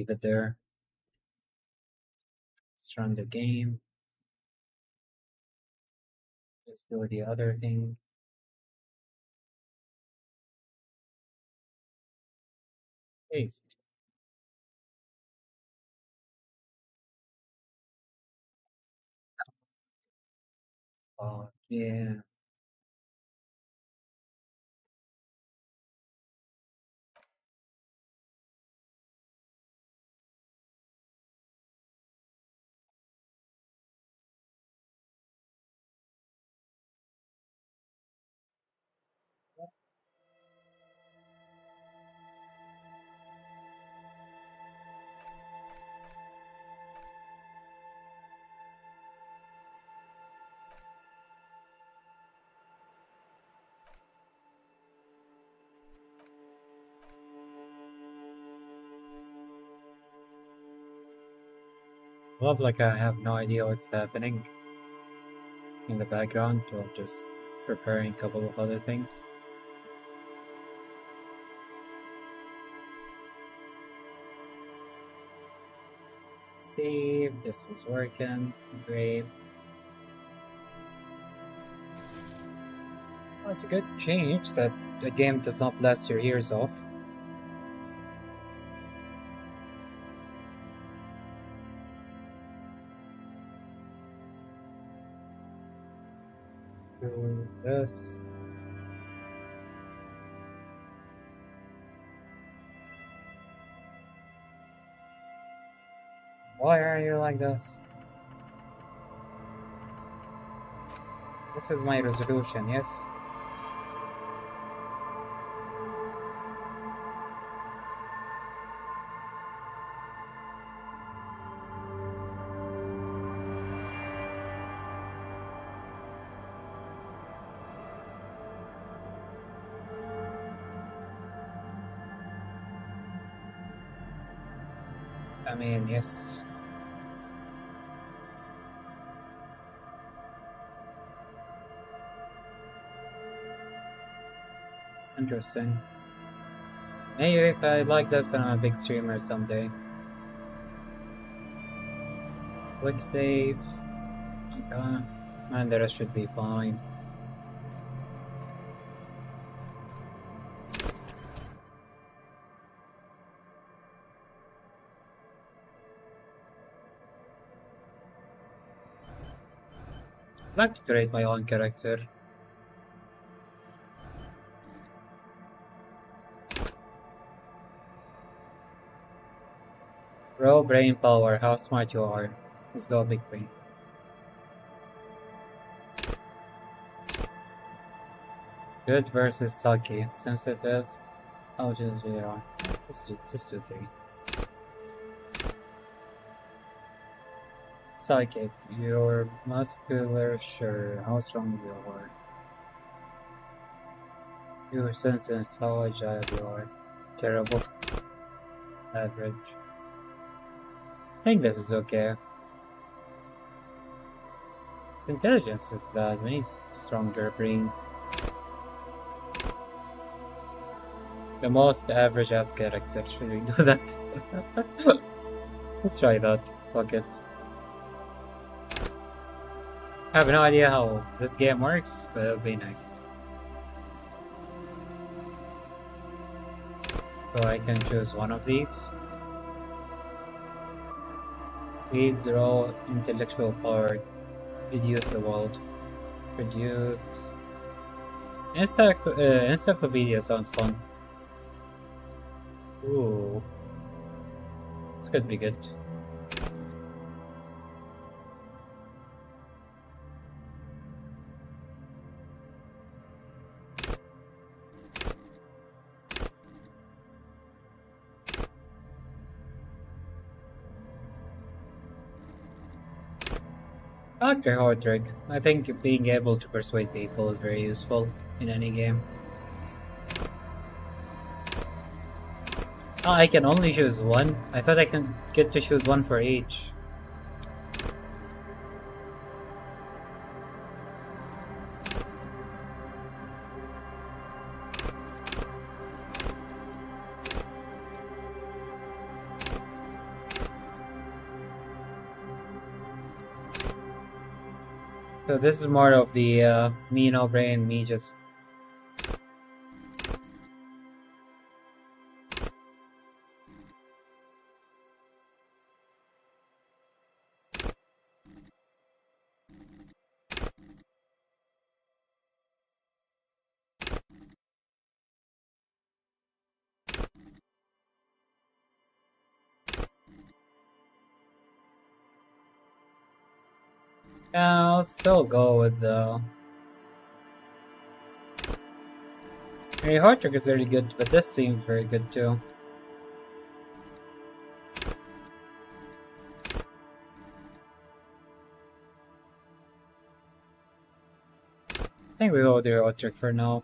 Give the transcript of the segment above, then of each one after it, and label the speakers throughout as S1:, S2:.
S1: leave it there. Let's run the game. Let's do the other thing. Paste. Oh, yeah. Love like I have no idea what's happening in the background, or just preparing a couple of other things. See if this is working. Great. Well, it's a good change that the game does not blast your ears off. Do this. Why are you like this? This is my resolution, yes? I mean, yes. Interesting. Maybe if I like this, then I'm a big streamer someday. Quick save. Okay. And the rest should be fine. I'd like to create my own character. Raw brain power, how smart you are. Let's go big brain. Good versus sulky. Sensitive. How much is VR? Just do 3. Psychic. You're muscular, sure. How strong you are. Your senses, how agile you are. Terrible. Average. I think this is okay. His intelligence is bad. We need stronger brain. The most average ass character. Should we do that? Let's try that. Fuck it. I have no idea how this game works, but it'll be nice. So I can choose one of these. Lead, draw, intellectual power. Reduce the world. Reduce. Encyclopedia sounds fun. Ooh. This could be good. Okay, hard trick. I think being able to persuade people is very useful in any game. Oh, I can only choose one? I thought I can get to choose one for each. So this is more of the me no brain, me just. I'll still go with the. I mean, Hard Trick is really good, but this seems very good too. I think we go with the Hard Trick for now.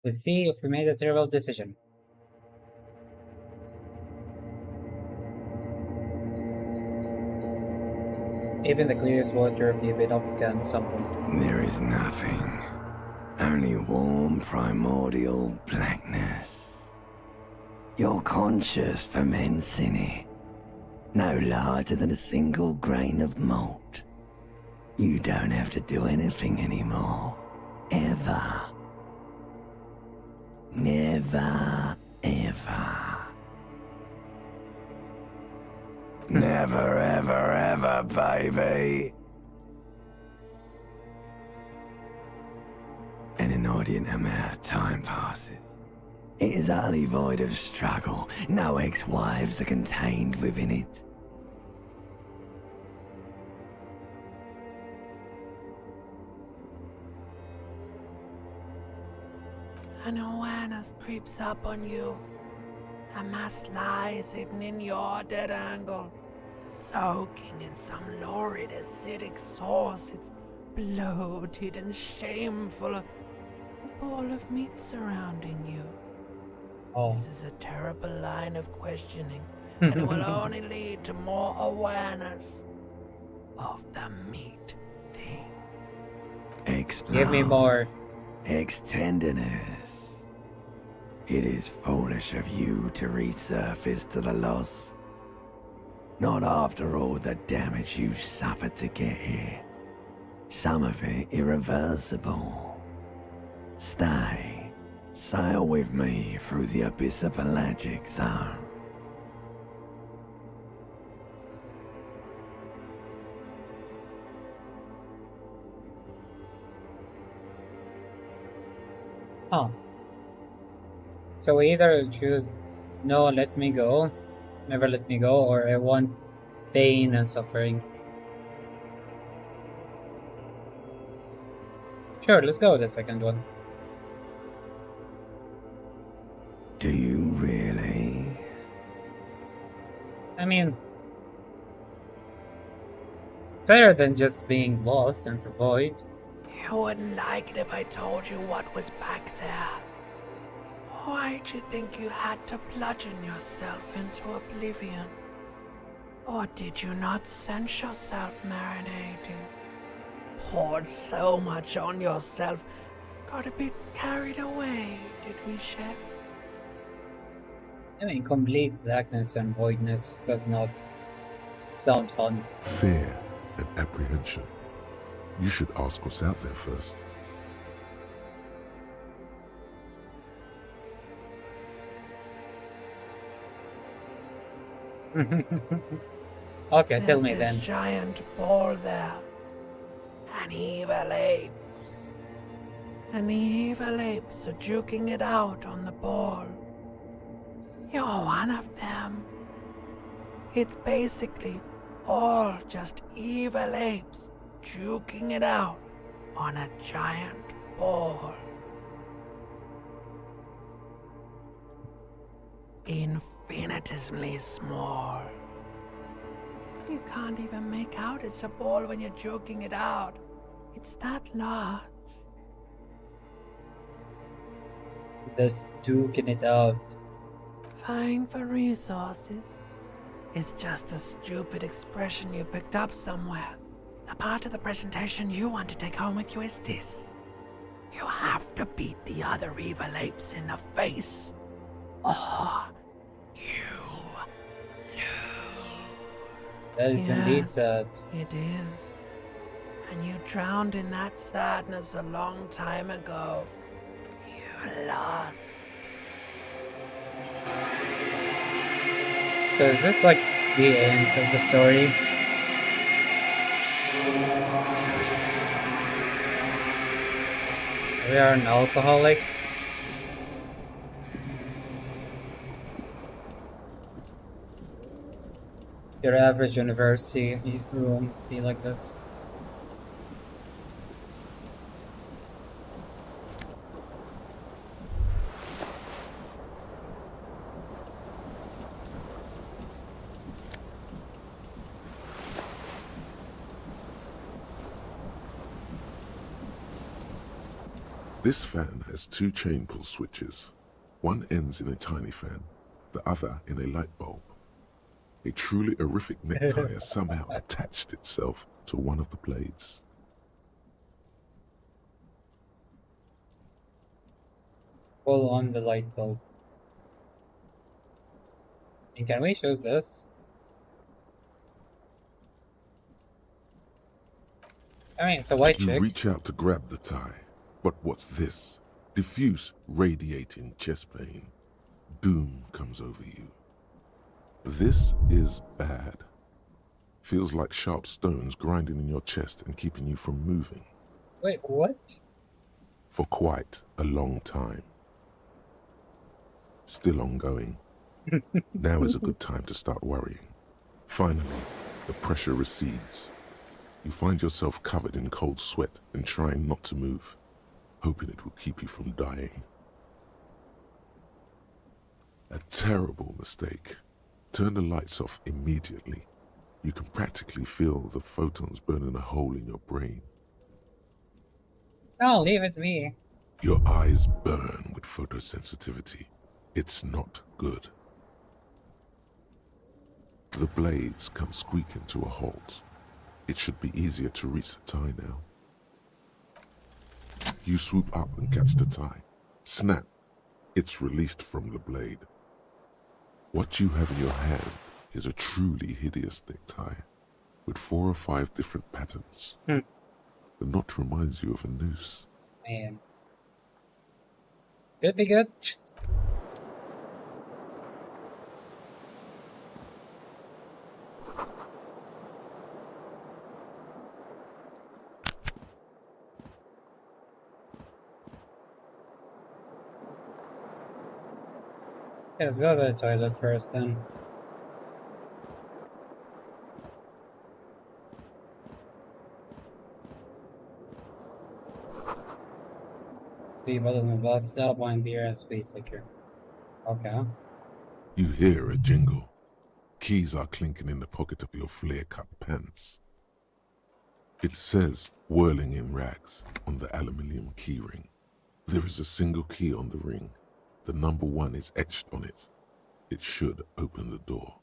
S1: Let's see if we made a terrible decision. Even the clearest water of the abyss can something.
S2: There is nothing. Only warm primordial blackness. You're conscious ferments in it. No larger than a single grain of malt. You don't have to do anything anymore. Ever. Never, ever. Never, ever, ever, baby. An inordinate amount of time passes. It is utterly void of struggle. No ex-wives are contained within it. An awareness creeps up on you. A mass lies hidden in your dead angle, soaking in some lurid acidic sauce. It's bloated and shameful. A ball of meat surrounding you.
S1: Oh.
S2: This is a terrible line of questioning, and it will only lead to more awareness of the meat thing.
S1: Give me more.
S2: Ex-tenderness. It is foolish of you to resurface to the loss. Not after all the damage you've suffered to get here. Some of it irreversible. Stay. Sail with me through the abyssopelagic zone.
S1: Oh. So we either choose no, let me go, never let me go, or I want pain and suffering. Sure, let's go with the second one.
S2: Do you really?
S1: I mean, it's better than just being lost in the void.
S2: You wouldn't like it if I told you what was back there. Why'd you think you had to bludgeon yourself into oblivion? Or did you not sense yourself marinating? Poured so much on yourself, got a bit carried away, did we, Chef?
S1: I mean, complete blackness and voidness does not sound fun.
S3: Fear and apprehension. You should ask what's out there first.
S1: Okay, tell me then.
S2: There's this giant ball there. An evil apes. And the evil apes are juking it out on the ball. You're one of them. It's basically all just evil apes juking it out on a giant ball. Infinitesimally small. You can't even make out it's a ball when you're joking it out. It's that large.
S1: Just duking it out.
S2: Vying for resources is just a stupid expression you picked up somewhere. The part of the presentation you want to take home with you is this. You have to beat the other evil apes in the face, or you lose.
S1: That is indeed
S2: Yes,
S1: sad.
S2: it is. And you drowned in that sadness a long time ago. You lost.
S1: So is this like the end of the story? We are an alcoholic? Your average university room be like this?
S3: This fan has two chain pull switches. One ends in a tiny fan, the other in a light bulb. A truly horrific necktie has somehow attached itself to one of the blades.
S1: Pull on the light bulb. And can we choose this? I mean, it's a white
S3: You
S1: chick.
S3: reach out to grab the tie, but what's this? Diffuse, radiating chest pain. Doom comes over you. This is bad. Feels like sharp stones grinding in your chest and keeping you from moving.
S1: Wait, what?
S3: For quite a long time. Still ongoing. Now is a good time to start worrying. Finally, the pressure recedes. You find yourself covered in cold sweat and trying not to move, hoping it will keep you from dying. A terrible mistake. Turn the lights off immediately. You can practically feel the photons burning a hole in your brain.
S1: No, leave it me.
S3: Your eyes burn with photosensitivity. It's not good. The blades come squeaking to a halt. It should be easier to reach the tie now. You swoop up and catch the tie. Snap! It's released from the blade. What you have in your hand is a truly hideous necktie with 4 or 5 different patterns. The knot reminds you of a noose.
S1: Man. Could be good. Okay, let's go to the toilet first then. Three bottles of bathtub, 1 beer, and sweet liquor. Okay.
S3: You hear a jingle. Keys are clinking in the pocket of your flare-cut pants. It says, whirling in rags, on the aluminium key ring. There is a single key on the ring. The number 1 is etched on it. It should open the door.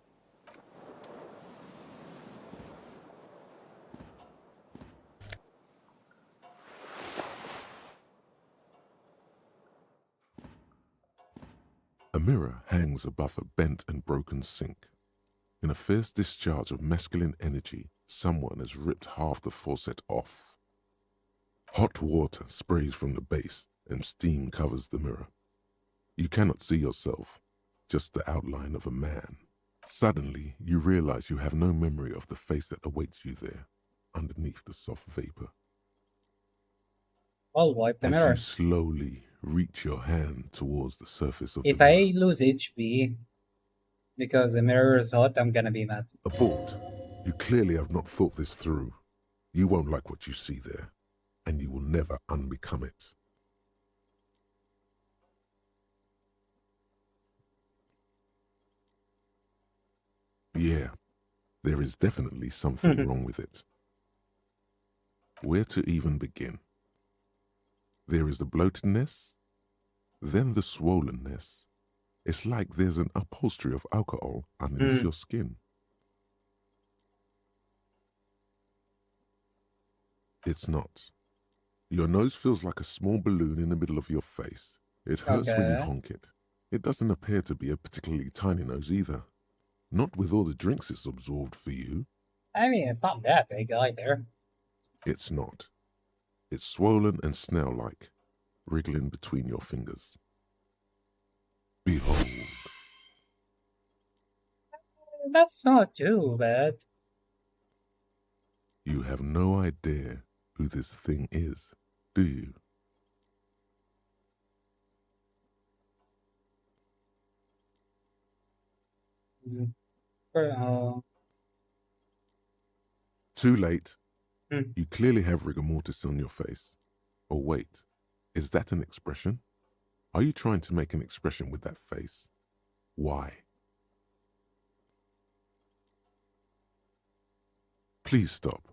S3: A mirror hangs above a bent and broken sink. In a fierce discharge of masculine energy, someone has ripped half the faucet off. Hot water sprays from the base and steam covers the mirror. You cannot see yourself, just the outline of a man. Suddenly, you realize you have no memory of the face that awaits you there, underneath the soft vapor.
S1: I'll wipe the
S3: As
S1: mirror.
S3: you slowly reach your hand towards the surface of
S1: If
S3: the mirror.
S1: I lose HP because the mirror is hot, I'm gonna be mad.
S3: Abort. You clearly have not thought this through. You won't like what you see there, and you will never unbecome it. Yeah, there is definitely something wrong with it. Where to even begin? There is the bloatedness, then the swollenness. It's like there's an upholstery of alcohol underneath your skin. It's not. Your nose feels like a small balloon in the middle of your face. It hurts when you
S1: Okay.
S3: honk it. It doesn't appear to be a particularly tiny nose either. Not with all the drinks it's absorbed for you.
S1: I mean, it's not that big either.
S3: It's not. It's swollen and snail-like, wriggling between your fingers. Behold.
S1: That's not too bad.
S3: You have no idea who this thing is, do you?
S1: Is it for,
S3: Too late.
S1: Hmm.
S3: You clearly have rigor mortis on your face. Oh wait, is that an expression? Are you trying to make an expression with that face? Why? Please stop.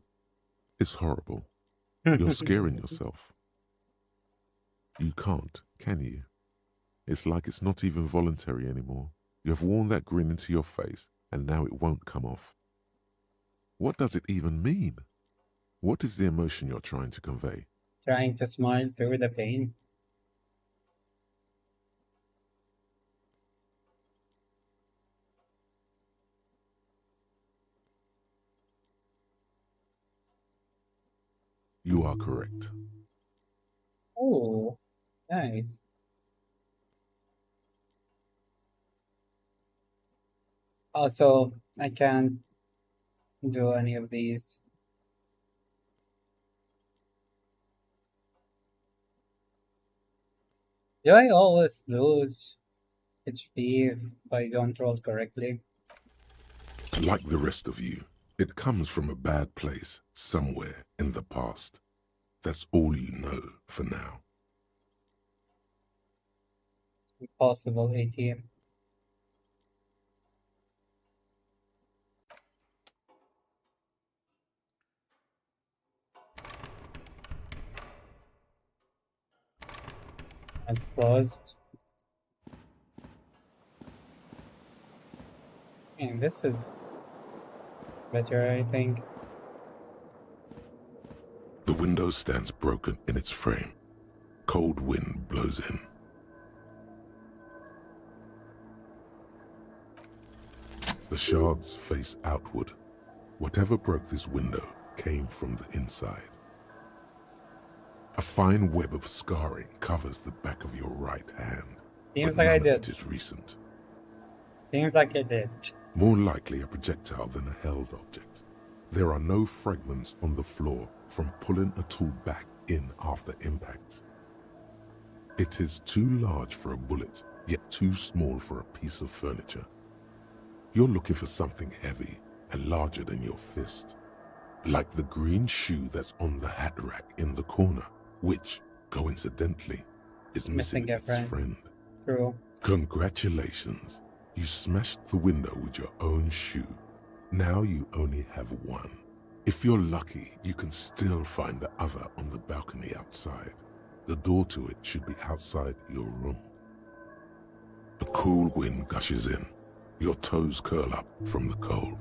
S3: It's horrible. You're scaring yourself. You can't, can you? It's like it's not even voluntary anymore. You have worn that grin into your face, and now it won't come off. What does it even mean? What is the emotion you're trying to convey?
S1: Trying to smile through the pain.
S3: You are correct.
S1: Oh, nice. Also, I can't do any of these. Do I always lose HP if I don't roll correctly?
S3: Like the rest of you, it comes from a bad place somewhere in the past. That's all you know for now.
S1: Impossible ATM. It's closed. And this is better, I think.
S3: The window stands broken in its frame. Cold wind blows in. The shards face outward. Whatever broke this window came from the inside. A fine web of scarring covers the back of your right hand.
S1: Seems
S3: but
S1: like I
S3: none of
S1: did.
S3: it is recent.
S1: Seems like I did.
S3: More likely a projectile than a held object. There are no fragments on the floor from pulling a tool back in after impact. It is too large for a bullet, yet too small for a piece of furniture. You're looking for something heavy and larger than your fist. Like the green shoe that's on the hat rack in the corner, which, coincidentally, is missing
S1: a
S3: its friend.
S1: True.
S3: Congratulations. You smashed the window with your own shoe. Now you only have one. If you're lucky, you can still find the other on the balcony outside. The door to it should be outside your room. A cool wind gushes in. Your toes curl up from the cold.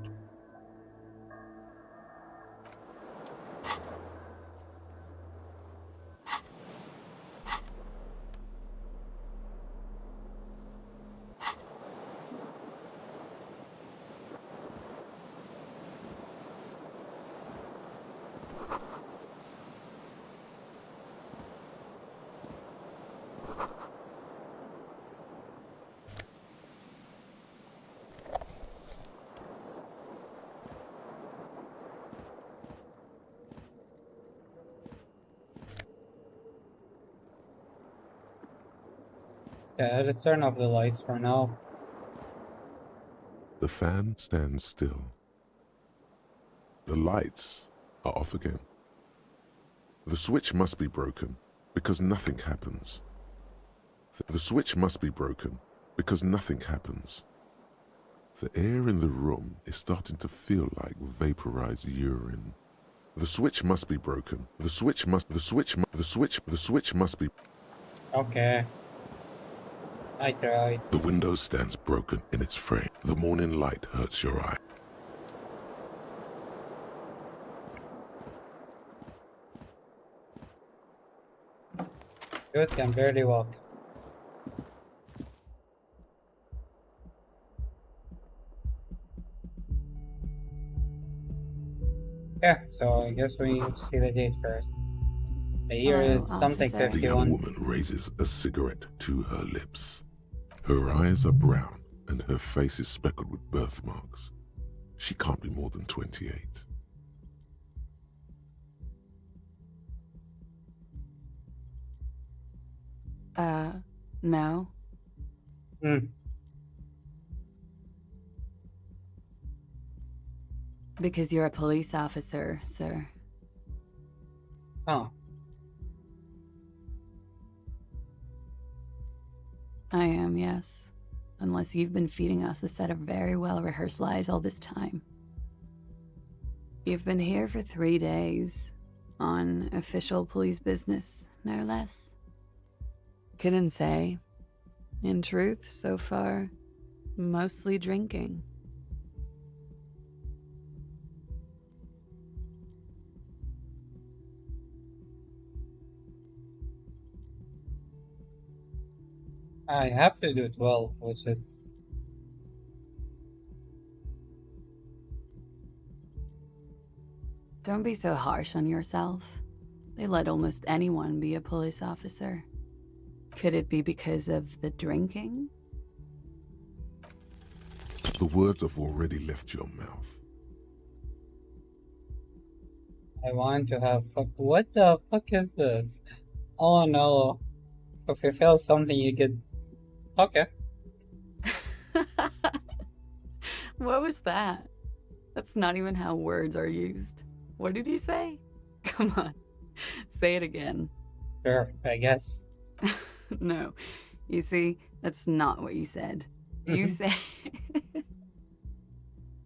S1: Yeah, let's turn off the lights for now.
S3: The fan stands still. The lights are off again. The switch must be broken because nothing happens. The switch must be broken because nothing happens. The air in the room is starting to feel like vaporized urine. The switch must be broken. The switch must be.
S1: Okay. I tried.
S3: The window stands broken in its frame. The morning light hurts your eye.
S1: Dude can barely walk. Yeah, so I guess we need to see the date first. The year
S4: Hello,
S1: is something
S4: officer.
S3: The young
S1: 51.
S3: woman raises a cigarette to her lips. Her eyes are brown and her face is speckled with birthmarks. She can't be more than 28.
S4: No.
S1: Hmm.
S4: Because you're a police officer, sir.
S1: Oh,
S4: I am, yes. Unless you've been feeding us a set of very well-rehearsed lies all this time. You've been here for 3 days. On official police business, no less. Couldn't say. In truth, so far, mostly drinking.
S1: I have to do 12, which is...
S4: Don't be so harsh on yourself. They let almost anyone be a police officer. Could it be because of the drinking?
S3: The words have already left your mouth.
S1: I want to have fuck. What the fuck is this? Oh no. So if you feel something, you get. Okay.
S4: What was that? That's not even how words are used. What did you say? Come on, say it again.
S1: Sure, I guess.
S4: No, you see, that's not what you said. You said...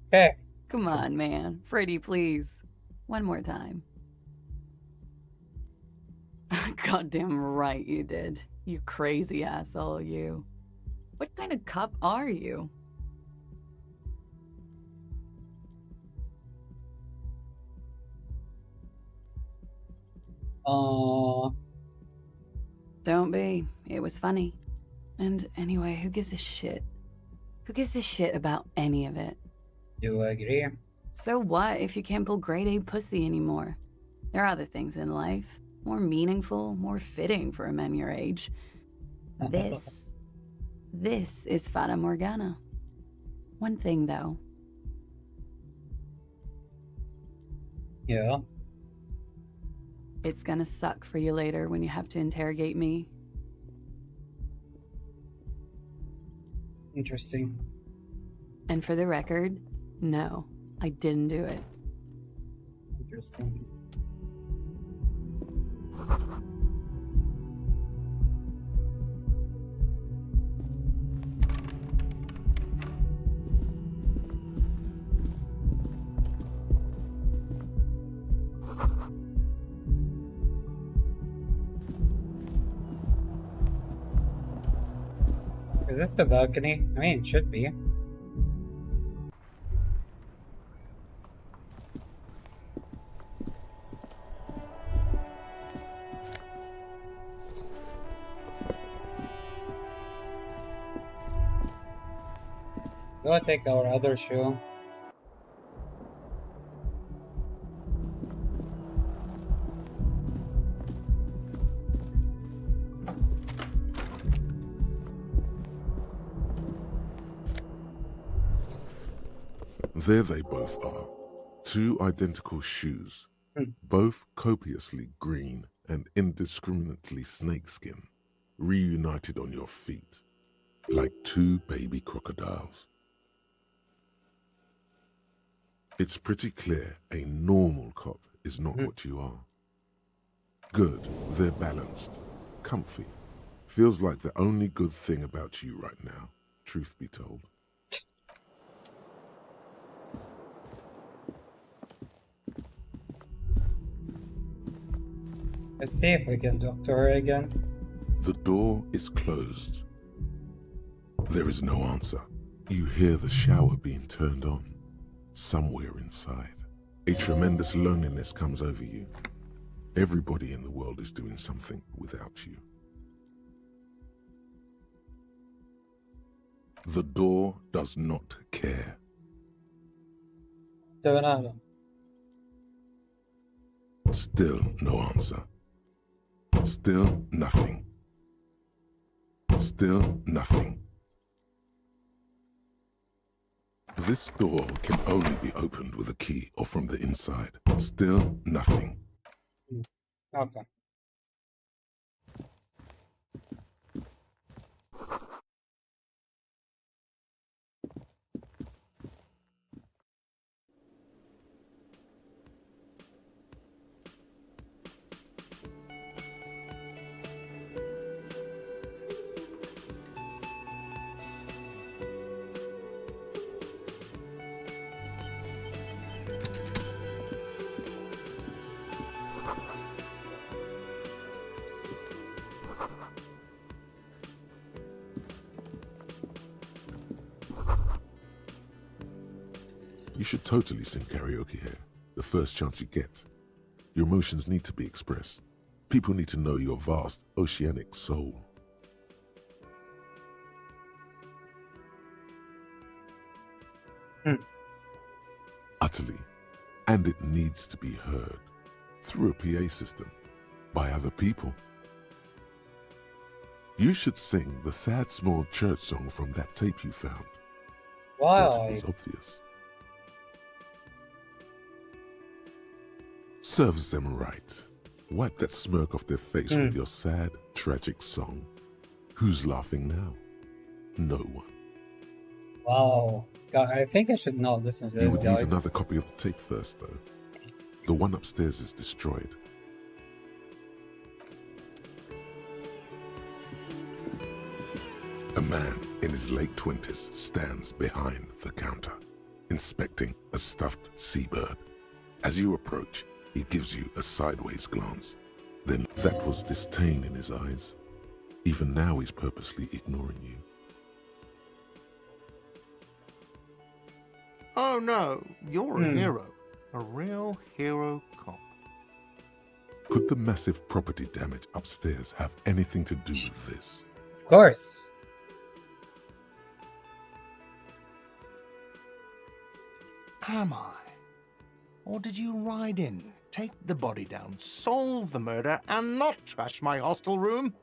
S1: Okay.
S4: Come on, man. Freddy, please. One more time. Goddamn right you did. You crazy asshole, you. What kind of cop are you? Don't be. It was funny. And anyway, who gives a shit? Who gives a shit about any of it?
S1: You agree?
S4: So what if you can't pull grade A pussy anymore? There are other things in life. More meaningful, more fitting for a man your age. This is Fata Morgana. One thing, though.
S1: Yeah.
S4: It's gonna suck for you later when you have to interrogate me.
S1: Interesting.
S4: And for the record, no, I didn't do it.
S1: Interesting. Is this the balcony? I mean, it should be. Go take our other shoe.
S3: There they both are. Two identical shoes, both copiously green and indiscriminately snakeskin, reunited on your feet, like two baby crocodiles. It's pretty clear a normal cop is not what you are. Good, they're balanced, comfy. Feels like the only good thing about you right now, truth be told.
S1: Let's see if we can talk to her again.
S3: The door is closed. There is no answer. You hear the shower being turned on. Somewhere inside, a tremendous loneliness comes over you. Everybody in the world is doing something without you. The door does not care.
S1: Donado.
S3: Still no answer. Still nothing. Still nothing. This door can only be opened with a key or from the inside. Still nothing.
S1: Okay.
S3: You should totally sing karaoke here, the first chance you get. Your emotions need to be expressed. People need to know your vast, oceanic soul. Utterly. And it needs to be heard through a PA system by other people. You should sing the sad small church song from that tape you found. Thought it was obvious. Serves them right. Wipe that smirk off their face with your sad, tragic song. Who's laughing now? No one.
S1: Wow. God, I think I should not listen to
S3: You
S1: this,
S3: would need
S1: guys.
S3: another copy of the tape first, though. The one upstairs is destroyed. A man in his late 20s stands behind the counter, inspecting a stuffed seabird. As you approach, he gives you a sideways glance. Then that was disdain in his eyes. Even now he's purposely ignoring you.
S5: Oh no, you're a hero. A real hero cop.
S3: Could the massive property damage upstairs have anything to do with this?
S1: Of course.
S5: Am I? Or did you ride in, take the body down, solve the murder, and not trash my hostel room?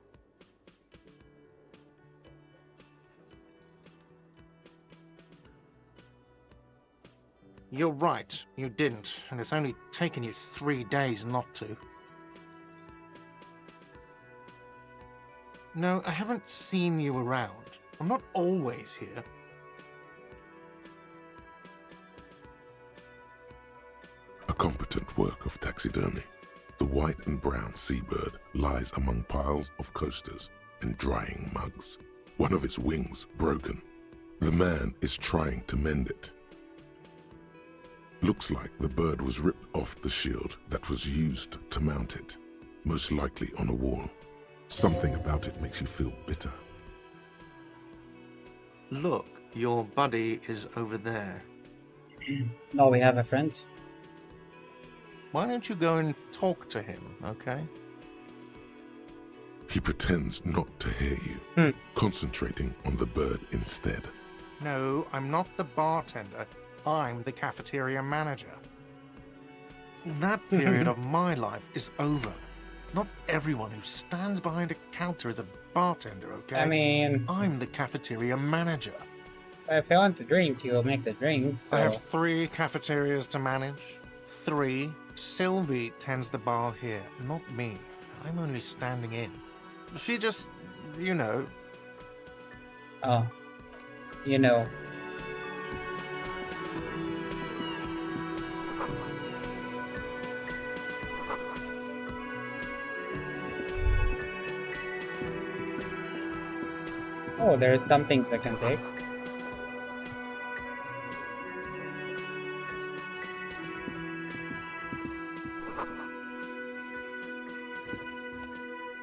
S5: You're right, you didn't, and it's only taken you 3 days not to. No, I haven't seen you around. I'm not always here.
S3: A competent work of taxidermy. The white and brown seabird lies among piles of coasters and drying mugs. One of its wings broken. The man is trying to mend it. Looks like the bird was ripped off the shield that was used to mount it, most likely on a wall. Something about it makes you feel bitter.
S5: Look, your buddy is over there.
S1: No, we have a friend.
S5: Why don't you go and talk to him, okay?
S3: He pretends not to hear you, concentrating on the bird instead.
S5: No, I'm not the bartender. I'm the cafeteria manager. That period of my life is over. Not everyone who stands behind a counter is a bartender, okay?
S1: I mean,
S5: I'm the cafeteria manager.
S1: if you want to drink, you will make the drink, so...
S5: I have 3 cafeterias to manage. 3. Sylvie tends the bar here, not me. I'm only standing in. She just, you know.
S1: Oh. You know. Oh, there's some things I can take.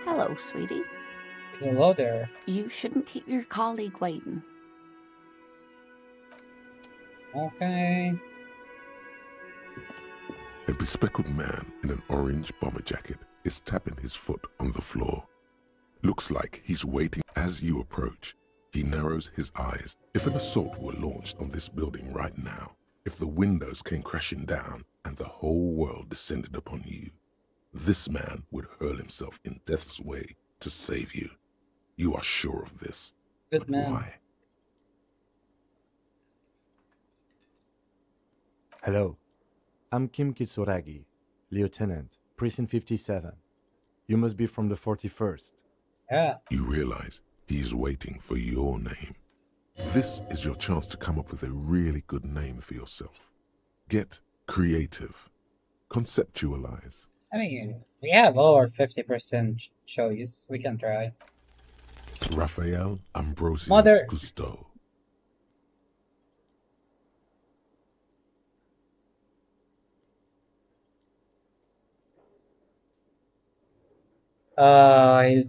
S4: Hello, sweetie.
S1: Hello there.
S4: You shouldn't keep your colleague waiting.
S1: Okay.
S3: A bespectacled man in an orange bomber jacket is tapping his foot on the floor. Looks like he's waiting as you approach. He narrows his eyes. If an assault were launched on this building right now, if the windows came crashing down and the whole world descended upon you, this man would hurl himself in death's way to save you. You are sure of this.
S1: Good
S3: But
S1: man.
S3: why?
S6: Hello, I'm Kim Kitsuragi, Lieutenant, Precinct 57. You must be from the 41st.
S1: Yeah.
S3: You realize he's waiting for your name. This is your chance to come up with a really good name for yourself. Get creative. Conceptualize.
S1: I mean, we have over 50% choice. We can try.
S3: Raphael Ambrosius
S1: Mother-
S3: Cousteau.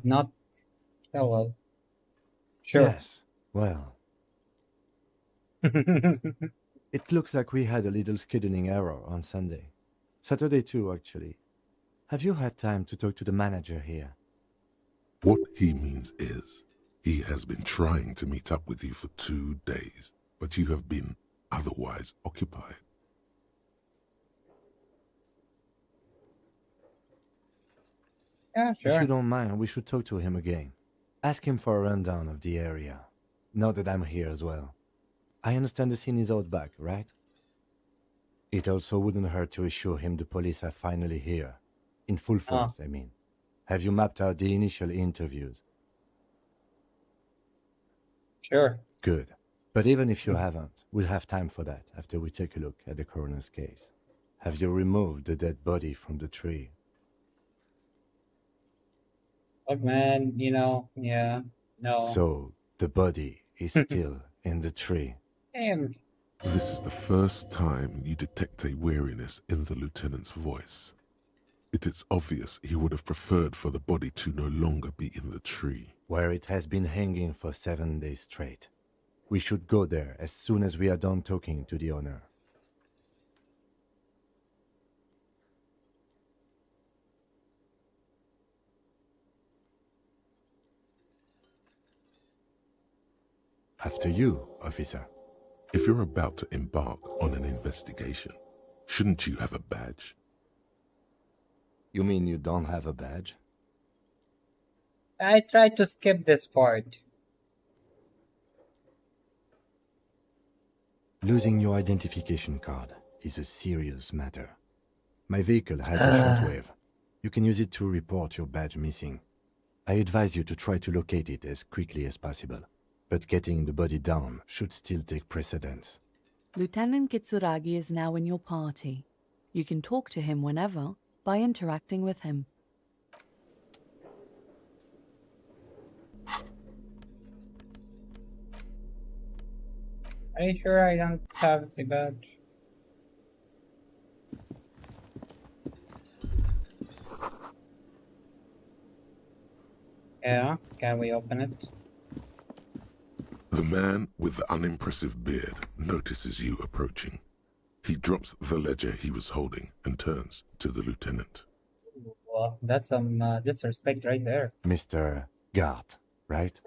S1: Not. Oh well. Sure.
S6: Yes, well, it looks like we had a little scheduling error on Sunday. Saturday too, actually. Have you had time to talk to the manager here?
S3: What he means is, he has been trying to meet up with you for 2 days, but you have been otherwise occupied.
S1: Yeah,
S6: If
S1: sure.
S6: you don't mind, we should talk to him again. Ask him for a rundown of the area. Now that I'm here as well. I understand the scene is out back, right? It also wouldn't hurt to assure him the police are finally here. In full force, I mean. Have you mapped out the initial interviews?
S1: Sure.
S6: Good. But even if you haven't, we'll have time for that after we take a look at the coroner's case. Have you removed the dead body from the tree?
S1: Look, man, yeah. No.
S6: So, the body is still in the tree.
S1: Damn.
S3: This is the first time you detect a weariness in the lieutenant's voice. It is obvious he would have preferred for the body to no longer be in the tree.
S6: Where it has been hanging for 7 days straight. We should go there as soon as we are done talking to the owner. After you, officer.
S3: If you're about to embark on an investigation, shouldn't you have a badge?
S6: You mean you don't have a badge?
S1: I tried to skip this part.
S6: Losing your identification card is a serious matter. My vehicle has a shortwave. You can use it to report your badge missing. I advise you to try to locate it as quickly as possible. But getting the body down should still take precedence.
S7: Lieutenant Kitsuragi is now in your party. You can talk to him whenever by interacting with him.
S1: Are you sure I don't have the badge? Yeah, can we open it?
S3: The man with the unimpressive beard notices you approaching. He drops the ledger he was holding and turns to the lieutenant.
S1: Well, that's some disrespect right there.
S6: Mr. Gart, right?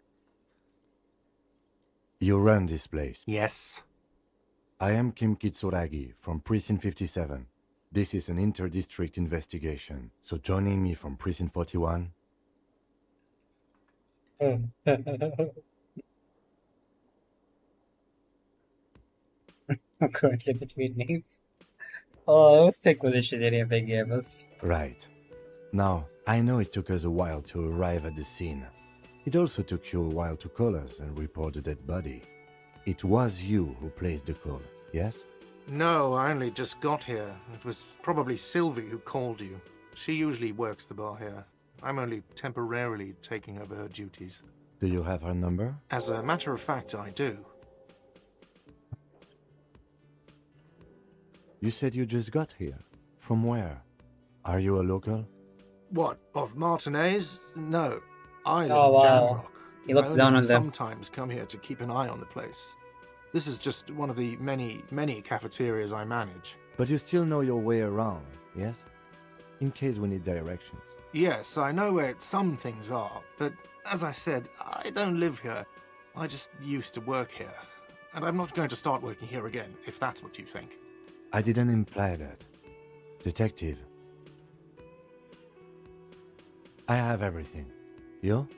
S6: You run this place.
S5: Yes.
S6: I am Kim Kitsuragi from Precinct 57. This is an inter-district investigation, so joining me from Precinct 41...
S1: I'm currently between names. Oh, I'll stick with the shitty name they gave us.
S6: Right. Now, I know it took us a while to arrive at the scene. It also took you a while to call us and report the dead body. It was you who placed the call, yes?
S5: No, I only just got here. It was probably Sylvie who called you. She usually works the bar here. I'm only temporarily taking over her duties.
S6: Do you have her number?
S5: As a matter of fact, I do.
S6: You said you just got here. From where? Are you a local?
S5: What, of Martinez? No. I live
S1: Oh,
S5: in
S1: wow.
S5: Jamrock.
S1: He looks
S5: I
S1: down
S5: only
S1: on them.
S5: sometimes come here to keep an eye on the place. This is just one of the many, many cafeterias I manage.
S6: But you still know your way around, yes? In case we need directions.
S5: Yes, I know where some things are, but as I said, I don't live here. I just used to work here. And I'm not going to start working here again, if that's what you think.
S6: I didn't imply that. Detective. I have everything. You?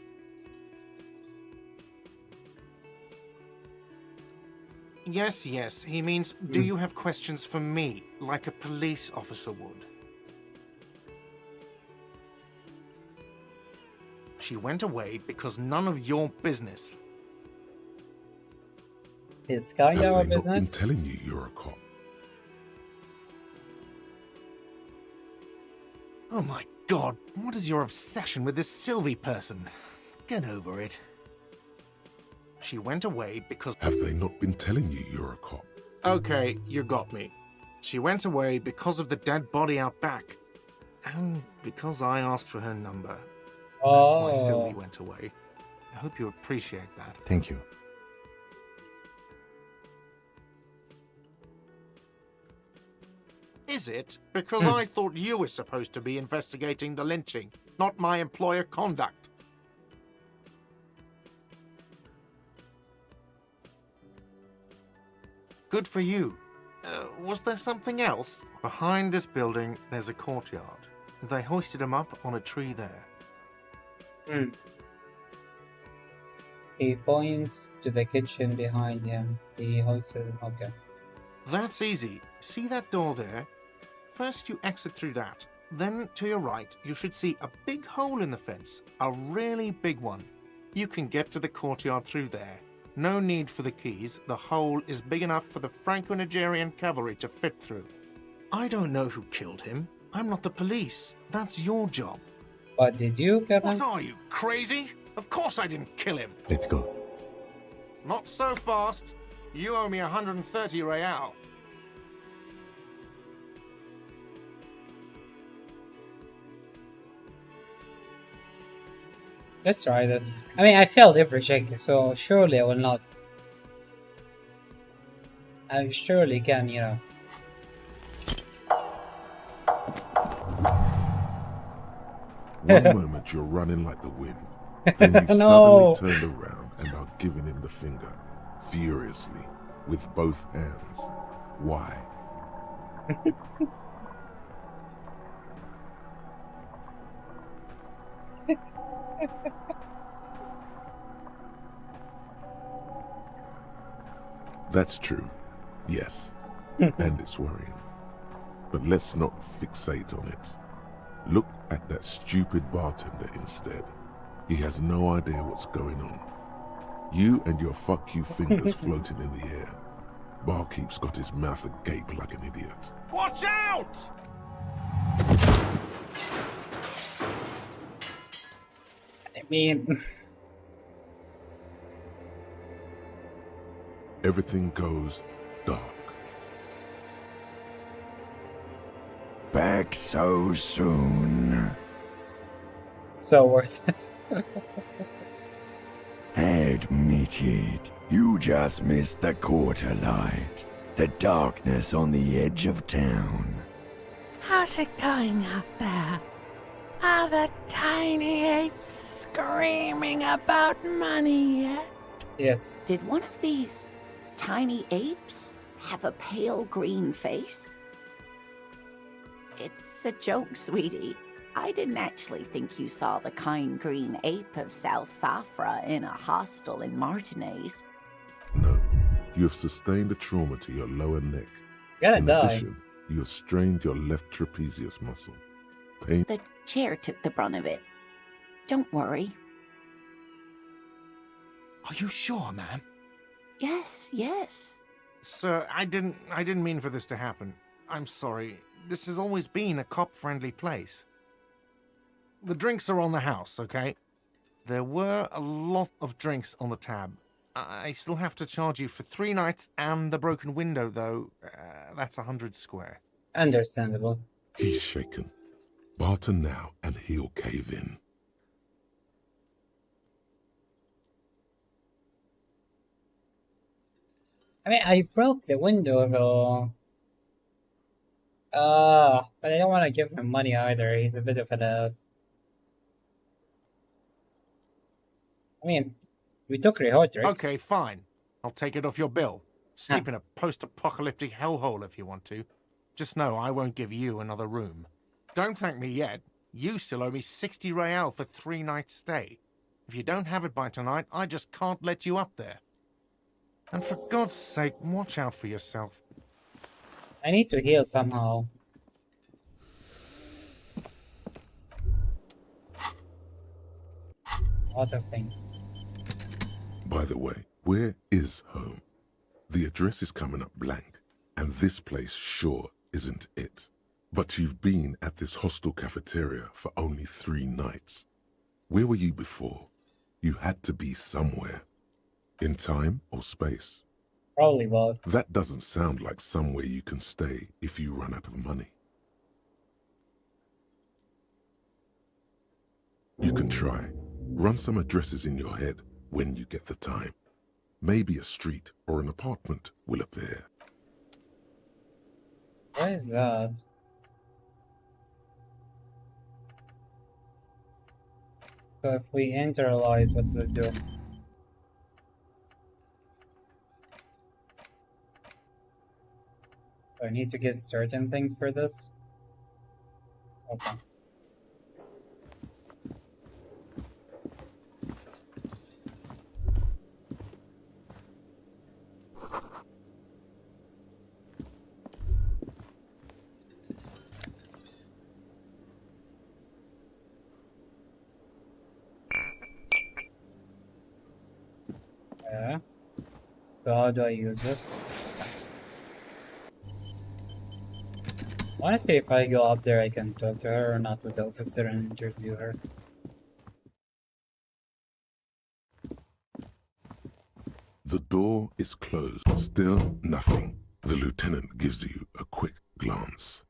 S5: Yes, yes. He means, do you have questions for me, like a police officer would? She went away because none of your business.
S1: Is Sky
S3: Have
S1: our
S3: they not been
S1: business?
S3: telling you you're a cop?
S5: Oh my god, what is your obsession with this Sylvie person? Get over it. She went away because...
S3: Have they not been telling you you're a cop?
S5: Okay, you got me. She went away because of the dead body out back. And because I asked for her number. That's why Sylvie
S1: Oh,
S5: went away. I hope you appreciate that.
S6: Thank you.
S5: Is it? Because I thought you were supposed to be investigating the lynching, not my employer conduct. Good for you. Was there something else? Behind this building, there's a courtyard. They hoisted him up on a tree there.
S1: he points to the kitchen behind him. He hoisted. Okay.
S5: That's easy. See that door there? First you exit through that. Then to your right, you should see a big hole in the fence. A really big one. You can get to the courtyard through there. No need for the keys. The hole is big enough for the Franco-Nigerian cavalry to fit through. I don't know who killed him. I'm not the police. That's your job.
S1: But did you kill
S5: What
S1: him?
S5: are you, crazy? Of course I didn't kill him.
S6: Let's go.
S5: Not so fast. You owe me 130 real.
S1: Let's try that. I mean, I failed every check, so surely I will not. I surely can, you know.
S3: One moment you're running like the wind, then you
S1: No.
S3: suddenly turned around and are giving him the finger, furiously, with both hands. Why? That's true, yes, and it's worrying. But let's not fixate on it. Look at that stupid bartender instead. He has no idea what's going on. You and your fuck you fingers floating in the air. Barkeep's got his mouth agape like an idiot.
S5: Watch out!
S1: I mean,
S3: Everything goes dark.
S2: Back so soon.
S1: so worth it.
S2: Admit it. You just missed the quarter light. The darkness on the edge of town. How's it going out there? Are the tiny apes screaming about money yet?
S1: Yes.
S8: Did one of these tiny apes have a pale green face? It's a joke, sweetie. I didn't actually think you saw the kind green ape of South Safra in a hostel in Martinez.
S3: No, you have sustained a trauma to your lower neck.
S1: You're gonna
S3: In
S1: die.
S3: addition, you have strained your left trapezius muscle. Pain.
S8: The chair took the brunt of it. Don't worry.
S5: Are you sure, ma'am?
S8: Yes, yes.
S5: Sir, I didn't mean for this to happen. I'm sorry. This has always been a cop-friendly place. The drinks are on the house, okay? There were a lot of drinks on the tab. I still have to charge you for 3 nights and the broken window, though. That's 100 square.
S1: Understandable.
S3: He's shaken. Barter now and he'll cave in.
S1: I mean, I broke the window though. But I don't want to give him money either. He's a bit of an ass. I mean, We took Rehoit, right?
S5: Okay, fine. I'll take it off your bill. Sleep in a post-apocalyptic hellhole if you want to. Just know I won't give you another room. Don't thank me yet. You still owe me 60 real for 3 nights stay. If you don't have it by tonight, I just can't let you up there. And for God's sake, watch out for yourself.
S1: I need to heal somehow. A lot of things.
S3: By the way, where is home? The address is coming up blank, and this place sure isn't it. But you've been at this hostel cafeteria for only 3 nights. Where were you before? You had to be somewhere. In time or space?
S1: Probably both.
S3: That doesn't sound like somewhere you can stay if you run out of money. You can try. Run some addresses in your head when you get the time. Maybe a street or an apartment will appear.
S1: What is that? So if we internalize, what does it do? Do I need to get certain things for this? Okay. Yeah. So how do I use this? I want to see if I go up there I can talk to her or not with the officer and interview her.
S3: The door is closed. Still nothing. The lieutenant gives you a quick glance.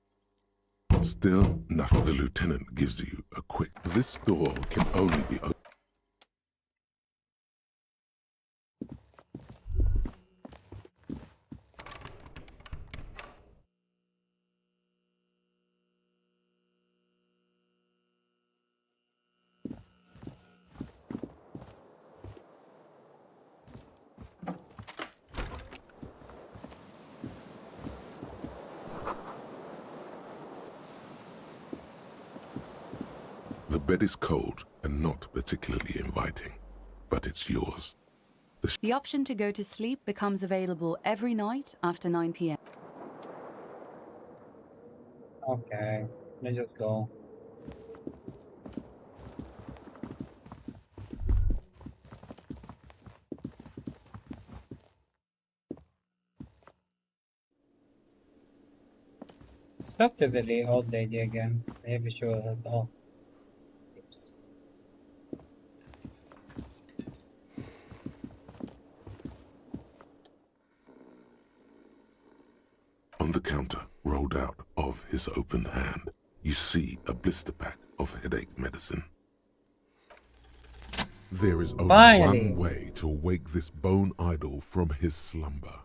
S3: Still nothing. The lieutenant gives you a quick... This door can only be opened. The bed is cold and not particularly inviting, but it's yours.
S7: The option to go to sleep becomes available every night after 9 p.m.
S1: Okay, let me just go. Let's talk to the old lady again. Maybe she will help. Oh. Oops.
S3: On the counter, rolled out of his open hand, you see a blister pack of headache medicine. There is only
S1: Finally.
S3: one way to wake this bone idol from his slumber.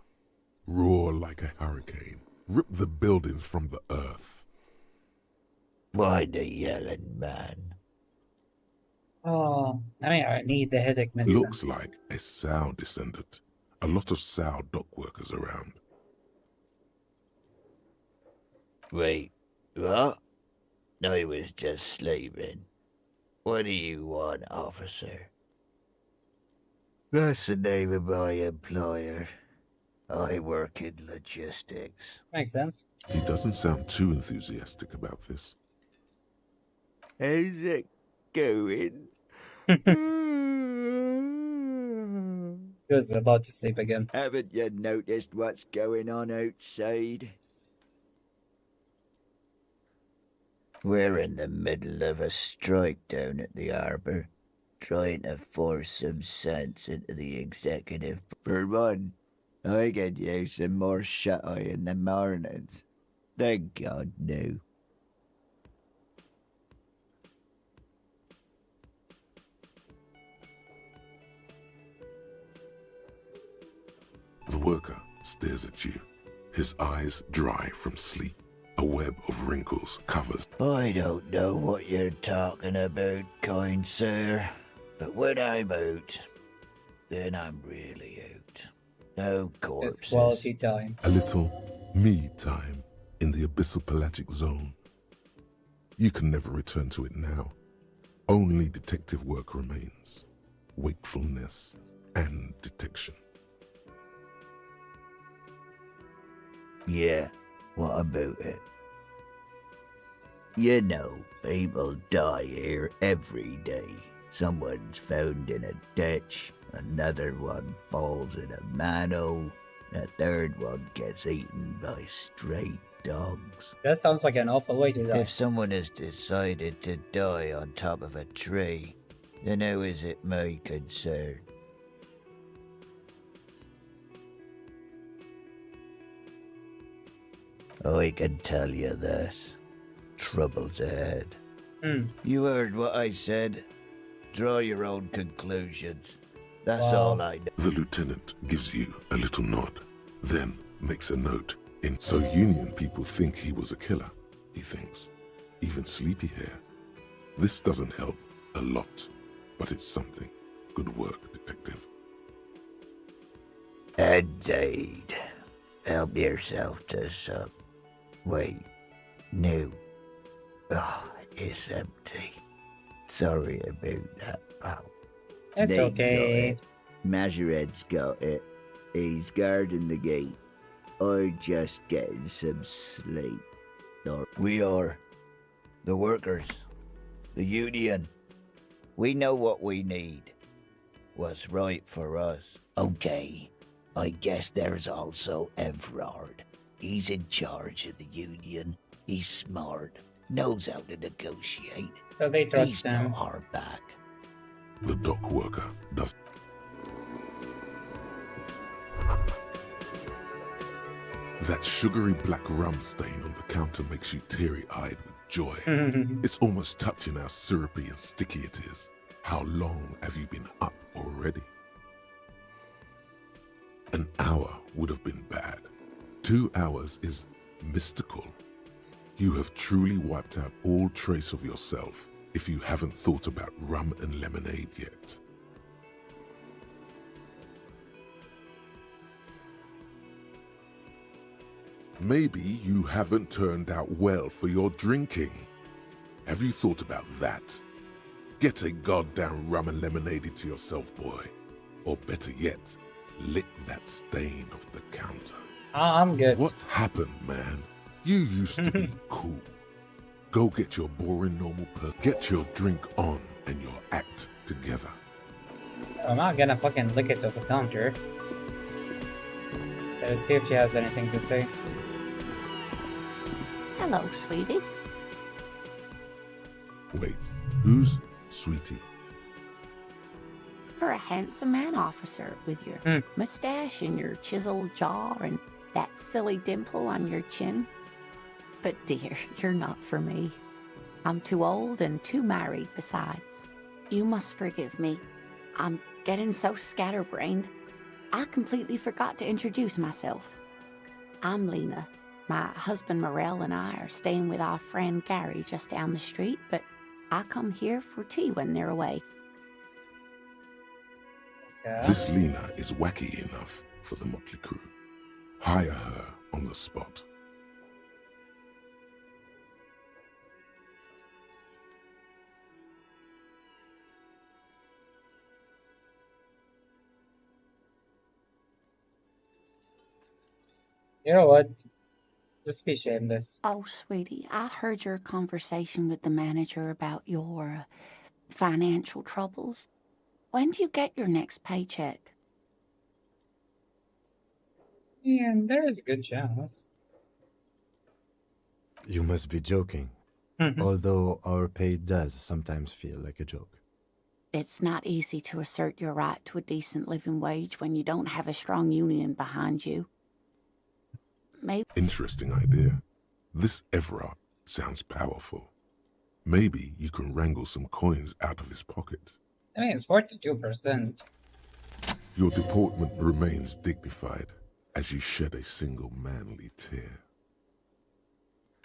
S3: Roar like a hurricane. Rip the buildings from the earth.
S2: Why the yelling, man?
S1: Oh, I mean, I need the headache medicine.
S3: Looks like a Sow descendant. A lot of Sow dock workers around.
S2: Wait, what? I was just sleeping. What do you want, officer? That's the name of my employer. I work in logistics.
S1: Makes sense.
S3: He doesn't sound too enthusiastic about this.
S2: How's it going?
S1: He was about to sleep again.
S2: Haven't you noticed what's going on outside? We're in the middle of a strike down at the harbour, trying to force some sense into the executive. For one, I could use some more shut-eye in the mornings. Thank God, no.
S3: The worker stares at you, his eyes dry from sleep. A web of wrinkles covers.
S2: I don't know what you're talking about, kind sir, but when I'm out,
S9: then I'm really out. No
S1: It's
S9: corpses.
S1: quality time.
S3: A little me time in the abyssal pelagic zone. You can never return to it now. Only detective work remains. Wakefulness and detection.
S9: Yeah, what about it? You know, people die here every day. Someone's found in a ditch, another one falls in a manhole, a third one gets eaten by stray dogs.
S1: That sounds like an awful way to die.
S9: If someone has decided to die on top of a tree, then how is it my concern? I can tell you this. Trouble's ahead. You heard what I said. Draw your own conclusions. That's all I know.
S3: The lieutenant gives you a little nod, then makes a note. So Union people think he was a killer, he thinks. Even Sleepy Hair. This doesn't help a lot, but it's something. Good work, detective.
S9: Indeed. Help yourself to some. Wait. No. Oh, it's empty. Sorry about that, pal.
S1: It's
S9: They
S1: okay.
S9: got it. Majorette's got it. He's guarding the gate. Or just getting some sleep. We are. The workers. The union. We know what we need. What's right for us. Okay. I guess there's also Everard. He's in charge of the union. He's smart. Knows how to negotiate.
S1: So they
S9: He's
S1: trust
S9: got
S1: them.
S9: our back.
S3: The dock worker does. That sugary black rum stain on the counter makes you teary-eyed with joy. It's almost touching how syrupy and sticky it is. How long have you been up already? An hour would have been bad. 2 hours is mystical. You have truly wiped out all trace of yourself if you haven't thought about rum and lemonade yet. Maybe you haven't turned out well for your drinking. Have you thought about that? Get a goddamn rum and lemonade into yourself, boy. Or better yet, lick that stain off the counter.
S1: I'm good.
S3: What happened, man? You used to be cool. Go get your boring normal person. Get your drink on and your act together.
S1: I'm not gonna fucking lick it off the counter. Let's see if she has anything to say.
S8: Hello, sweetie.
S3: Wait, who's Sweetie?
S8: You're a handsome man, officer, with your mustache and your chiseled jaw and that silly dimple on your chin. But dear, you're not for me. I'm too old and too married besides. You must forgive me. I'm getting so scatterbrained. I completely forgot to introduce myself. I'm Lena. My husband Morel and I are staying with our friend Gary just down the street, but I come here for tea when they're away.
S1: Yeah.
S3: This Lena is wacky enough for the motley crew. Hire her on the spot.
S1: You know what? Just be shameless.
S8: Oh, sweetie, I heard your conversation with the manager about your financial troubles. When do you get your next paycheck?
S1: Yeah, there is a good chance.
S6: You must be joking. Although our pay does sometimes feel like a joke.
S8: It's not easy to assert your right to a decent living wage when you don't have a strong union behind you. Maybe.
S3: Interesting idea. This Everard sounds powerful. Maybe you can wrangle some coins out of his pocket.
S1: I mean, it's 42%.
S3: Your deportment remains dignified as you shed a single manly tear.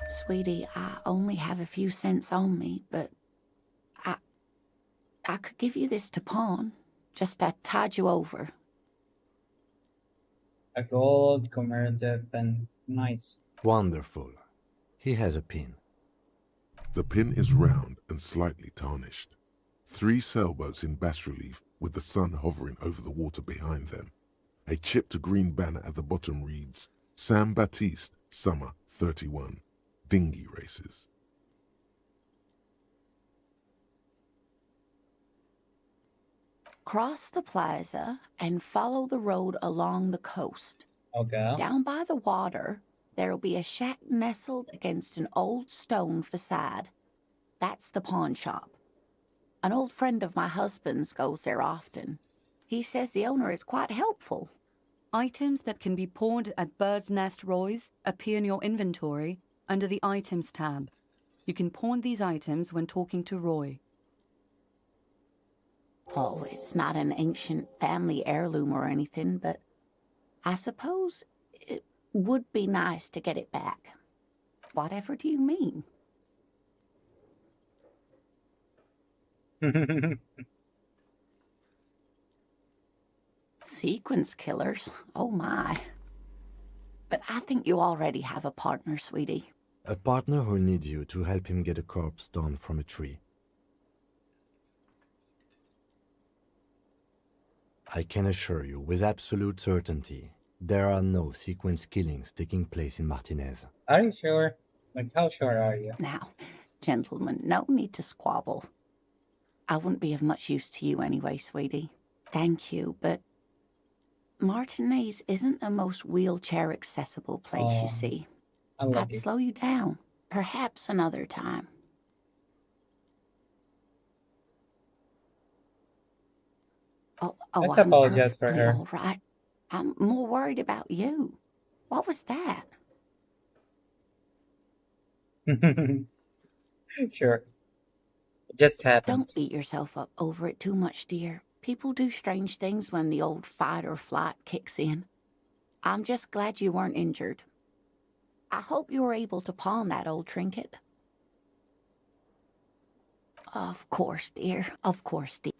S8: Sweetie, I only have a few cents on me, but I could give you this to pawn, Just to tide you over.
S1: A gold commemorative pen. Nice.
S6: Wonderful. He has a pin.
S3: The pin is round and slightly tarnished. 3 sailboats in bas relief with the sun hovering over the water behind them. A chipped green banner at the bottom reads, San Baptiste, Summer 31, Dinghy Races.
S8: Cross the plaza and follow the road along the coast.
S1: Okay.
S8: Down by the water, there'll be a shack nestled against an old stone facade. That's the pawn shop. An old friend of my husband's goes there often. He says the owner is quite helpful.
S7: Items that can be pawned at Bird's Nest Roy's appear in your inventory under the Items tab. You can pawn these items when talking to Roy.
S8: Oh, it's not an ancient family heirloom or anything, but I suppose it would be nice to get it back. Whatever do you mean? Sequence killers? Oh my. But I think you already have a partner, sweetie.
S6: A partner who needs you to help him get a corpse down from a tree. I can assure you with absolute certainty, there are no sequence killings taking place in Martinez.
S1: Are you sure? Like, how sure are you?
S8: Now, gentlemen, no need to squabble. I wouldn't be of much use to you anyway, sweetie. Thank you, but Martinez isn't the most wheelchair-accessible place, you see.
S1: Unlucky.
S8: I'd slow you down. Perhaps another time. Oh,
S1: Let's
S8: I'm
S1: apologize for
S8: perfectly
S1: her.
S8: all right. I'm more worried about you. What was that?
S1: Sure. It just happened.
S8: Don't beat yourself up over it too much, dear. People do strange things when the old fight or flight kicks in. I'm just glad you weren't injured. I hope you were able to pawn that old trinket. Of course, dear. Of course, dear.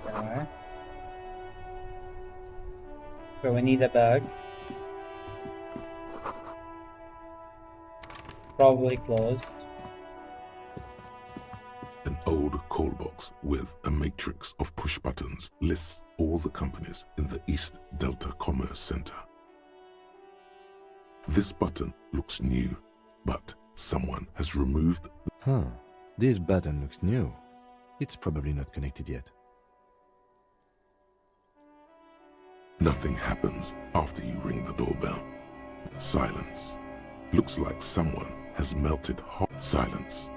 S1: Alright. So we need a bag. Probably closed.
S3: An old call box with a matrix of push buttons lists all the companies in the East Delta Commerce Center. This button looks new, but someone has removed.
S6: Huh, this button looks new. It's probably not connected yet.
S3: Nothing happens after you ring the doorbell. Silence. Looks like someone has melted hot. Silence.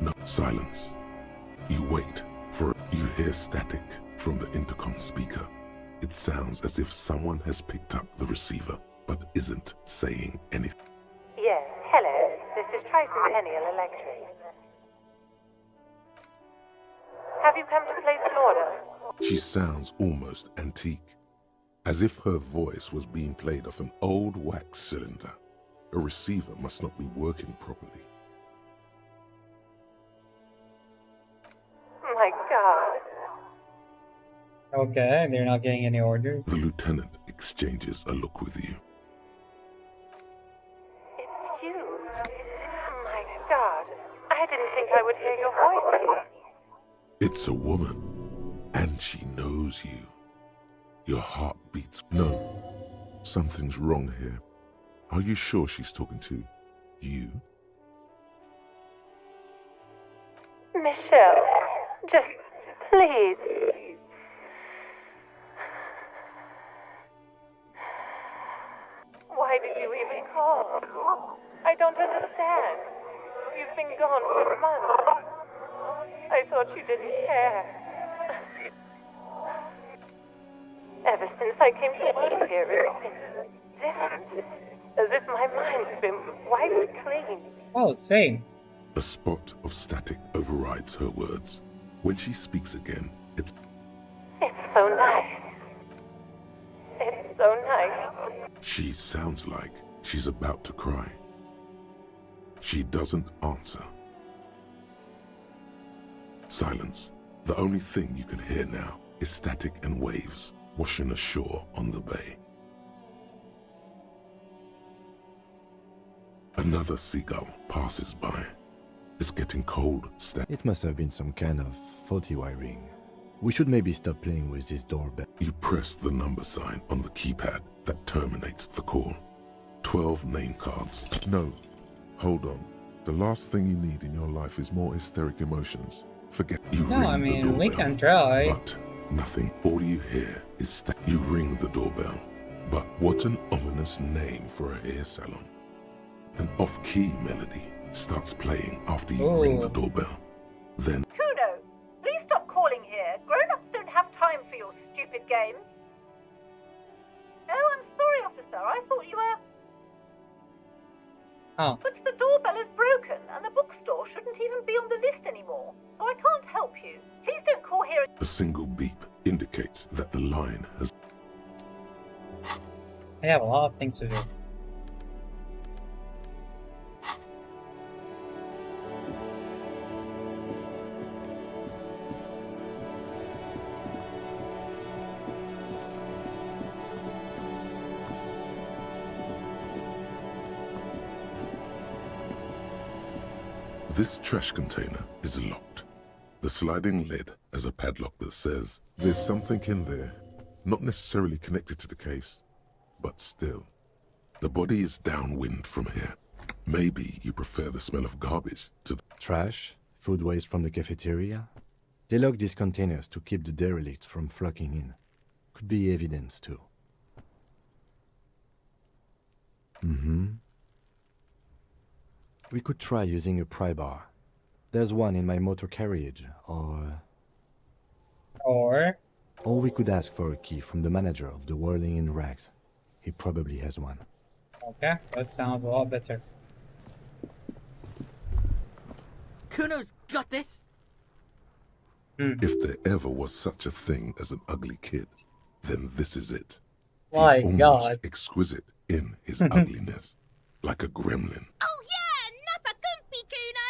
S3: No silence. You wait for you hear static from the intercom speaker. It sounds as if someone has picked up the receiver but isn't saying anything.
S10: Yes, hello. This is Tricentennial Electric. Have you come to place an order?
S3: She sounds almost antique, as if her voice was being played off an old wax cylinder. A receiver must not be working properly.
S10: My God.
S1: Okay, they're not getting any orders.
S3: The lieutenant exchanges a look with you.
S10: It's you. My God. I didn't think I would hear your voice.
S3: It's a woman, and she knows you. Your heart beats. No, something's wrong here. Are you sure she's talking to you?
S10: Michelle, just please. Why did you even call? I don't understand. You've been gone for months. I thought you didn't care. Ever since I came to work here, it's been different. As if my mind's been wiped clean.
S1: Oh, same.
S3: A spot of static overrides her words. When she speaks again, it's
S10: It's so nice.
S3: She sounds like she's about to cry. She doesn't answer. Silence. The only thing you can hear now is static and waves washing ashore on the bay. Another seagull passes by. It's getting cold.
S6: It must have been some kind of faulty wiring. We should maybe stop playing with this doorbell.
S3: You press the number sign on the keypad that terminates the call. 12 name cards. No, hold on. The last thing you need in your life is more hysteric emotions. Forget you
S1: No,
S3: ring
S1: I
S3: the
S1: mean,
S3: doorbell.
S1: we can try.
S3: But nothing. All you hear is you ring the doorbell. But what an ominous name for a hair salon. An off-key melody starts playing after you ring the doorbell. Then
S10: Kuno, please stop calling here. Grown-ups don't have time for your stupid games. Oh, I'm sorry, officer. I thought you were...
S1: Oh.
S10: But the doorbell is broken, and the bookstore shouldn't even be on the list anymore. So I can't help you. Please don't call here...
S3: a single beep indicates that the line has...
S1: I have a lot of things to do.
S3: This trash container is locked. The sliding lid has a padlock that says, there's something in there, not necessarily connected to the case, but still. The body is downwind from here. Maybe you prefer the smell of garbage to the...
S6: Trash? Food waste from the cafeteria? They lock these containers to keep the derelicts from flocking in. Could be evidence too. We could try using a pry bar. There's one in my motor carriage, or we could ask for a key from the manager of the Whirling in Rags. He probably has one.
S1: Okay, that sounds a lot better.
S11: Kuno's got this!
S3: If there ever was such a thing as an ugly kid, then this is it.
S1: My
S3: He's almost
S1: God.
S3: exquisite in his ugliness, like a gremlin.
S12: Oh yeah, nappa gumpy, Kuno!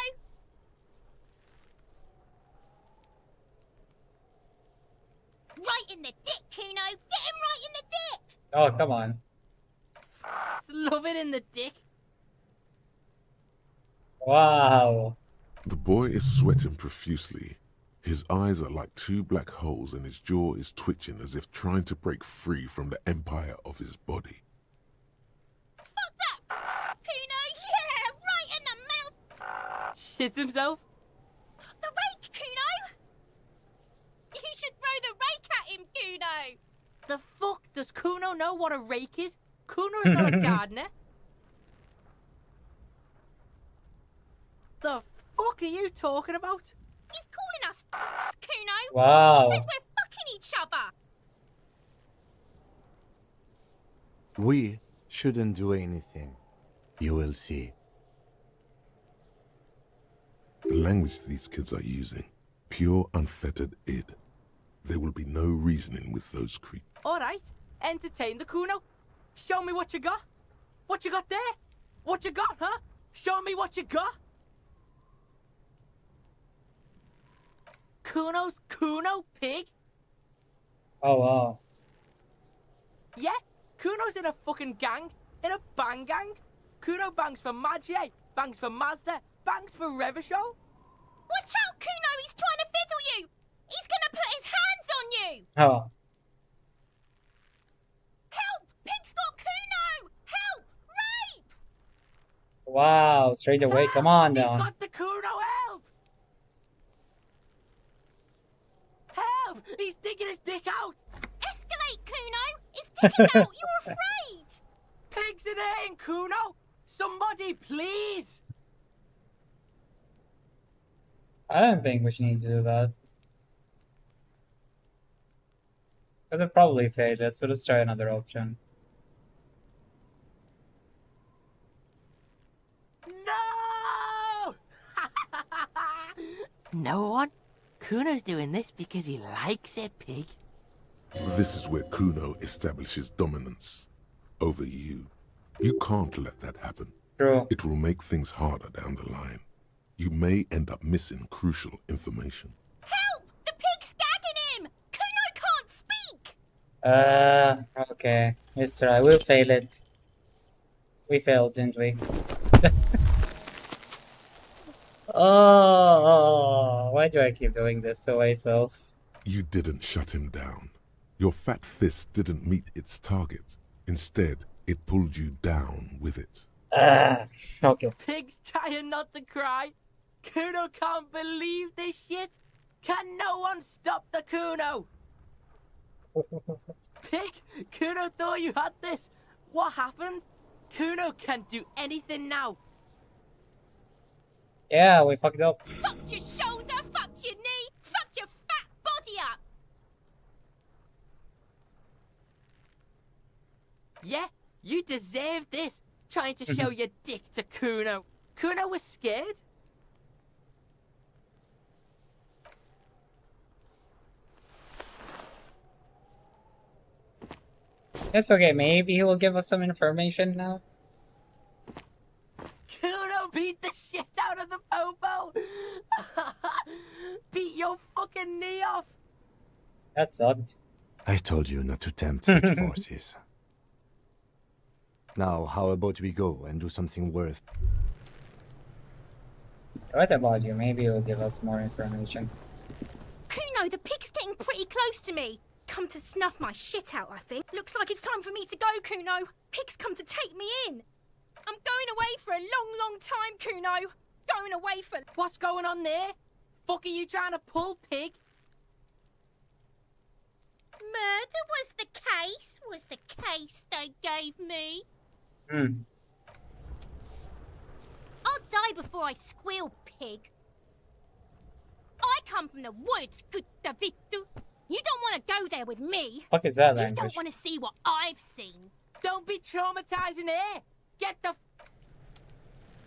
S12: Right in the dick, Kuno! Get him right in the dick!
S1: Oh, come on.
S11: Love it in the dick.
S1: Wow.
S3: The boy is sweating profusely. His eyes are like two black holes and his jaw is twitching as if trying to break free from the empire of his body.
S12: Fuck that! Kuno, yeah! Right in the mouth!
S11: Shits himself.
S12: The rake, Kuno! You should throw the rake at him, Kuno!
S11: The fuck? Does Kuno know what a rake is? Kuno is not a gardener. The fuck are you talking about?
S12: He's calling us Kuno!
S1: Wow.
S12: He says we're fucking each other!
S6: We shouldn't do anything. You will see.
S3: The language these kids are using, pure unfettered id. There will be no reasoning with those creeps.
S11: Alright, entertain the Kuno. Show me what you got. What you got there? What you got, huh? Show me what you got. Kuno's Kuno, pig?
S1: Oh, wow.
S11: Yeah, Kuno's in a fucking gang. In a bang gang. Kuno bangs for Magie, bangs for Mazda, bangs for Revachol.
S12: Watch out, Kuno! He's trying to fiddle you! He's gonna put his hands on you!
S1: Oh.
S12: Help! Pig's got Kuno! Help! Rape!
S1: Wow, straight away. Come on
S11: He's
S1: down.
S11: got the Kuno, help! Help! He's digging his dick out!
S12: Escalate, Kuno! His dick is out! You're afraid!
S11: Pig's in here, Kuno! Somebody, please!
S1: I don't think we should need to do that. Because it probably failed, so let's try another option.
S11: No! No one? Kuno's doing this because he likes it, pig.
S3: This is where Kuno establishes dominance. over you. You can't let that happen.
S1: True.
S3: It will make things harder down the line. You may end up missing crucial information.
S12: Help! The pig's gagging him! Kuno can't speak!
S1: Okay. Let's try. We'll fail it. We failed, didn't we? Oh, why do I keep doing this to myself?
S3: You didn't shut him down. Your fat fist didn't meet its target. Instead, it pulled you down with it.
S1: Okay.
S11: Pig's trying not to cry. Kuno can't believe this shit. Can no one stop the Kuno? Pig, Kuno thought you had this. What happened? Kuno can't do anything now.
S1: Yeah, we fucked up.
S12: Fucked your shoulder, fucked your knee, fucked your fat body up!
S11: Yeah, you deserve this. Trying to show your dick to Kuno. Kuno was scared.
S1: It's okay, maybe he will give us some information now.
S11: Kuno beat the shit out of the popo. Beat your fucking knee off.
S1: That sucked.
S6: I told you not to tempt such forces. Now, how about we go and do something worth...
S1: What about you? Maybe he'll give us more information.
S12: Kuno, the pig's getting pretty close to me. Come to snuff my shit out, I think. Looks like it's time for me to go, Kuno. Pig's come to take me in. I'm going away for a long, long time, Kuno. Going away for...
S11: What's going on there? Fuck are you trying to pull, Pig?
S12: Murder was the case they gave me. I'll die before I squeal, Pig. I come from the woods, good Davidu. You don't want to go there with me.
S1: Fuck is that
S12: You
S1: language?
S12: don't want to see what I've seen.
S11: Don't be traumatizing here. Get the...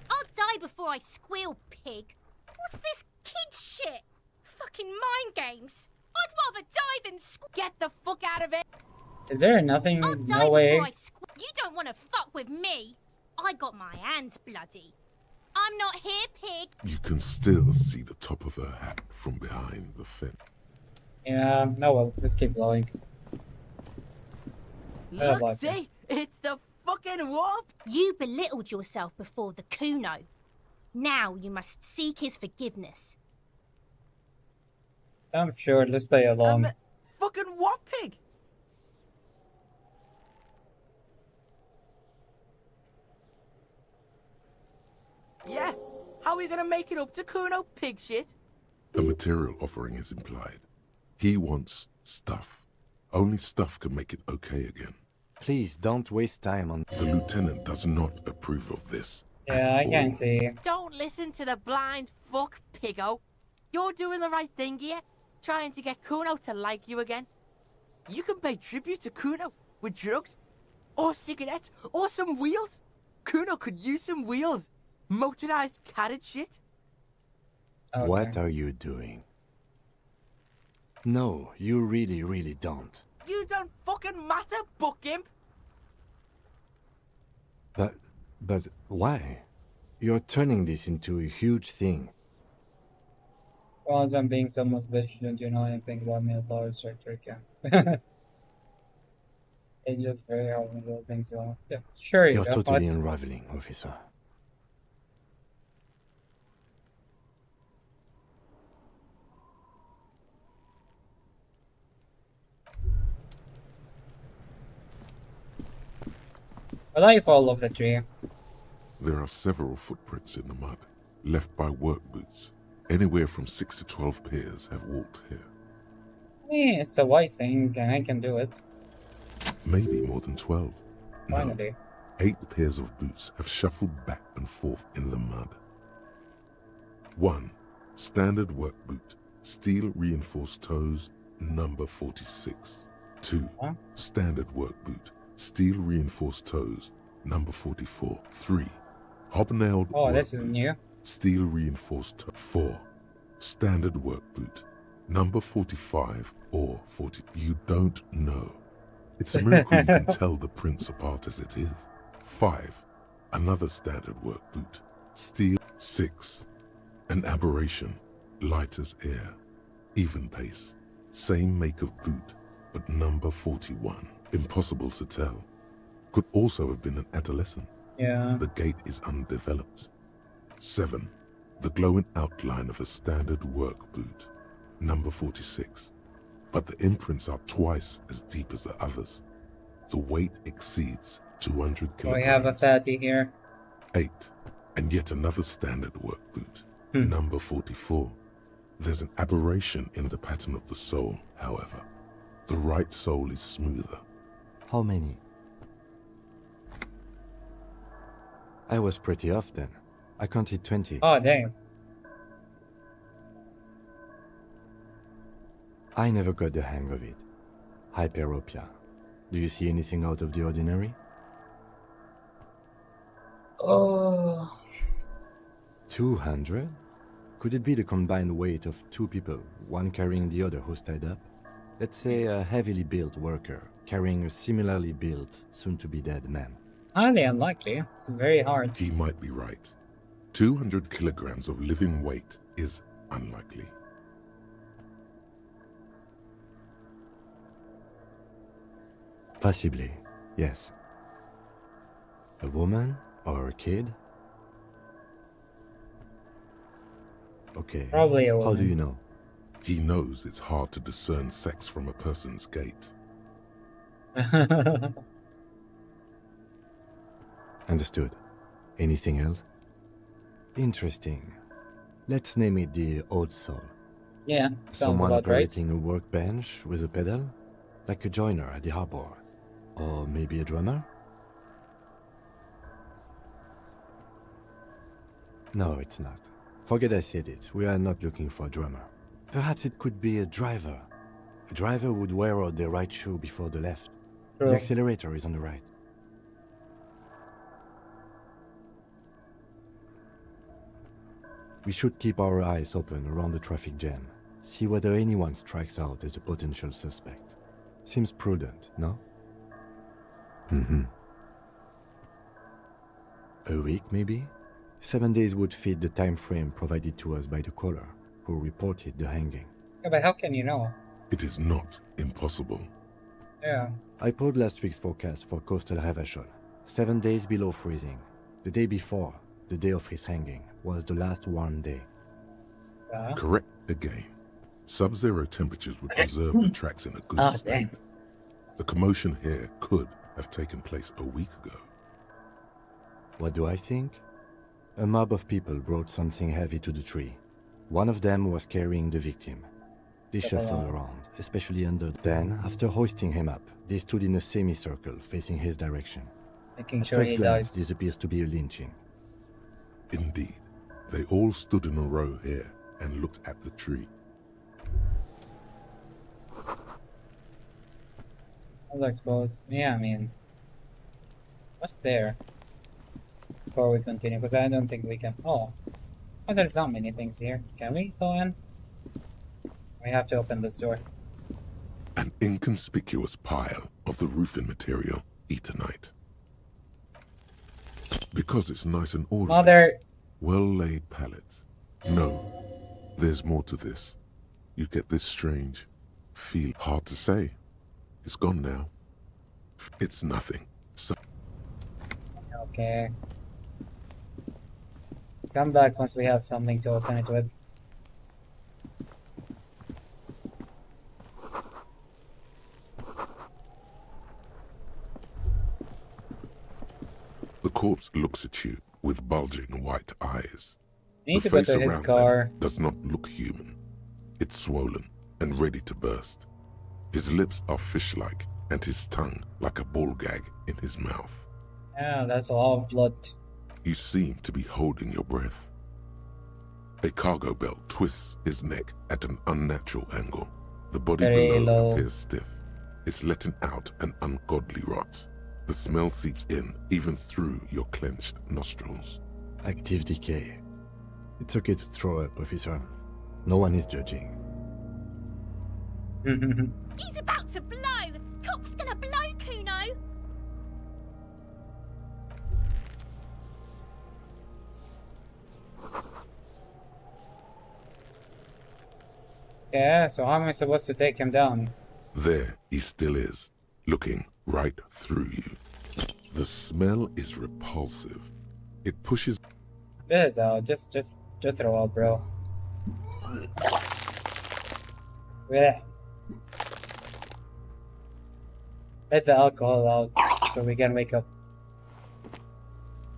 S12: I'll die before I squeal, Pig. What's this kid shit? Fucking mind games. I'd rather die than squeal.
S11: Get the fuck out of it.
S1: Is there nothing?
S12: I'll die
S1: No way.
S12: before I squeal. You don't want to fuck with me. I got my hands bloody. I'm not here, Pig.
S3: You can still see the top of her hat from behind the fence.
S1: Yeah, no, well, let's keep going.
S11: Look, see? It's the fucking warp.
S12: You belittled yourself before the Kuno. Now you must seek his forgiveness.
S1: I'm sure. Let's play along.
S11: Fucking what, Pig? Yeah, how are we gonna make it up to Kuno, pig shit?
S3: A material offering is implied. He wants stuff. Only stuff can make it okay again.
S6: Please, don't waste time on...
S3: The lieutenant does not approve of this.
S1: Yeah, I can see.
S11: Don't listen to the blind fuck, Piggo. You're doing the right thing here, trying to get Kuno to like you again. You can pay tribute to Kuno with drugs, or cigarettes, or some wheels. Kuno could use some wheels. Motorized carriage shit.
S1: Okay.
S6: What are you doing? No, you really, really don't.
S11: You don't fucking matter, Buckimp.
S6: But why? You're turning this into a huge thing.
S1: Well, as I'm being someone's bitch, don't you know anything about military structure? Yeah. It's just very hard when little things go. Yeah, sure you
S6: You're
S1: go.
S6: totally
S1: But
S6: unraveling, officer.
S1: will I fall off the tree?
S3: There are several footprints in the mud, left by work boots. Anywhere from 6 to 12 pairs have walked here.
S1: It's a white thing, and I can do it.
S3: Maybe more than 12. No,
S1: Finally.
S3: 8 pairs of boots have shuffled back and forth in the mud. 1. Standard work boot, steel reinforced toes, number 46. 2.
S1: Huh?
S3: Standard work boot, steel reinforced toes, number 44. 3. Hobnailed
S1: Oh,
S3: work
S1: this is
S3: boot,
S1: new.
S3: steel reinforced toe. 4. Standard work boot, number 45 or 40. You don't know. It's a miracle you can tell the prince apart as it is. 5. Another standard work boot. Steel. 6. An aberration. Light as air. Even pace. Same make of boot, but number 41. Impossible to tell. Could also have been an adolescent.
S1: Yeah.
S3: The gate is undeveloped. 7. The glowing outline of a standard work boot. Number 46. But the imprints are twice as deep as the others. The weight exceeds 200 kilograms.
S1: We have a fatty here.
S3: 8. And yet another standard work boot. Number 44. There's an aberration in the pattern of the sole, however. The right sole is smoother.
S6: How many? I was pretty off then. I counted 20.
S1: Oh, damn.
S6: I never got the hang of it. Hyperopia. Do you see anything out of the ordinary?
S1: Oh.
S6: 200? Could it be the combined weight of two people, one carrying the other who's tied up? Let's say a heavily built worker carrying a similarly built, soon-to-be-dead man.
S1: Highly unlikely. It's very hard.
S3: He might be right. 200 kilograms of living weight is unlikely.
S6: Possibly, yes. A woman or a kid? Okay.
S1: Probably a woman.
S6: How do you know?
S3: He knows it's hard to discern sex from a person's gait.
S6: Understood. Anything else? Interesting. Let's name it the Old Soul.
S1: Yeah, sounds
S6: Someone
S1: about right.
S6: operating a workbench with a pedal? Like a joiner at the harbor. Or maybe a drummer? No, it's not. Forget I said it. We are not looking for a drummer. Perhaps it could be a driver. A driver would wear out the right shoe before the left.
S1: True.
S6: The accelerator is on the right. We should keep our eyes open around the traffic jam. See whether anyone strikes out as a potential suspect. Seems prudent, no? A week, maybe? 7 days would fit the time frame provided to us by the caller, who reported the hanging.
S1: Yeah, but how can you know?
S3: It is not impossible.
S1: Yeah.
S6: I pulled last week's forecast for coastal Havashol. 7 days below freezing. The day before, the day of his hanging, was the last warm day.
S1: Yeah.
S3: Correct again. Sub-zero temperatures would preserve the tracks in a good state.
S1: Damn.
S3: The commotion here could have taken place a week ago.
S6: What do I think? A mob of people brought something heavy to the tree. One of them was carrying the victim. They shuffled around, especially under. Then, after hoisting him up, they stood in a semicircle facing his direction.
S1: Making
S6: At
S1: sure
S6: first
S1: he
S6: glance,
S1: dies.
S6: this appears to be a lynching.
S3: Indeed, they all stood in a row here and looked at the tree.
S1: Looks both. Yeah, I mean, what's there? Before we continue, because I don't think we can. Oh, there's not many things here. Can we go in? We have to open this door.
S3: An inconspicuous pile of the roofing material, Eternite. Because it's nice and orderly.
S1: Mother.
S3: Well-laid pallets. No, there's more to this. You get this strange feel. Hard to say. It's gone now. It's nothing. So
S1: Okay. Come back once we have something to open it with.
S3: the corpse looks at you with bulging white eyes.
S1: We need
S3: The
S1: to go
S3: face
S1: to his
S3: around
S1: car.
S3: them does not look human. It's swollen and ready to burst. His lips are fish-like and his tongue like a ball gag in his mouth.
S1: Yeah, that's a lot of blood.
S3: You seem to be holding your breath. A cargo belt twists his neck at an unnatural angle. The body
S1: Very
S3: below
S1: low.
S3: appears stiff. It's letting out an ungodly rot. The smell seeps in, even through your clenched nostrils.
S6: Active decay. It's okay to throw up, officer. No one is judging.
S12: He's about to blow! Cop's gonna blow
S1: Yeah, so how am I supposed to take him down?
S3: There he still is, looking right through you. The smell is repulsive. It pushes.
S1: Did it though, just throw up, bro. Yeah. Let the alcohol out so we can wake up.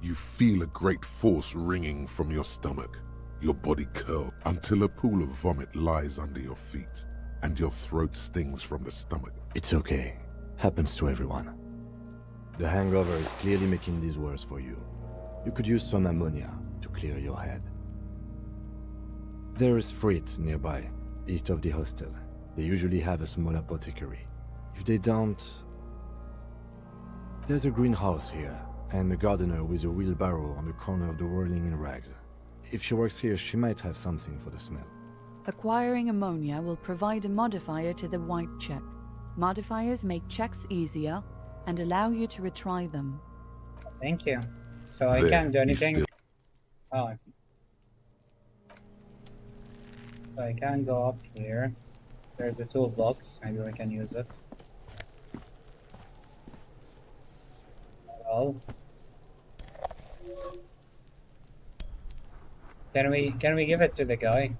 S3: You feel a great force ringing from your stomach. Your body curls until a pool of vomit lies under your feet, and your throat stings from the stomach.
S6: It's okay. Happens to everyone. The hangover is clearly making this worse for you. You could use some ammonia to clear your head. There is Frit nearby, east of the hostel. They usually have a small apothecary. If they don't... There's a greenhouse here, and a gardener with a wheelbarrow on the corner of the whirling in rags. If she works here, she might have something for the smell.
S7: Acquiring ammonia will provide a modifier to the white check. Modifiers make checks easier and allow you to retry them.
S1: Thank you. So I can't do anything. Oh. So I can't go up here. There's a toolbox. Maybe we can use it. Well. Can we give it to the guy?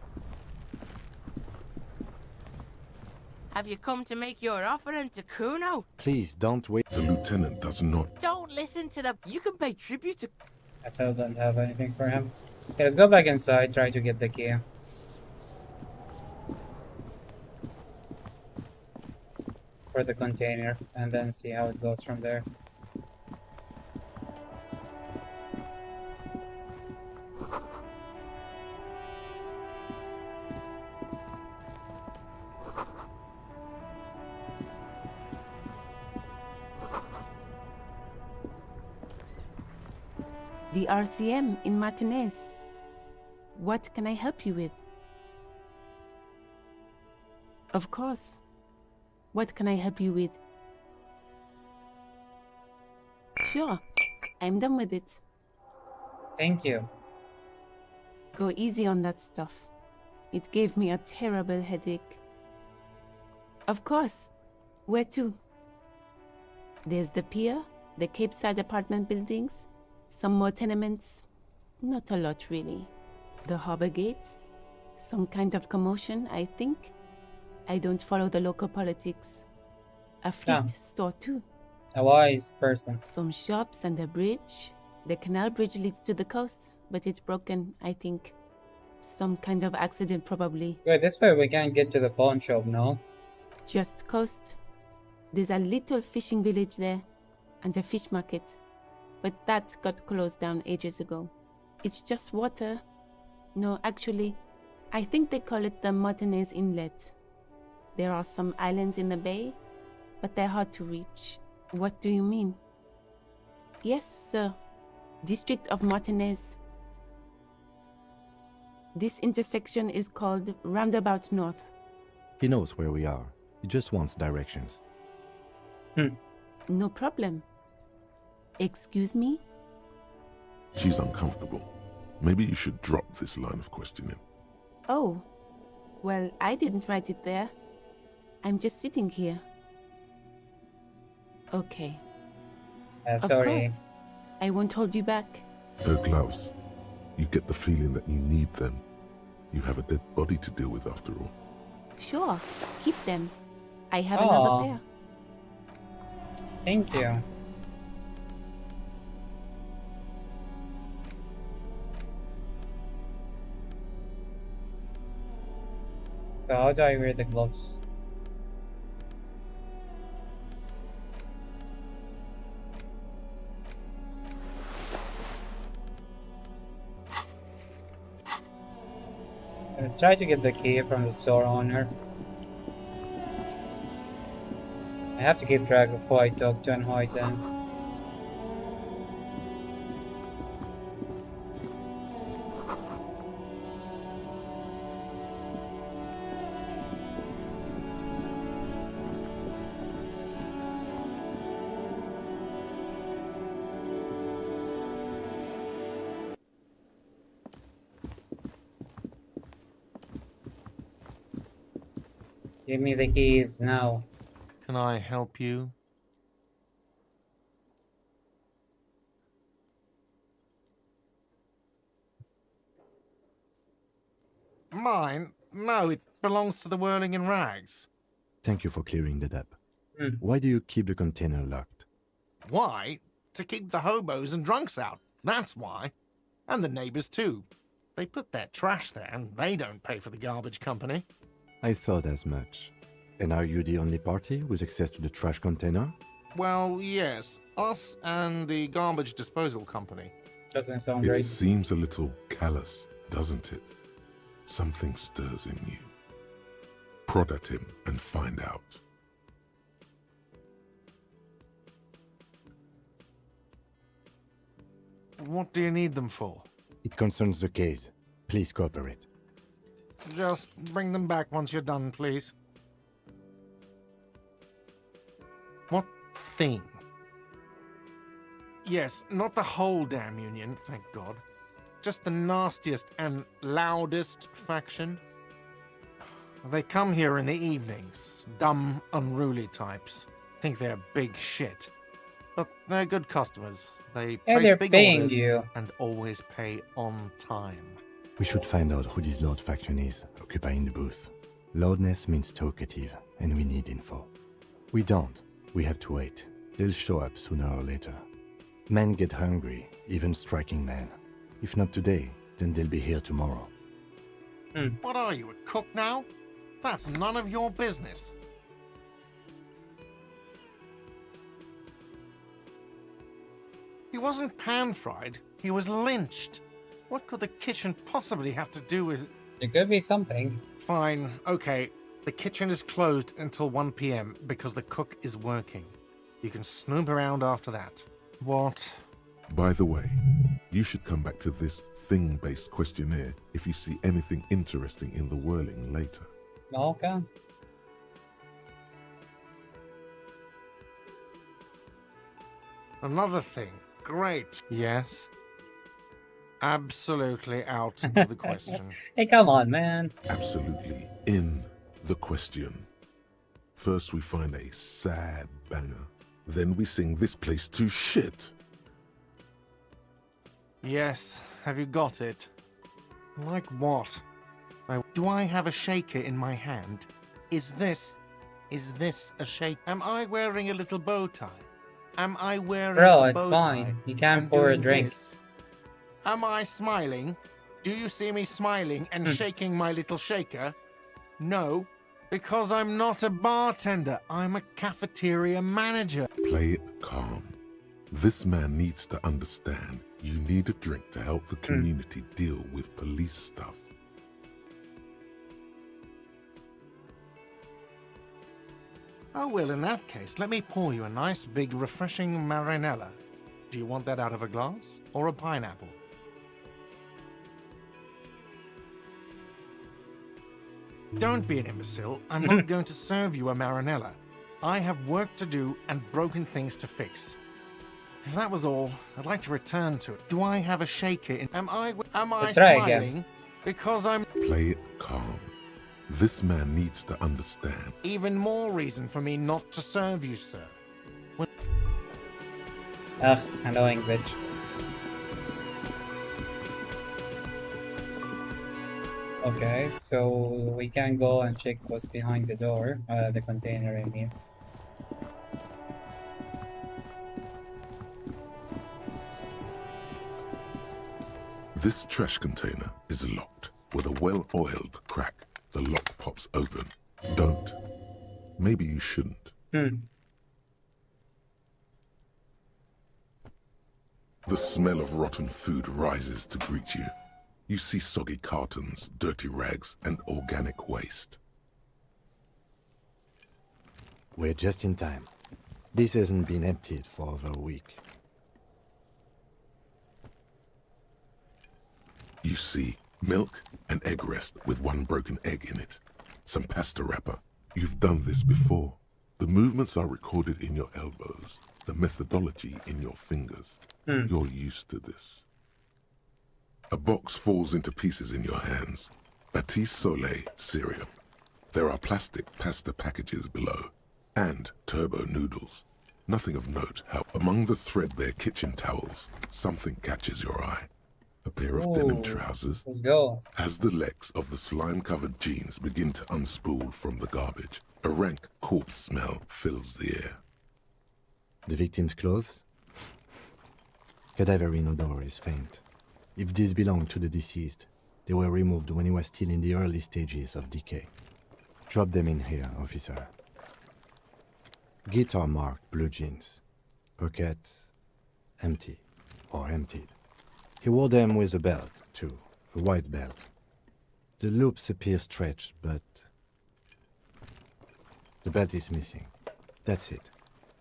S11: Have you come to make your offering to Kuno?
S6: Please, don't wait.
S3: The lieutenant does not.
S11: Don't listen to the... You can pay tribute to...
S1: I still don't have anything for him. Okay, let's go back inside, try to get the key. For the container, and then see how it goes from there.
S13: The RCM in Martinez. What can I help you with? Of course. What can I help you with? Sure. I'm done with it.
S1: Thank you.
S13: Go easy on that stuff. It gave me a terrible headache. Of course. Where to? There's the pier, the Cape Side apartment buildings, some more tenements. Not a lot, really. The harbor gates. Some kind of commotion, I think. I don't follow the local politics. A fleet store, too.
S1: A wise person.
S13: Some shops and a bridge. The canal bridge leads to the coast, but it's broken, I think. Some kind of accident, probably.
S1: Wait, this way we can't get to the pawn shop, no?
S13: Just coast. There's a little fishing village there, and a fish market. But that got closed down ages ago. It's just water. No, actually, I think they call it the Martinez Inlet. There are some islands in the bay, but they're hard to reach. What do you mean? Yes, sir. District of Martinez. This intersection is called Roundabout North.
S6: He knows where we are. He just wants directions.
S13: No problem. Excuse me?
S3: She's uncomfortable. Maybe you should drop this line of questioning.
S13: Oh. Well, I didn't write it there. I'm just sitting here. Okay.
S1: Sorry.
S13: Of course. I won't hold you back.
S3: Her gloves. You get the feeling that you need them. You have a dead body to deal with after all.
S13: Sure. Keep them. I have another pair.
S1: Thank you. So how do I wear the gloves? Let's try to get the key from the store owner. I have to keep track of who I talked to and who I didn't. Give me the keys now.
S5: Can I help you? Mine? No, it belongs to the Whirling in Rags.
S6: Thank you for clearing that up.
S1: Hmm.
S6: Why do you keep the container locked?
S5: Why? To keep the hobos and drunks out. That's why. And the neighbors too. They put their trash there and they don't pay for the garbage company.
S6: I thought as much. And are you the only party with access to the trash container?
S5: Well, yes. Us and the garbage disposal company.
S1: Doesn't sound
S3: It
S1: great.
S3: seems a little callous, doesn't it? Something stirs in you. Prod at him and find out.
S5: What do you need them for?
S6: It concerns the case. Please cooperate.
S5: Just bring them back once you're done, please. What thing? Yes, not the whole damn union, thank God. Just the nastiest and loudest faction. They come here in the evenings. Dumb, unruly types. Think they're big shit. But they're good customers. They
S1: Yeah,
S5: place
S1: they're
S5: big
S1: paying
S5: orders
S1: you.
S5: and always pay on time.
S6: We should find out who this Lord faction is, occupying the booth. Loudness means talkative, and we need info. We don't. We have to wait. They'll show up sooner or later. Men get hungry, even striking men. If not today, then they'll be here tomorrow.
S5: What are you, a cook now? That's none of your business. He wasn't pan-fried, he was lynched. What could the kitchen possibly have to do with...
S1: It could be something.
S5: Fine, okay. The kitchen is closed until 1 p.m. because the cook is working. You can snoop around after that. What?
S3: By the way, you should come back to this thing-based questionnaire if you see anything interesting in the whirling later.
S1: Okay.
S5: Another thing. Great. Yes? Absolutely out of the question.
S1: Hey, come on, man.
S3: Absolutely in the question. First we find a sad banger. Then we sing this place to shit.
S5: Yes, have you got it? Like what? Do I have a shaker in my hand? Is this a shake? Am I wearing a little bow tie? Am I wearing
S1: Bro,
S5: a
S1: it's
S5: bow
S1: fine.
S5: tie
S1: You can't
S5: and
S1: pour a
S5: doing
S1: drink.
S5: this? Am I smiling? Do you see me smiling and shaking my little shaker? No, because I'm not a bartender. I'm a cafeteria manager.
S3: Play it calm. This man needs to understand you need a drink to help the community deal with police stuff.
S5: Oh, well, in that case, let me pour you a nice, big, refreshing marinella. Do you want that out of a glass or a pineapple? Don't be an imbecile. I'm not going to serve you a marinella. I have work to do and broken things to fix. If that was all, I'd like to return to it. Do I have a shaker in... Am I
S1: Let's try again.
S5: smiling? Because I'm...
S3: Play it calm. This man needs to understand.
S5: Even more reason for me not to serve you, sir.
S1: Ugh, annoying bitch. Okay, so we can go and check what's behind the door, the container, I mean.
S3: This trash container is locked. With a well-oiled crack, the lock pops open. Don't. Maybe you shouldn't. The smell of rotten food rises to greet you. You see soggy cartons, dirty rags, and organic waste.
S6: We're just in time. This hasn't been emptied for over a week.
S3: You see milk and egg rest with one broken egg in it. Some pasta wrapper. You've done this before. The movements are recorded in your elbows. The methodology in your fingers. You're used to this. A box falls into pieces in your hands. Batiste Soleil cereal. There are plastic pasta packages below, and turbo noodles. Nothing of note, how among the threadbare kitchen towels, something catches your eye. A pair of denim
S1: Ooh,
S3: trousers.
S1: let's go.
S3: As the legs of the slime-covered jeans begin to unspool from the garbage, a rank corpse smell fills the air.
S6: The victim's clothes? Cadaverine odor is faint. If these belong to the deceased, they were removed when he was still in the early stages of decay. Drop them in here, officer. Guitar marked blue jeans. Pockets empty or emptied. He wore them with a belt, too, a white belt. The loops appear stretched, but the belt is missing. That's it.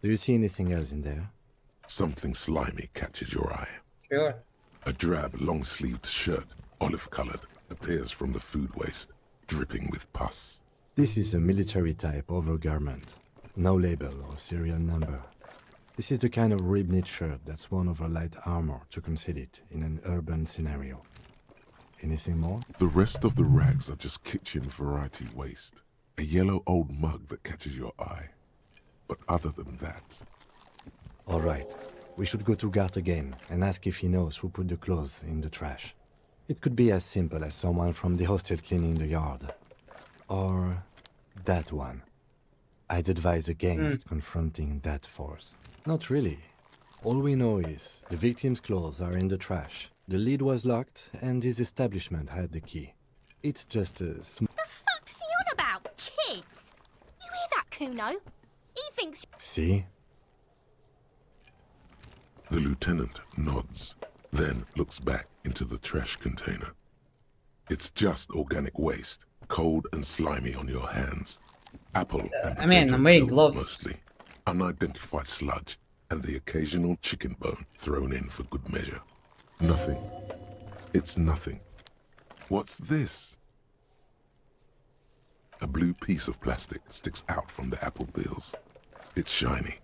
S6: Do you see anything else in there?
S3: Something slimy catches your eye.
S1: Sure.
S3: A drab, long-sleeved shirt, olive-colored, appears from the food waste, dripping with pus.
S6: This is a military-type overgarment. No label or serial number. This is the kind of rib-knit shirt that's worn over light armor to conceal it in an urban scenario. Anything more?
S3: The rest of the rags are just kitchen variety waste. A yellow old mug that catches your eye. But other than that...
S6: All right. We should go to Gart again and ask if he knows who put the clothes in the trash. It could be as simple as someone from the hostel cleaning the yard. Or that one. I'd advise against confronting that force. Not really. All we know is the victim's clothes are in the trash. The lid was locked and his establishment had the key. It's just a
S12: The fuck's he on about? Kids? You hear that, Kuno? He thinks...
S6: See?
S3: The lieutenant nods, then looks back into the trash container. It's just organic waste, cold and slimy on your hands. Apple and potato
S1: I'm wearing
S3: peels
S1: gloves.
S3: mostly. Unidentified sludge, and the occasional chicken bone thrown in for good measure. Nothing. It's nothing. What's this? A blue piece of plastic sticks out from the apple peels. It's shiny.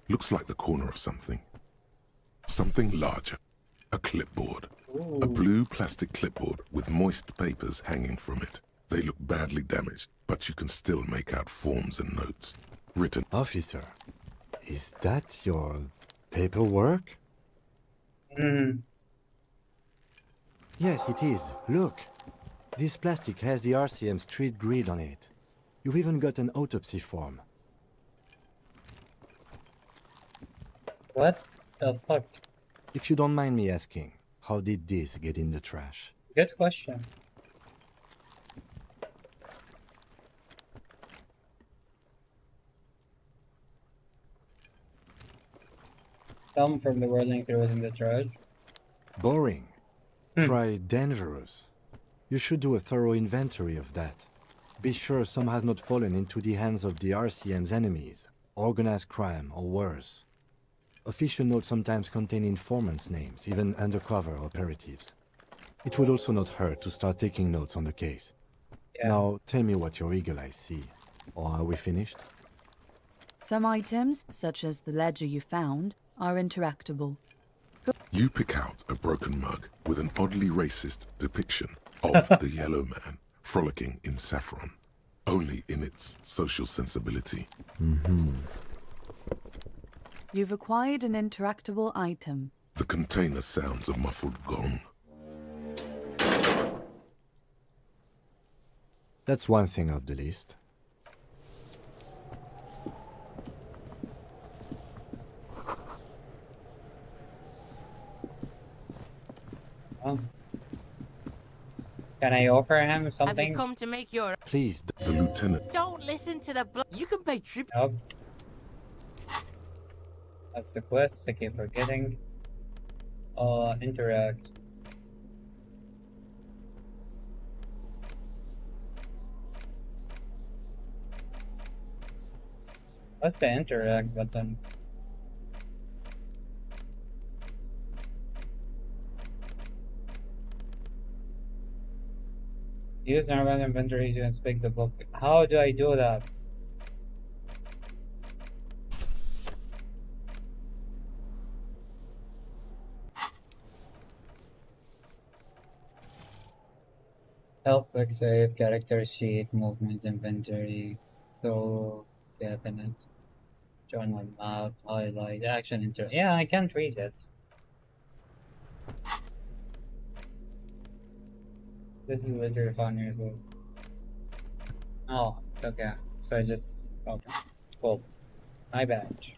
S3: Looks like the corner of something. Something larger. A clipboard.
S1: Ooh.
S3: A blue plastic clipboard with moist papers hanging from it. They look badly damaged, but you can still make out forms and notes. Written.
S6: Officer, is that your paperwork? Yes, it is. Look. This plastic has the RCM street grid on it. You've even got an autopsy form.
S1: What the fuck?
S6: If you don't mind me asking, how did this get in the trash?
S1: Good question. Some from the whirling through it in the trash.
S6: Boring. Try dangerous. You should do a thorough inventory of that. Be sure some has not fallen into the hands of the RCM's enemies, organized crime or worse. Official notes sometimes contain informants' names, even undercover operatives. It would also not hurt to start taking notes on the case.
S1: Yeah.
S6: Now, tell me what your eagle eyes see. Or are we finished?
S7: Some items, such as the ledger you found, are interactable.
S3: You pick out a broken mug with an oddly racist depiction of the yellow man frolicking in saffron, only in its social sensibility.
S7: You've acquired an interactable item.
S3: The container sounds a muffled gong.
S6: That's one thing off the list.
S1: Oh. Can I offer him
S11: Have you
S1: something?
S11: come to make your...
S6: Please,
S3: The lieutenant.
S11: Don't listen to the You can pay tribute.
S1: Nope. That's the quest. I keep forgetting. Interact. What's the interact button? Use normal inventory to inspect the book. How do I do that? Help, quick save, character sheet, movement inventory, so definite. Journal map, highlight, action inter. Yeah, I can't read it. This is literally fun years old. Oh, okay. So I just okay. Cool. My badge.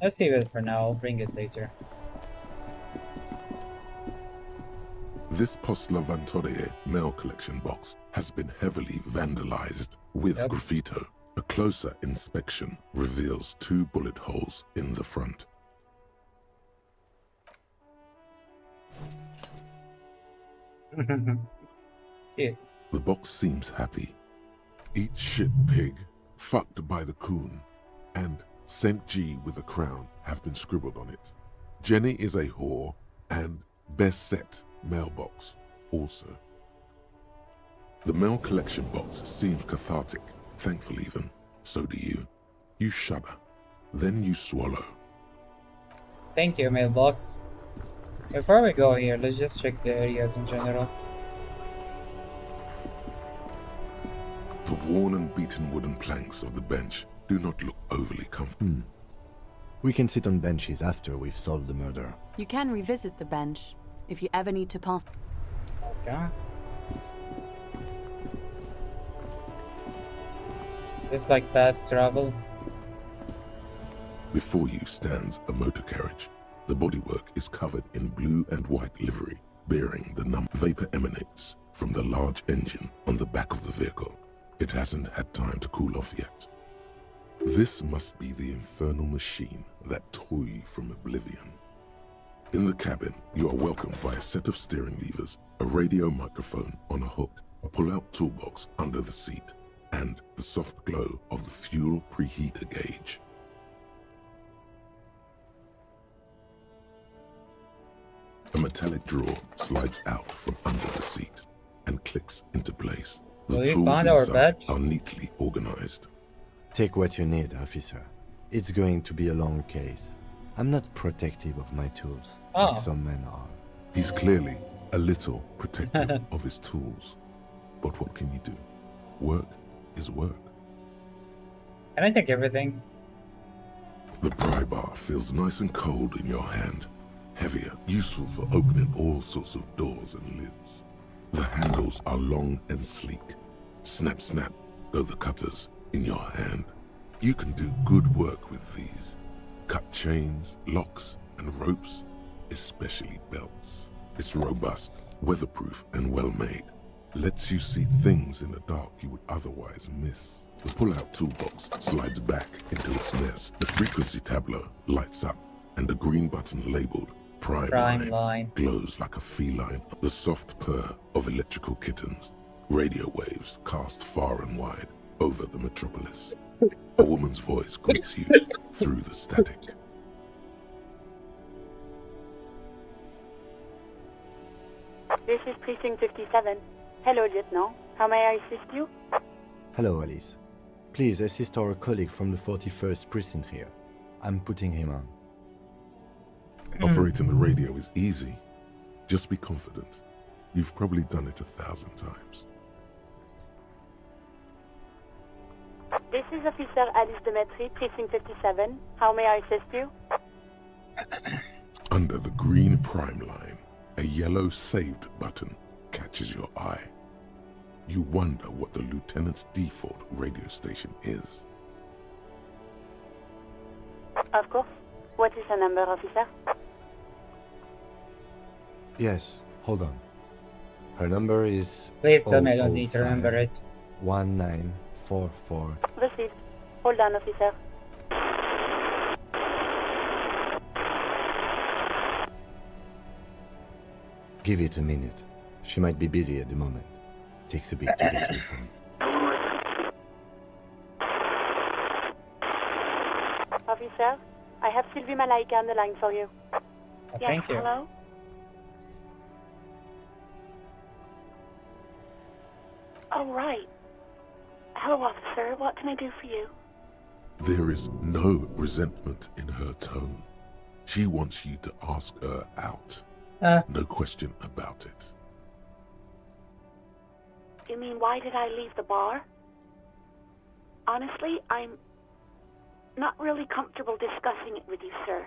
S1: Let's save it for now. I'll bring it later.
S3: This Post Lavantore mail collection box has been heavily vandalized with graffito. A closer inspection reveals 2 bullet holes in the front.
S1: Yeah.
S3: The box seems happy. Eat shit pig, fucked by the coon, and St. G with a crown have been scribbled on it. Jenny is a whore, and best set mailbox also. The mail collection box seems cathartic, thankful even. So do you. You shudder, then you swallow.
S1: Thank you, mailbox. Before we go here, let's just check the areas in general.
S3: The worn and beaten wooden planks of the bench do not look overly comfortable.
S6: We can sit on benches after we've solved the murder.
S7: You can revisit the bench if you ever need to pass.
S1: Okay. This is like fast travel.
S3: Before you stands a motor carriage. The bodywork is covered in blue and white livery, bearing the number. Vapor emanates from the large engine on the back of the vehicle. It hasn't had time to cool off yet. This must be the infernal machine that tore you from oblivion. In the cabin, you are welcomed by a set of steering levers, a radio microphone on a hook, a pull-out toolbox under the seat, and the soft glow of the fuel preheater gauge. A metallic drawer slides out from under the seat and clicks into place. The tools inside are neatly organized.
S6: Take what you need, officer. It's going to be a long case. I'm not protective of my tools, like some men are.
S3: He's clearly a little protective of his tools. But what can you do? Work is work.
S1: Can I take everything?
S3: The pry bar feels nice and cold in your hand. Heavier, useful for opening all sorts of doors and lids. The handles are long and sleek. Snap, snap, go the cutters in your hand. You can do good work with these. Cut chains, locks, and ropes, especially belts. It's robust, weatherproof, and well-made. Lets you see things in the dark you would otherwise miss. The pull-out toolbox slides back into its nest. The frequency tableau lights up, and the green button labeled Prime line glows like a feline. The soft purr of electrical kittens. Radio waves cast far and wide over the metropolis. A woman's voice greets you through the static.
S14: This is Precinct 57. Hello, Lieutenant. How may I assist you?
S6: Hello, Alice. Please assist our colleague from the 41st Precinct here. I'm putting him on.
S3: Operating the radio is easy. Just be confident. You've probably done it 1,000 times.
S14: This is Officer Alice Demetri, Precinct 57. How may I assist you?
S3: Under the green prime line, a yellow saved button catches your eye. You wonder what the lieutenant's default radio station is.
S14: Of course. What is the number, officer?
S6: Yes, hold on. Her number is...
S1: Please tell me I don't need to remember it.
S6: 1944.
S14: Received. Hold on, officer.
S6: Give it a minute. She might be busy at the moment. Takes a bit to get through.
S14: Officer, I have Sylvie Malaika on the line for you.
S1: Thank you.
S14: Hello? Oh, right. Hello, officer. What can I do for you?
S3: There is no resentment in her tone. She wants you to ask her out. No question about it.
S14: You mean, why did I leave the bar? Honestly, I'm not really comfortable discussing it with you, sir.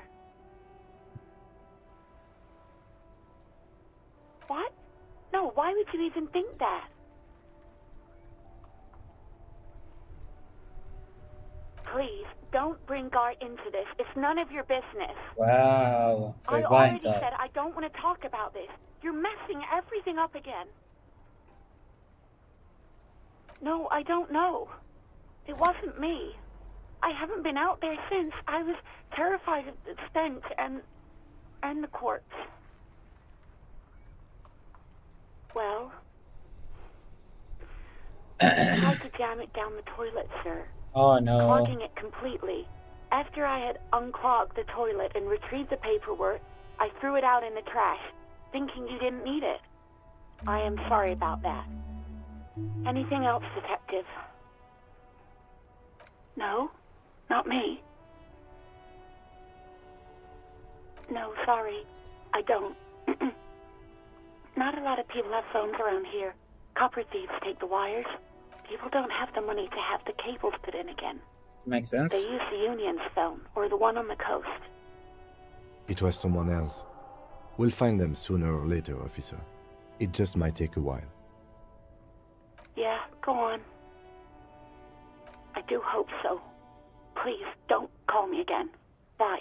S14: What? No, why would you even think that? Please, don't bring Gar into this. It's none of your business.
S1: Wow. So
S14: I
S1: he's lying
S14: already
S1: to us.
S14: said I don't want to talk about this. You're messing everything up again. No, I don't know. It wasn't me. I haven't been out there since. I was terrified of the stench and the corpse. Well, I tried to jam it down the toilet, sir.
S1: Oh no.
S14: Clogging it completely. After I had unclogged the toilet and retrieved the paperwork, I threw it out in the trash, thinking you didn't need it. I am sorry about that. Anything else, Detective? No, not me. No, sorry, I don't. Not a lot of people have phones around here. Copper thieves take the wires. People don't have the money to have the cables put in again.
S1: Makes sense.
S14: They use the Union's phone, or the one on the coast.
S6: It was someone else. We'll find them sooner or later, officer. It just might take a while.
S14: Yeah, go on. I do hope so. Please, don't call me again. Bye.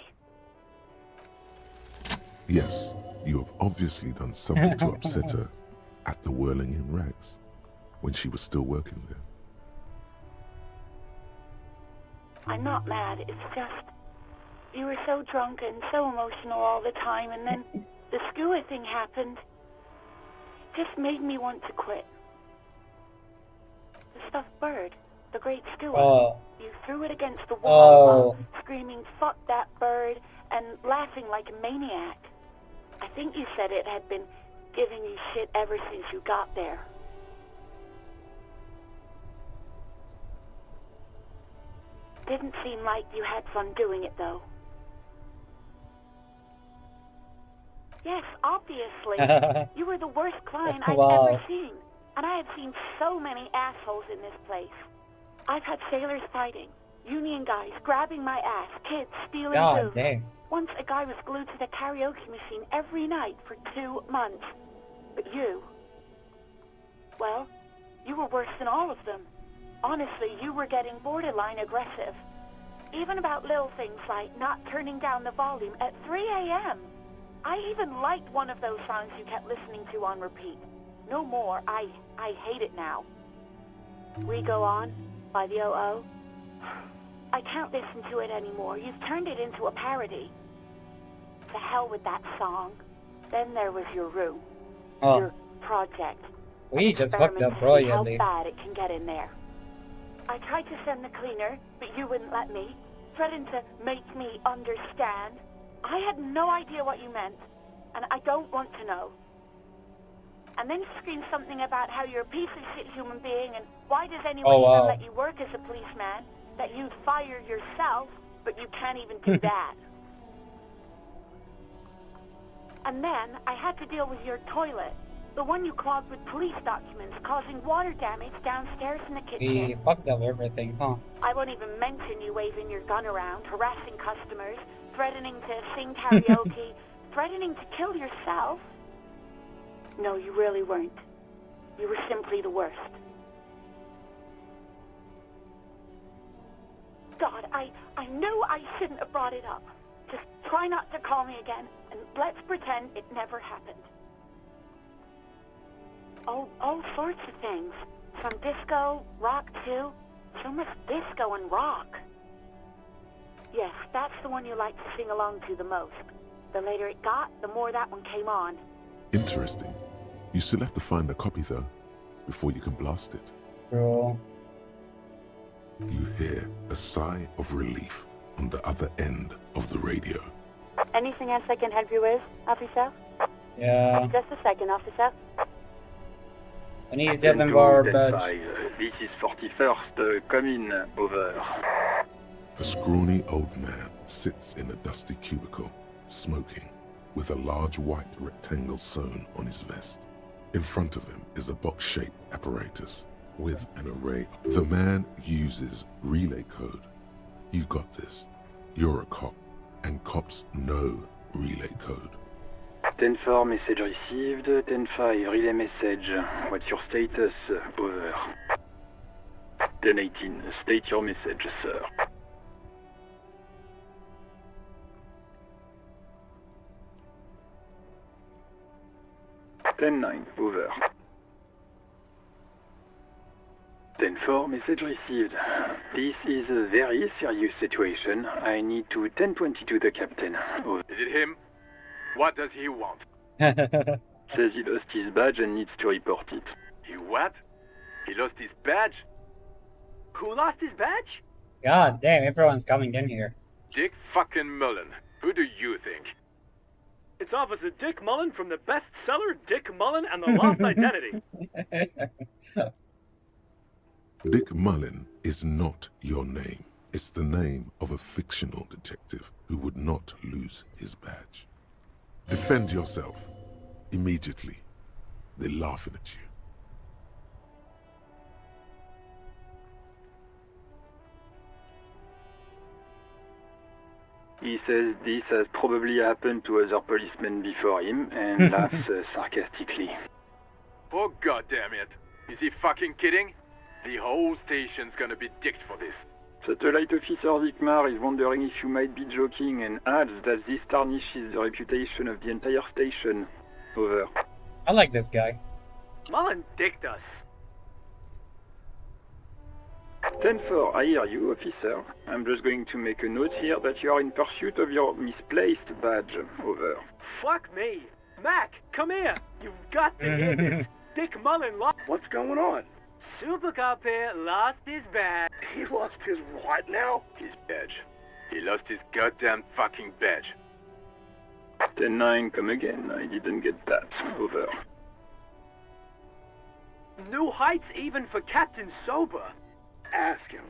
S3: Yes, you have obviously done something to upset her at the Whirling in Rags when she was still working there.
S14: I'm not mad, it's just... You were so drunk and so emotional all the time, and then the skua thing happened. It just made me want to quit. The stuffed bird, the great skua.
S1: Oh.
S14: You threw it against the wall,
S1: Oh.
S14: screaming, "Fuck that bird," and laughing like a maniac. I think you said it had been giving you shit ever since you got there. Didn't seem like you had fun doing it, though. Yes, obviously. You were the worst client I've
S1: Wow.
S14: ever seen. And I have seen so many assholes in this place. I've had sailors fighting, union guys grabbing my ass, kids stealing
S1: God
S14: booze.
S1: dang.
S14: Once a guy was glued to the karaoke machine every night for 2 months. But you... Well, you were worse than all of them. Honestly, you were getting borderline aggressive. Even about little things like not turning down the volume at 3 a.m. I even liked one of those songs you kept listening to on repeat. No more. I hate it now. We Go On by the O.O. I can't listen to it anymore. You've turned it into a parody. To hell with that song. Then there was your room.
S1: Oh.
S14: Your project.
S1: We
S14: An
S1: just fucked
S14: experiment
S1: up
S14: to see how
S1: royally.
S14: bad it can get in there. I tried to send the cleaner, but you wouldn't let me. Threatened to make me understand. I had no idea what you meant, and I don't want to know. And then you screamed something about how you're a piece of shit human being, and why does anyone even let you work as a policeman? That you'd fire yourself, but you can't even do that. And then I had to deal with your toilet. The one you clogged with police documents, causing water damage downstairs in the kitchen.
S1: We fucked up everything, huh?
S14: I won't even mention you waving your gun around, harassing customers, threatening to sing karaoke, threatening to kill yourself. No, you really weren't. You were simply the worst. God, I knew I shouldn't have brought it up. Just try not to call me again, and let's pretend it never happened. All sorts of things. From disco, rock too. So much disco and rock. Yes, that's the one you like to sing along to the most. The later it got, the more that one came on.
S3: Interesting. You still have to find a copy though, before you can blast it.
S1: Bro.
S3: You hear a sigh of relief on the other end of the radio.
S14: Anything else I can help you with, officer?
S1: Yeah.
S14: Just a second, officer.
S1: I need to tell them our badge.
S15: This is 41st, come in, over.
S3: A scrawny old man sits in a dusty cubicle, smoking, with a large white rectangle sewn on his vest. In front of him is a box-shaped apparatus with an array. The man uses relay code. You got this. You're a cop, and cops know relay code.
S15: 10-4, message received. 10-5, relay message. What's your status? Over. 10-18, state your message, sir. 10-9, over. 10-4, message received. This is a very serious situation. I need to 10-22 the captain. Over.
S16: Is it him? What does he want?
S15: Says he lost his badge and needs to report it.
S16: He what? He lost his badge? Who lost his badge?
S1: God damn, everyone's coming in here.
S16: Dick fucking Mullen. Who do you think?
S17: It's Officer Dick Mullen from the bestseller Dick Mullen and the Lost Identity.
S3: Dick Mullen is not your name. It's the name of a fictional detective who would not lose his badge. Defend yourself. Immediately. They're laughing at you.
S15: He says this has probably happened to other policemen before him and laughs sarcastically.
S16: Oh goddamn it! Is he fucking kidding? The whole station's gonna be dicked for this.
S15: Satellite Officer Vikmar is wondering if you might be joking and adds that this tarnishes the reputation of the entire station. Over.
S1: I like this guy.
S17: Mullen dicked us.
S15: 10-4, I hear you, officer. I'm just going to make a note here that you are in pursuit of your misplaced badge. Over.
S17: Fuck me. Mac, come here. You've got to hear this. Dick Mullen lost...
S16: What's going on?
S17: Super Cop here lost his badge.
S16: He lost his what now? His badge. He lost his goddamn fucking badge.
S15: 10-9, come again. I didn't get that. Over.
S17: New heights even for Captain Sober.
S16: Ask him.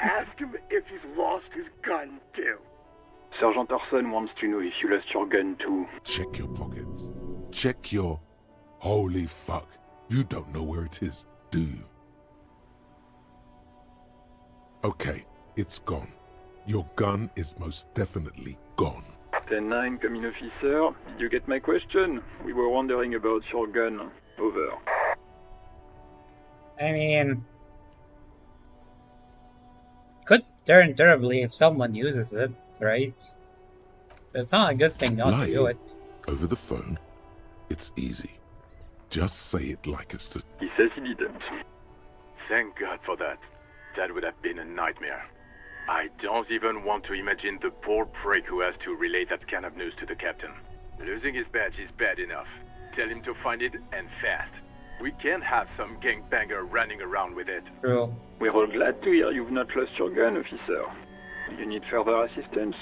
S16: Ask him if he's lost his gun too.
S15: Sergeant Orson wants to know if you lost your gun too.
S3: Check your pockets. Check your... Holy fuck. You don't know where it is, do you? Okay, it's gone. Your gun is most definitely gone.
S15: 10-9, come in, officer. Did you get my question? We were wondering about your gun. Over.
S1: I mean... could turn terribly if someone uses it, right? It's not a good thing not to do it.
S3: Over the phone? It's easy. Just say it like it's the...
S15: He says he didn't.
S16: Thank God for that. That would have been a nightmare. I don't even want to imagine the poor prick who has to relay that kind of news to the captain. Losing his badge is bad enough. Tell him to find it, and fast. We can't have some gangbanger running around with it.
S1: True.
S15: We're all glad to hear you've not lost your gun, officer. You need further assistance?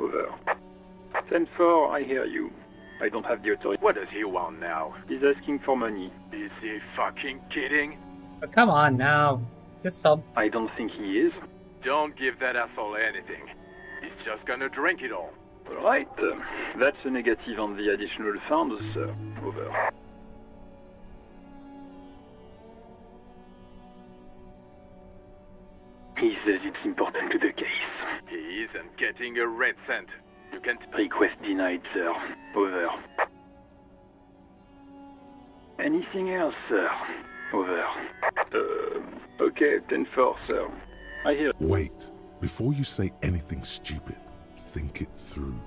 S15: Over. 10-4, I hear you. I don't have the authority.
S16: What does he want now?
S15: He's asking for money.
S16: Is he fucking kidding?
S1: But come on now. Just some...
S15: I don't think he is.
S16: Don't give that asshole anything. He's just gonna drink it all.
S15: Alright, that's a negative on the additional funds, sir. Over. He says it's important to the case.
S16: He isn't getting a red cent. You can't...
S15: Request denied, sir. Over. Anything else, sir? Over. Okay, 10-4, sir. I hear...
S3: Wait. Before you say anything stupid, think it through.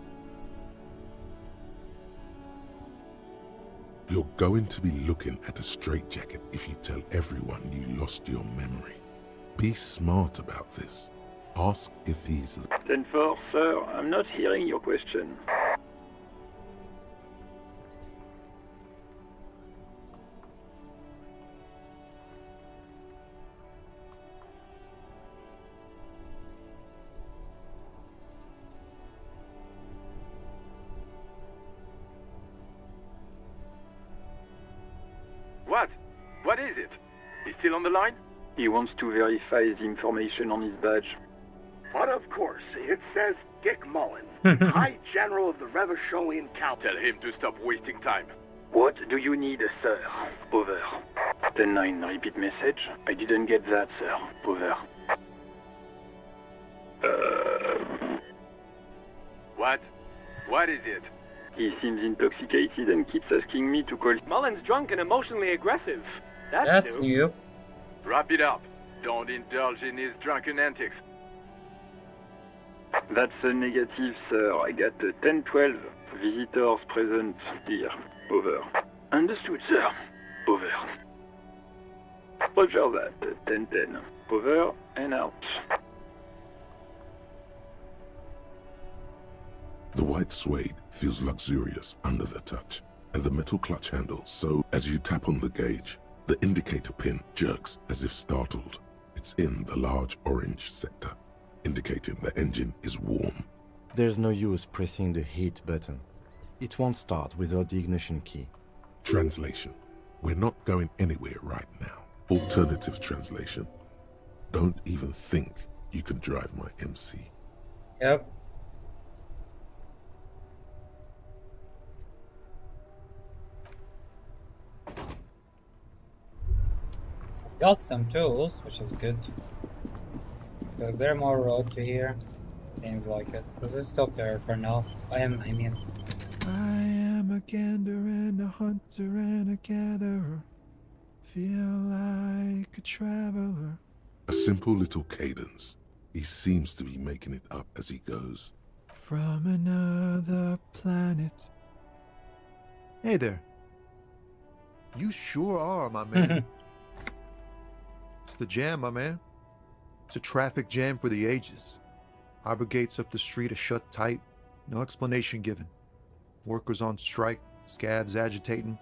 S3: You're going to be looking at a straitjacket if you tell everyone you lost your memory. Be smart about this. Ask if he's...
S15: 10-4, sir. I'm not hearing your question.
S16: What? What is it? He's still on the line?
S15: He wants to verify the information on his badge.
S17: But of course, it says Dick Mullen, High General of the Revacholian Council.
S16: Tell him to stop wasting time.
S15: What do you need, sir? Over. 10-9, repeat message. I didn't get that, sir. Over.
S16: What? What is it?
S15: He seems intoxicated and keeps asking me to call.
S17: Mullen's drunk and emotionally aggressive.
S1: That's new.
S16: Wrap it up. Don't indulge in his drunken antics.
S15: That's a negative, sir. I got 10-12 visitors present here. Over. Understood, sir. Over. Roger that. 10-10. Over and out.
S3: The white suede feels luxurious under the touch, and the metal clutch handle, so as you tap on the gauge, the indicator pin jerks as if startled. It's in the large orange sector, indicating the engine is warm.
S6: There's no use pressing the heat button. It won't start without the ignition key.
S3: Translation. We're not going anywhere right now. Alternative translation. Don't even think you can drive my MC.
S1: Yep. Got some tools, which is good. Is there more road to here? Seems like it. Let's just stop there for now. I mean.
S18: I am a gander and a hunter and a gatherer. Feel like a traveler.
S3: A simple little cadence. He seems to be making it up as he goes.
S18: From another planet. Hey there. You sure are, my man. It's the jam, my man. It's a traffic jam for the ages. Harbor gates up the street are shut tight. No explanation given. Workers on strike, scabs agitating,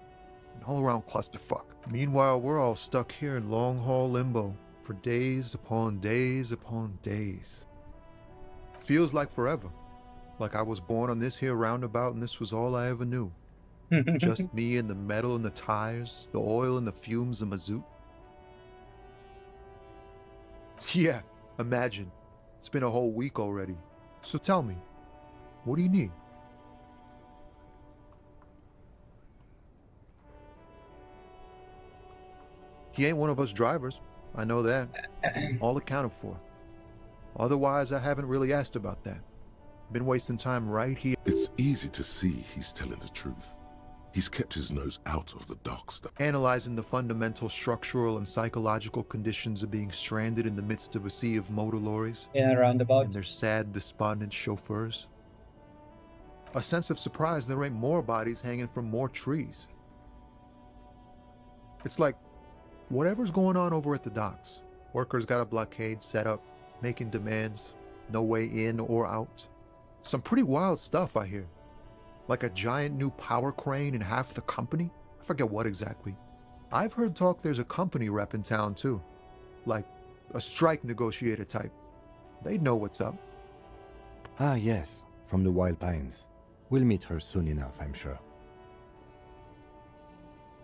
S18: an all-around clusterfuck. Meanwhile, we're all stuck here in long-haul limbo for days upon days upon days. Feels like forever. Like I was born on this here roundabout and this was all I ever knew. Just me and the metal and the tires, the oil and the fumes of mazout. Yeah, imagine. It's been a whole week already. So tell me, what do you need? He ain't one of us drivers. I know that. All accounted for. Otherwise, I haven't really asked about that. Been wasting time right here.
S3: It's easy to see he's telling the truth. He's kept his nose out of the dark stuff.
S18: Analyzing the fundamental structural and psychological conditions of being stranded in the midst of a sea of motor lorries.
S1: In a roundabout.
S18: And their sad, despondent chauffeurs. A sense of surprise there ain't more bodies hanging from more trees. It's like, whatever's going on over at the docks. Workers got a blockade set up, making demands, no way in or out. Some pretty wild stuff, I hear. Like a giant new power crane in half the company? I forget what exactly. I've heard talk there's a company rep in town too. Like a strike negotiator type. They'd know what's up.
S6: Ah, yes, from the Wild Pines. We'll meet her soon enough, I'm sure.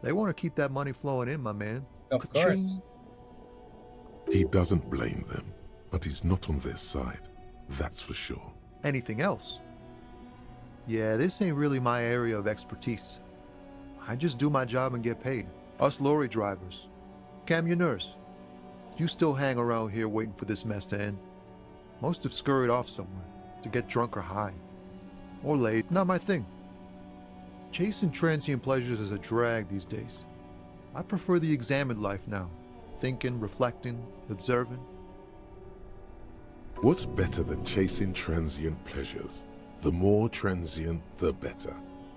S18: They want to keep that money flowing in, my man.
S1: Of course.
S3: He doesn't blame them, but he's not on their side. That's for sure.
S18: Anything else? Yeah, this ain't really my area of expertise. I just do my job and get paid. Us lorry drivers. Cam, your nurse. You still hang around here waiting for this mess to end. Most have scurried off somewhere to get drunk or high. Or laid. Not my thing. Chasing transient pleasures is a drag these days. I prefer the examined life now. Thinking, reflecting, observing.
S3: What's better than chasing transient pleasures? The more transient, the better.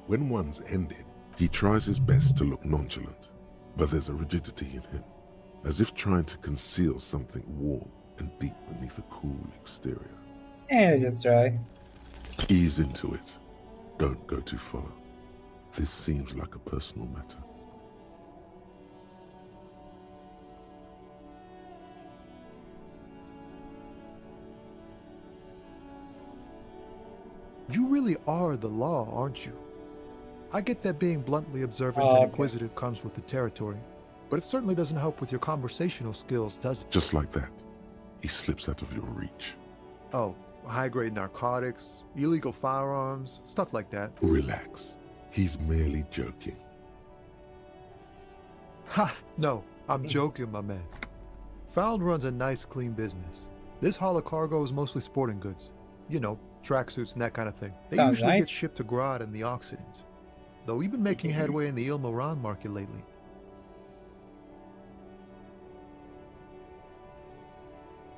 S3: When one's ended, he tries his best to look nonchalant, but there's a rigidity in him, as if trying to conceal something warm and deep beneath a cool exterior.
S1: Yeah, just try.
S3: Ease into it. Don't go too far. This seems like a personal matter.
S18: You really are the law, aren't you? I get that being bluntly observant and inquisitive comes with the territory, but it certainly doesn't help with your conversational skills, does it?
S3: Just like that, he slips out of your reach.
S18: Oh, high-grade narcotics, illegal firearms, stuff like that.
S3: Relax. He's merely joking.
S18: Ha! No, I'm joking, my man. Found runs a nice, clean business. This haul of cargo is mostly sporting goods. You know, tracksuits and that kind of thing. They
S1: Sounds
S18: usually
S1: nice.
S18: get shipped to Grodd and the Occident. Though we've been making headway in the Il Moran market lately.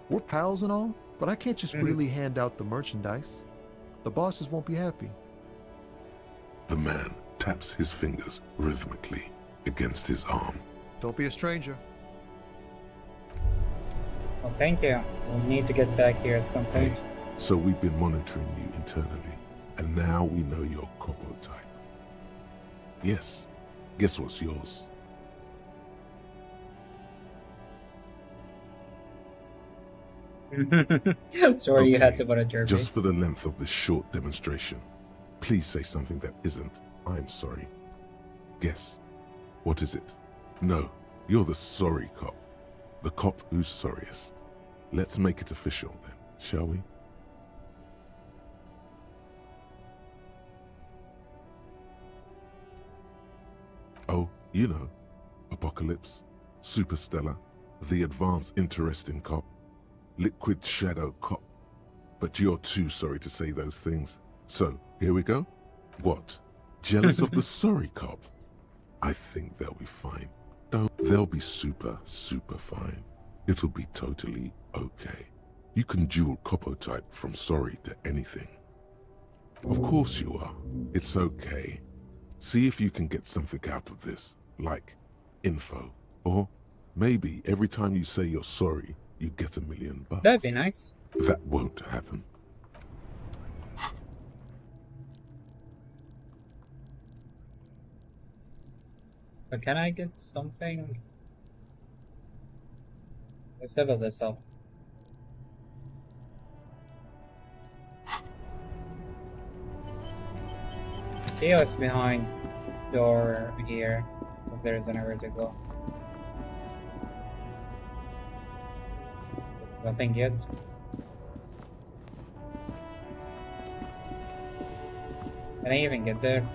S18: We're pals and all, but I can't just freely hand out the merchandise. The bosses won't be happy.
S3: The man taps his fingers rhythmically against his arm.
S18: Don't be a stranger.
S1: Well, thank you. We'll need to get back here at some point.
S3: So we've been monitoring you internally, and now we know your Copo type. Yes. Guess what's yours?
S1: Sorry you had to put a derby.
S3: Just for the length of this short demonstration, please say something that isn't, I'm sorry. Guess. What is it? No, you're the sorry cop. The cop who's sorriest. Let's make it official then, shall we? Oh, you know, Apocalypse, Superstellar, the advanced interesting cop, Liquid Shadow cop. But you're too sorry to say those things. So, here we go. What? Jealous of the sorry cop? I think they'll be fine. They'll be super, super fine. It'll be totally okay. You can dual Copo type from sorry to anything. Of course you are. It's okay. See if you can get something out of this, like info. Or maybe every time you say you're sorry, you get $1 million.
S1: That'd be nice.
S3: That won't happen.
S1: But can I get something? Let's level this up. See what's behind door here, if there's anywhere to go. There's nothing yet. Can I even get there?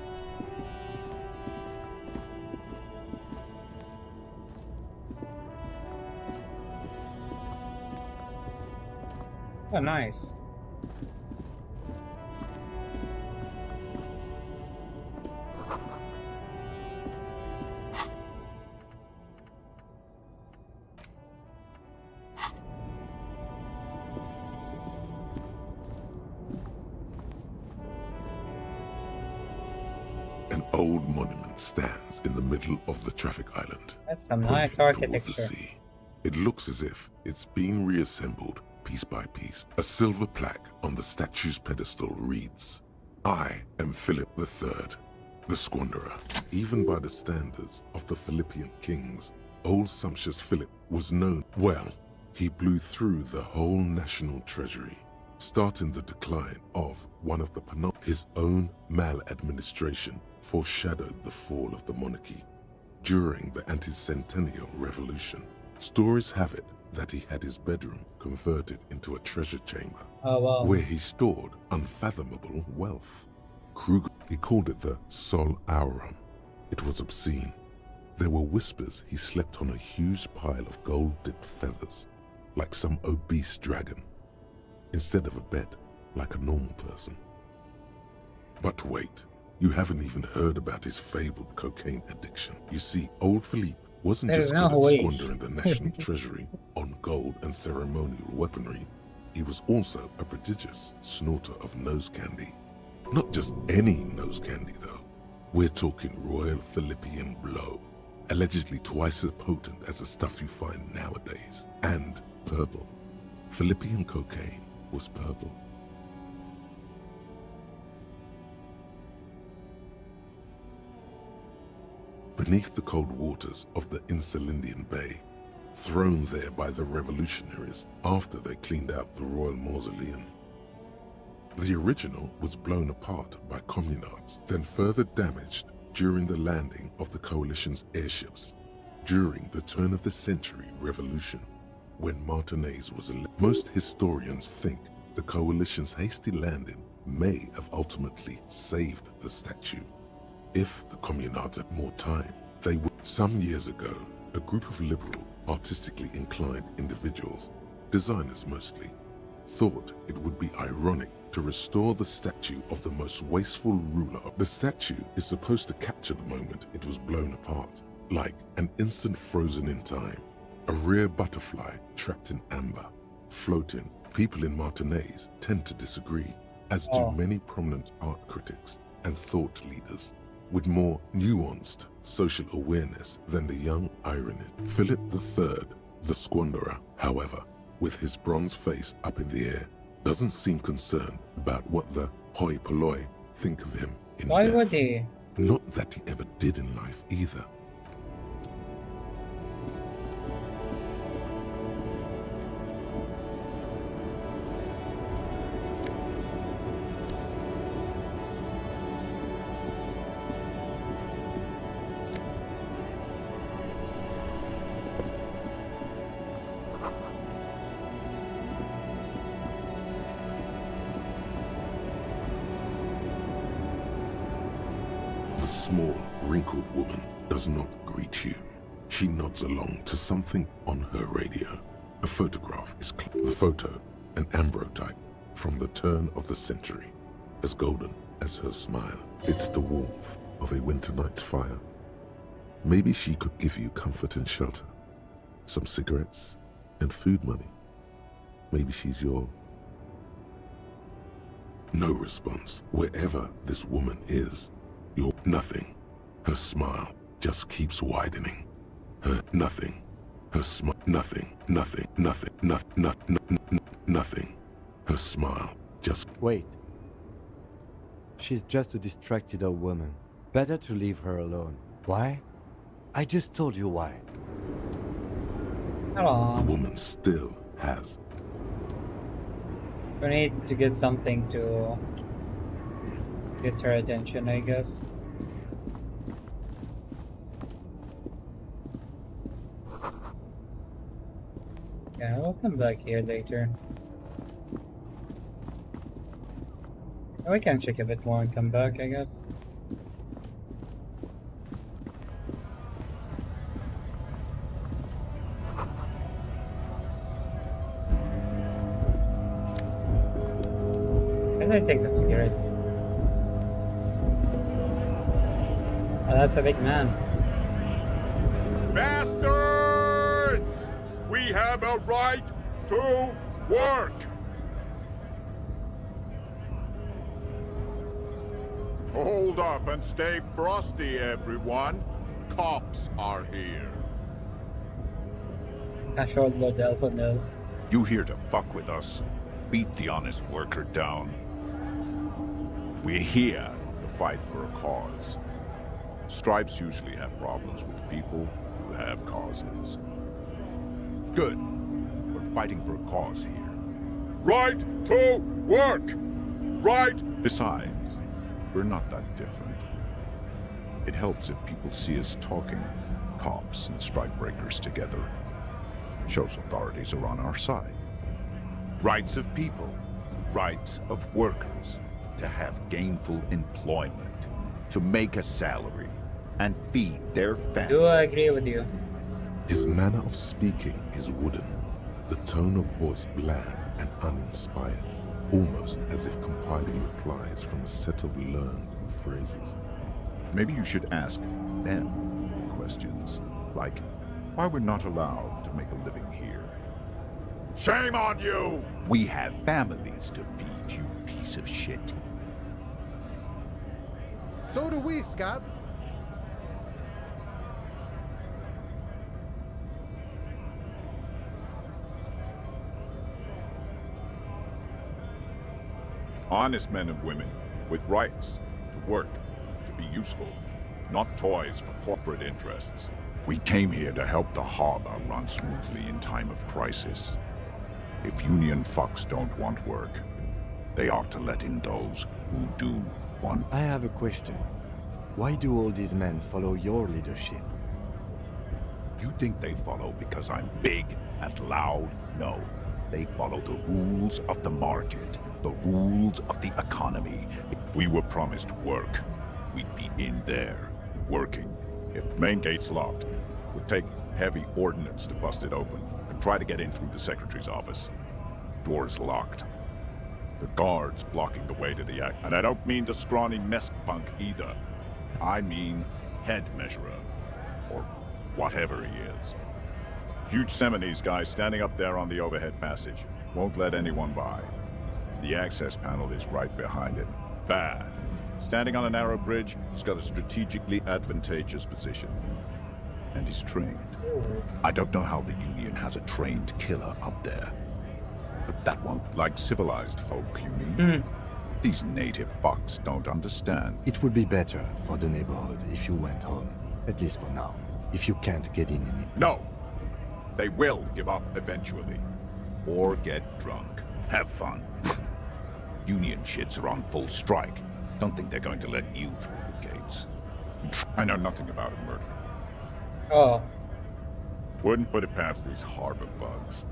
S1: Oh, nice.
S3: An old monument stands in the middle of the traffic island.
S1: That's some
S3: pointing
S1: nice
S3: toward the
S1: architecture.
S3: sea. It looks as if it's been reassembled piece by piece. A silver plaque on the statue's pedestal reads, "I am Philip III, the Squanderer." Even by the standards of the Philippian kings, old sumptuous Philip was known well. He blew through the whole national treasury, starting the decline of one of the His own maladministration foreshadowed the fall of the monarchy during the anti-centennial revolution. Stories have it that he had his bedroom converted into a treasure chamber, where he stored unfathomable wealth. Kruger, he called it the Sol Aurum. It was obscene. There were whispers he slept on a huge pile of gold-dipped feathers, like some obese dragon, instead of a bed, like a normal person. But wait, you haven't even heard about his fabled cocaine addiction. You see, old Philippe wasn't
S1: There's
S3: just
S1: no
S3: good at
S1: way.
S3: squandering the national treasury on gold and ceremonial weaponry. He was also a prodigious snorter of nose candy. Not just any nose candy, though. We're talking Royal Philippian Blow, allegedly twice as potent as the stuff you find nowadays. And purple. Philippian cocaine was purple. Beneath the cold waters of the Insulindian Bay, thrown there by the revolutionaries after they cleaned out the royal mausoleum. The original was blown apart by communards, then further damaged during the landing of the coalition's airships. during the turn-of-the-century revolution, when Martinez was elected. Most historians think the coalition's hasty landing may have ultimately saved the statue. If the communards had more time, they would. Some years ago, a group of liberal, artistically inclined individuals, designers mostly, thought it would be ironic to restore the statue of the most wasteful ruler. The statue is supposed to capture the moment it was blown apart, like an instant frozen in time, a rare butterfly trapped in amber, floating. People in Martinez tend to disagree, as do many prominent art critics and thought leaders with more nuanced social awareness than the young ironist. Philip III, the squanderer, however, with his bronze face up in the air, doesn't seem concerned about what the hoi polloi think of him in
S1: Why
S3: death.
S1: would he?
S3: Not that he ever did in life either. The small, wrinkled woman does not greet you. She nods along to something on her radio. A photograph is the photo, an ambrotype from the turn of the century, as golden as her smile. It's the warmth of a winter night's fire. Maybe she could give you comfort and shelter, some cigarettes and food money. Maybe she's your... No response. Wherever this woman is, you're nothing. Her smile just keeps widening. Her nothing. Her smile. Nothing. Nothing. Nothing. Nothing. Nothing. Her smile just...
S6: Wait. She's just a distracted old woman. Better to leave her alone. Why? I just told you why.
S1: Hello.
S3: The woman still has...
S1: We need to get something to get her attention, I guess. Yeah, we'll come back here later. We can check a bit more and come back, I guess. Can I take the cigarettes? Oh, that's a big man.
S19: Bastards! We have a right to work! Hold up and stay frosty, everyone. Cops are here.
S1: I showed Lord Alpha Mill.
S19: You here to fuck with us? Beat the honest worker down. We're here to fight for a cause. Stripes usually have problems with people who have causes. Good. We're fighting for a cause here. Right to work! Right! Besides, we're not that different. It helps if people see us talking, cops and strikebreakers together. Shows authorities are on our side. Rights of people, rights of workers, to have gainful employment, to make a salary, and feed their families.
S1: Do I agree with you?
S3: His manner of speaking is wooden, the tone of voice bland and uninspired, almost as if compiling replies from a set of learned phrases.
S19: Maybe you should ask them the questions, like why we're not allowed to make a living here. Shame on you! We have families to feed, you piece of shit.
S18: So do we, Scott.
S19: Honest men and women with rights to work, to be useful, not toys for corporate interests. We came here to help the harbor run smoothly in time of crisis. If union fucks don't want work, they ought to let in those who do want.
S6: I have a question. Why do all these men follow your leadership?
S19: You think they follow because I'm big and loud? No. They follow the rules of the market, the rules of the economy. If we were promised work, we'd be in there, working. If the main gate's locked, it would take heavy ordnance to bust it open and try to get in through the secretary's office. Door's locked. The guard's blocking the way to the act. And I don't mean the scrawny mess punk either. I mean head measurer, or whatever he is. Huge Seminese guy standing up there on the overhead passage. Won't let anyone by. The access panel is right behind him. Bad. Standing on a narrow bridge, he's got a strategically advantageous position. And he's trained. I don't know how the Union has a trained killer up there. But that won't, like civilized folk, you mean? These native fucks don't understand.
S6: It would be better for the neighborhood if you went home, at least for now. If you can't get in any...
S19: No! They will give up eventually. Or get drunk. Have fun. Union shits are on full strike. Don't think they're going to let you through the gates. I know nothing about a murder.
S1: Oh.
S19: Wouldn't put it past these harbor bugs.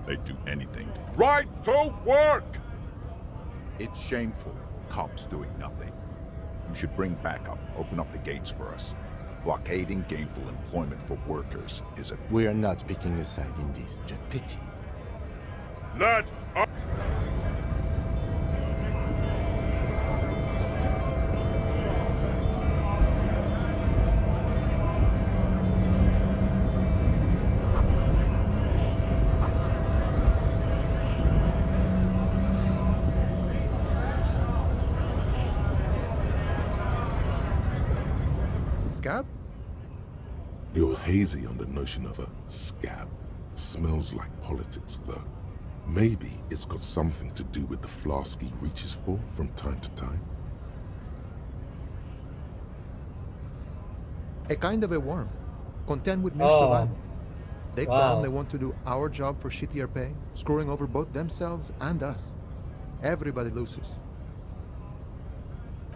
S19: They'd do anything. Right to work! It's shameful. Cops doing nothing. You should bring backup. Open up the gates for us. Blockading gainful employment for workers is a...
S6: We are not picking a side in this, just pity.
S19: Let up!
S18: Scab?
S3: You're hazy on the notion of a scab. Smells like politics, though. Maybe it's got something to do with the flask he reaches for from time to time.
S18: A kind of a worm. Content with mere
S1: Oh.
S18: survival. They
S1: Wow.
S18: claim they want to do our job for shittier pay, screwing over both themselves and us. Everybody loses.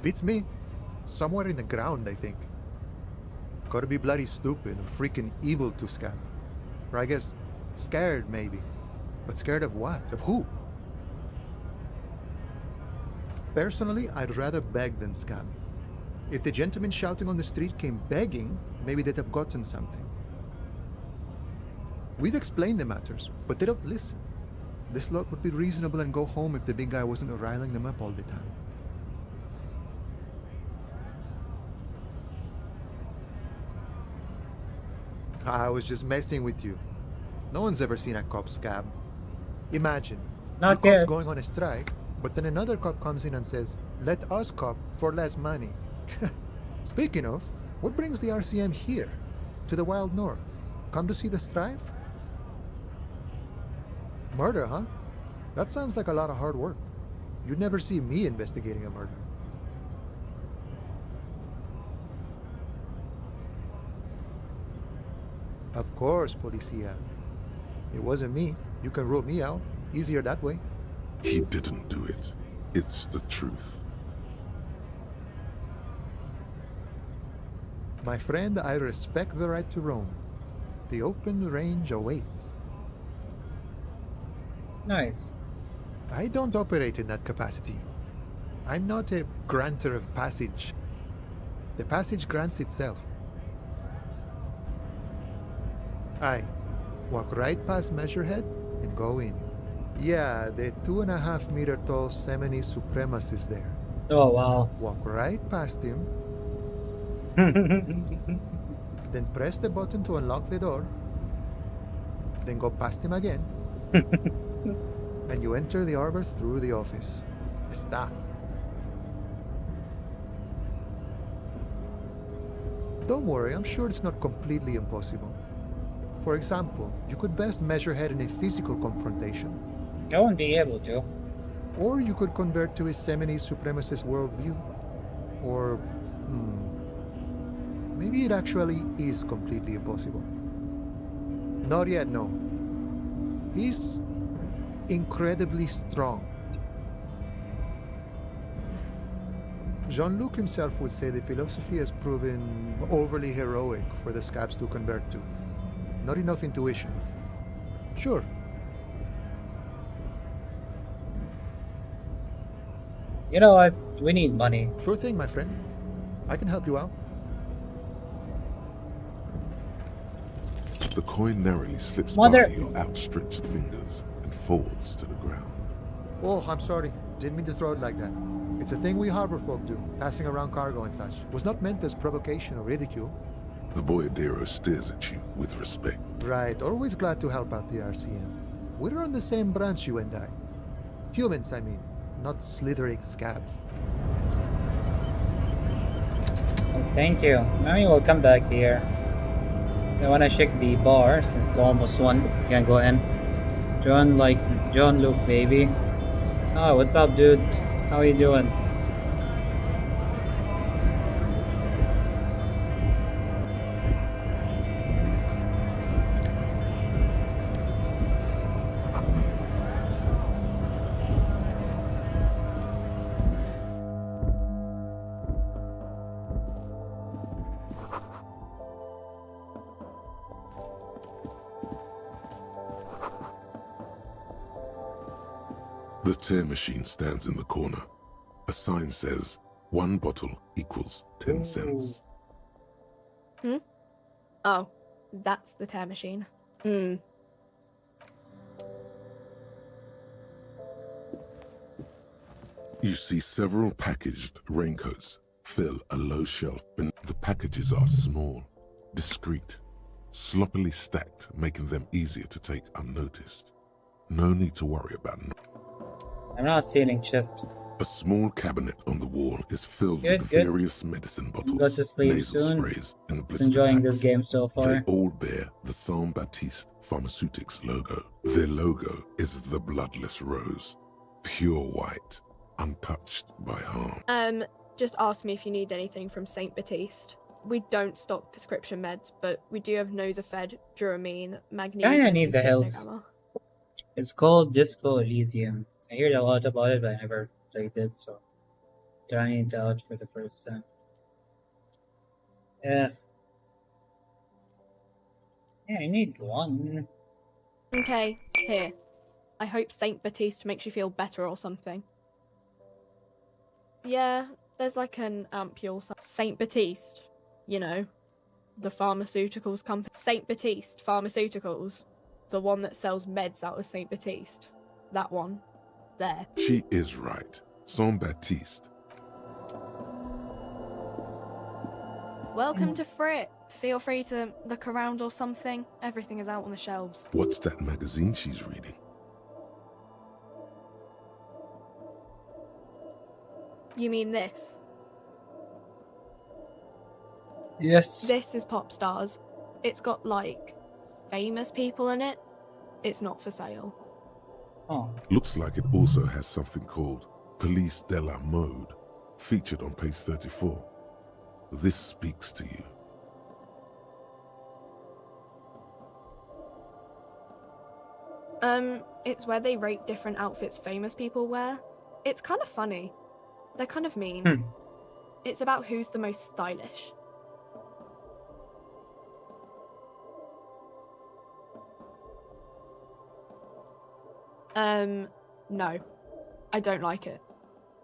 S18: Beats me. Somewhere in the ground, I think. Gotta be bloody stupid or freaking evil to scab. Or I guess scared, maybe. But scared of what? Of who? Personally, I'd rather beg than scab. If the gentleman shouting on the street came begging, maybe they'd have gotten something. We've explained the matters, but they don't listen. This lot would be reasonable and go home if the big guy wasn't riling them up all the time. I was just messing with you. No one's ever seen a cop scab. Imagine,
S1: Not
S18: the cop's
S1: yet.
S18: going on a strike, but then another cop comes in and says, "Let us cop for less money." Speaking of, what brings the RCM here, to the wild north? Come to see the strife? Murder, huh? That sounds like a lot of hard work. You'd never see me investigating a murder. Of course, Policia. It wasn't me. You can rule me out. Easier that way.
S3: He didn't do it. It's the truth.
S18: My friend, I respect the right to roam. The open range awaits.
S1: Nice.
S18: I don't operate in that capacity. I'm not a granter of passage. The passage grants itself. I walk right past Measurehead and go in. Yeah, the 2.5 meter tall Semini supremacist there.
S1: Oh, wow.
S18: Walk right past him, then press the button to unlock the door, then go past him again, and you enter the arbor through the office. Está. Don't worry, I'm sure it's not completely impossible. For example, you could best measure head in a physical confrontation.
S1: I won't be able to.
S18: Or you could convert to a Semini supremacist worldview. Or, maybe it actually is completely impossible. Not yet, no. He's incredibly strong. Jean-Luc himself would say the philosophy has proven overly heroic for the scabs to convert to. Not enough intuition. Sure.
S1: You know what? We need money.
S18: Sure thing, my friend. I can help you out.
S3: The coin narrowly slips
S1: Mother-
S3: by your outstretched fingers and falls to the ground.
S18: Oh, I'm sorry. Didn't mean to throw it like that. It's a thing we harbor folk do, passing around cargo and such. Was not meant as provocation or ridicule.
S3: The boyadero stares at you with respect.
S18: Right, always glad to help out the RCM. We're on the same branch, you and I. Humans, I mean, not slithering scabs.
S1: Oh, thank you. I mean, we'll come back here. I wanna check the bar since it's almost 1. Can go in. John Luke, baby. Oh, what's up, dude? How you doing?
S3: The tear machine stands in the corner. A sign says, 1 bottle equals 10 cents.
S20: Oh, that's the tear machine. Hmm.
S3: You see several packaged raincoats fill a low shelf, but the packages are small, discreet, sloppily stacked, making them easier to take unnoticed. No need to worry about
S1: I'm not stealing chipped.
S3: A small cabinet on the wall is filled
S1: Good,
S3: with
S1: good.
S3: various medicine bottles,
S1: Go to sleep
S3: nasal
S1: soon.
S3: sprays, and
S1: Just
S3: blister
S1: enjoying this
S3: packs.
S1: game so far.
S3: They all bear the Saint Baptiste Pharmaceutics logo. Their logo is the bloodless rose, pure white, untouched by harm.
S20: Just ask me if you need anything from St. Baptiste. We don't stock prescription meds, but we do have Nosafed, Duramine, Magnesium.
S1: Kinda need the
S20: and
S1: health.
S20: Gamma.
S1: It's called Disco Elysium. I heard a lot about it, but I never played it, so trying it out for the first time. Yeah, I need one.
S20: Okay, here. I hope St. Baptiste makes you feel better or something. Yeah, there's like an ampule. St. Baptiste, you know, the pharmaceuticals company. St. Baptiste Pharmaceuticals, the one that sells meds out of St. Baptiste. That one. There.
S3: She is right. Saint Baptiste.
S20: Welcome to Frit. Feel free to look around or something. Everything is out on the shelves.
S3: What's that magazine she's reading?
S20: You mean this?
S1: Yes.
S20: This is Pop Stars. It's got, like, famous people in it. It's not for sale.
S1: Oh.
S3: Looks like it also has something called Police de la Mode, featured on page 34. This speaks to you.
S20: It's where they rate different outfits famous people wear. It's kind of funny. They're kind of mean. It's about who's the most stylish. No. I don't like it.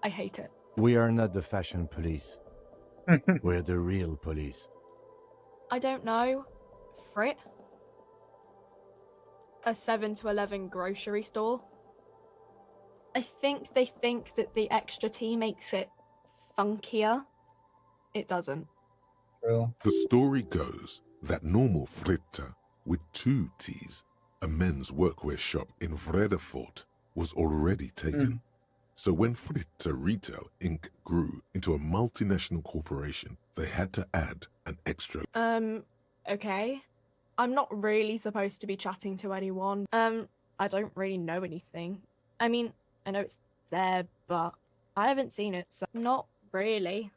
S20: I hate it.
S6: We are not the fashion police. We're the real police.
S20: I don't know. Frit? A 7 to 11 grocery store? I think they think that the extra T makes it funkier. It doesn't.
S1: True.
S3: The story goes that normal Fritta, with 2 T's, a men's workwear shop in Vredefort, was already taken. So when Fritta Retail Inc. grew into a multinational corporation, they had to add an extra.
S20: Okay. I'm not really supposed to be chatting to anyone. I don't really know anything. I mean, I know it's there, but I haven't seen it, so not really.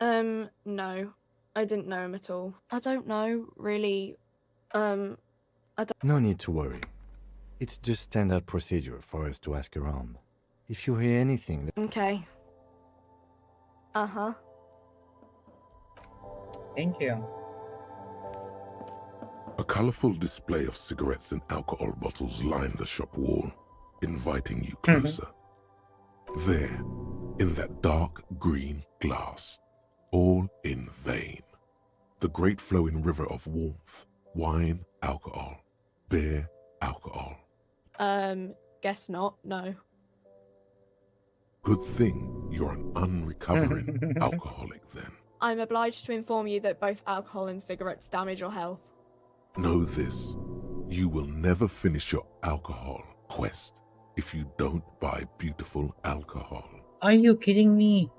S20: No. I didn't know him at all. I don't know, really.
S6: No need to worry. It's just standard procedure for us to ask around. If you hear anything...
S20: Okay. Uh-huh.
S1: Thank you.
S3: A colorful display of cigarettes and alcohol bottles line the shop wall, inviting you closer. There, in that dark green glass, all in vain. The great flowing river of warmth, wine, alcohol, beer, alcohol.
S20: Guess not, no.
S3: Good thing you're an unrecovering alcoholic then.
S20: I'm obliged to inform you that both alcohol and cigarettes damage your health.
S3: Know this, you will never finish your alcohol quest if you don't buy beautiful alcohol.
S1: Are you kidding me?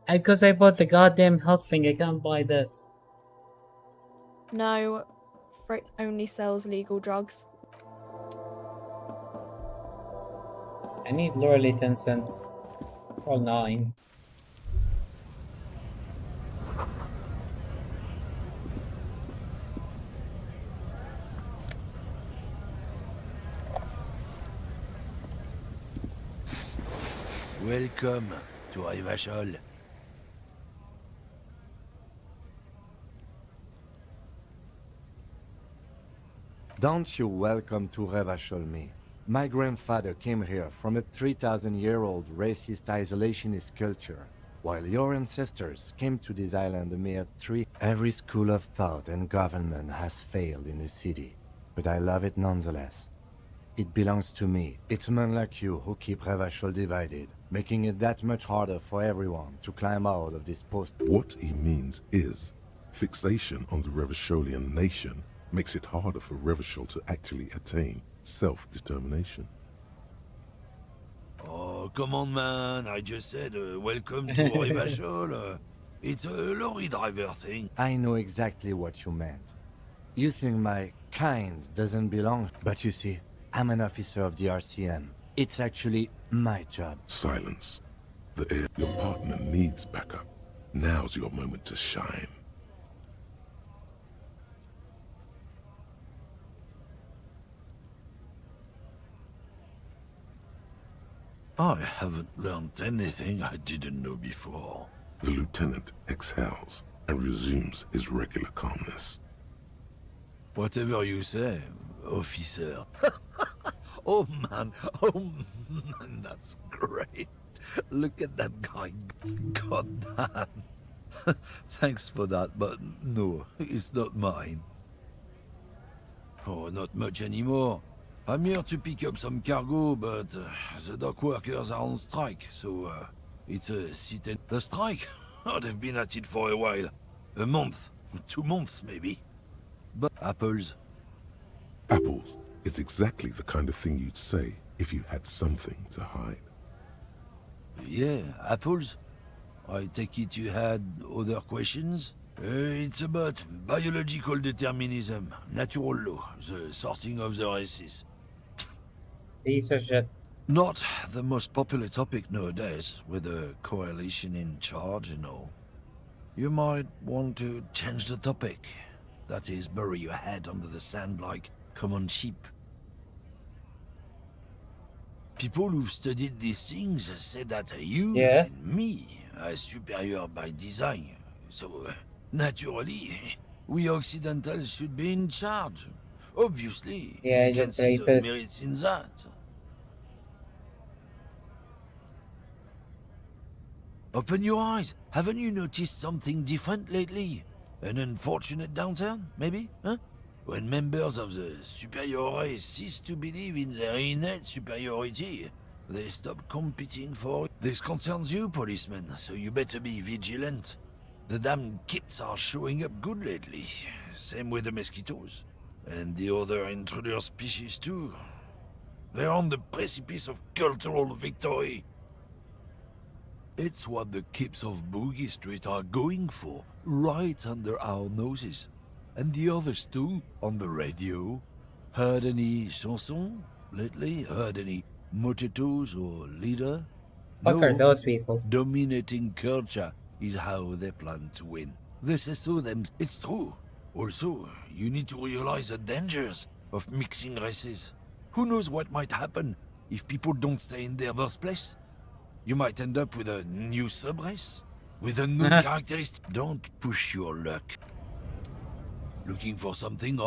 S1: Because I bought the goddamn health thing, I can't buy this.
S20: No, Frit only sells legal drugs.
S1: I need literally 10 cents. Or 9.
S9: Welcome to Revachol.
S6: Don't you welcome to Revachol me. My grandfather came here from a 3,000-year-old racist isolationist culture, while your ancestors came to this island a mere 3. Every school of thought and government has failed in the city, but I love it nonetheless. It belongs to me. It's men like you who keep Revachol divided, making it that much harder for everyone to climb out of this post.
S3: What he means is, fixation on the Revacholian nation makes it harder for Revachol to actually attain self-determination.
S9: Oh, come on, man. I just said welcome to Revachol. It's a lorry driver thing.
S6: I know exactly what you meant. You think my kind doesn't belong, but you see, I'm an officer of the RCM. It's actually my job.
S3: Silence. Your partner needs backup. Now's your moment to shine.
S9: I haven't learned anything I didn't know before.
S3: The lieutenant exhales and resumes his regular calmness.
S9: Whatever you say, officer. Oh man, that's great. Look at that guy. God man. Thanks for that, but no, it's not mine. Oh, not much anymore. I'm here to pick up some cargo, but the dock workers are on strike, so it's a sit-in. The strike? Oh, they've been at it for a while. A month, 2 months maybe. But apples.
S3: Apples is exactly the kind of thing you'd say if you had something to hide.
S9: Yeah, apples. I take it you had other questions? It's about biological determinism, natural law, the sorting of the races.
S1: Piece of shit.
S9: Not the most popular topic nowadays, with the coalition in charge and all. You might want to change the topic. That is, bury your head under the sand like common sheep. People who've studied these things say that you and me are superior by design. So, naturally, we Occidentals should be in charge. Obviously,
S1: yeah,
S9: you can
S1: just
S9: see the
S1: racist.
S9: merits in that. Open your eyes. Haven't you noticed something different lately? An unfortunate downturn, maybe? Huh? When members of the superior race cease to believe in their innate superiority, they stop competing for it. This concerns you, policeman, so you better be vigilant. The damn kips are showing up good lately. Same with the mosquitoes. And the other intruder species too. They're on the precipice of cultural victory. It's what the kips of Boogie Street are going for, right under our noses. And the others too, on the radio. Heard any chansons lately? Heard any motetos or leader?
S1: Fuck are those people?
S9: Dominating culture is how they plan to win. They say so them. It's true. Also, you need to realize the dangers of mixing races. Who knows what might happen if people don't stay in their birthplace? You might end up with a new sub-race.
S21: With a new characteristic. Don't push your luck. Looking for something?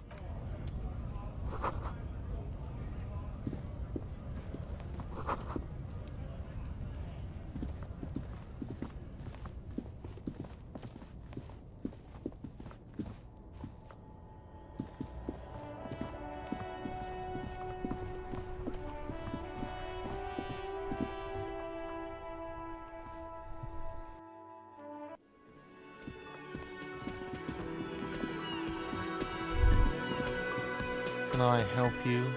S5: Can I help you?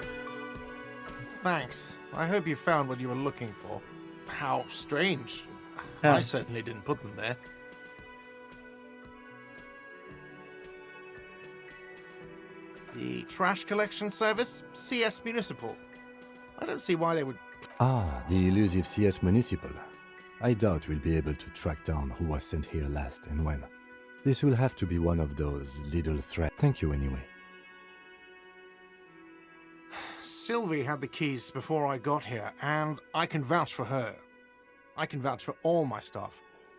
S5: Thanks. I hope you found what you were looking for. How strange. I certainly didn't put them there. The trash collection service? CS Municipal. I don't see why they would...
S6: Ah, the elusive CS Municipal. I doubt we'll be able to track down who was sent here last and when. This will have to be one of those little threats. Thank you anyway.
S5: Sylvie had the keys before I got here, and I can vouch for her. I can vouch for all my stuff.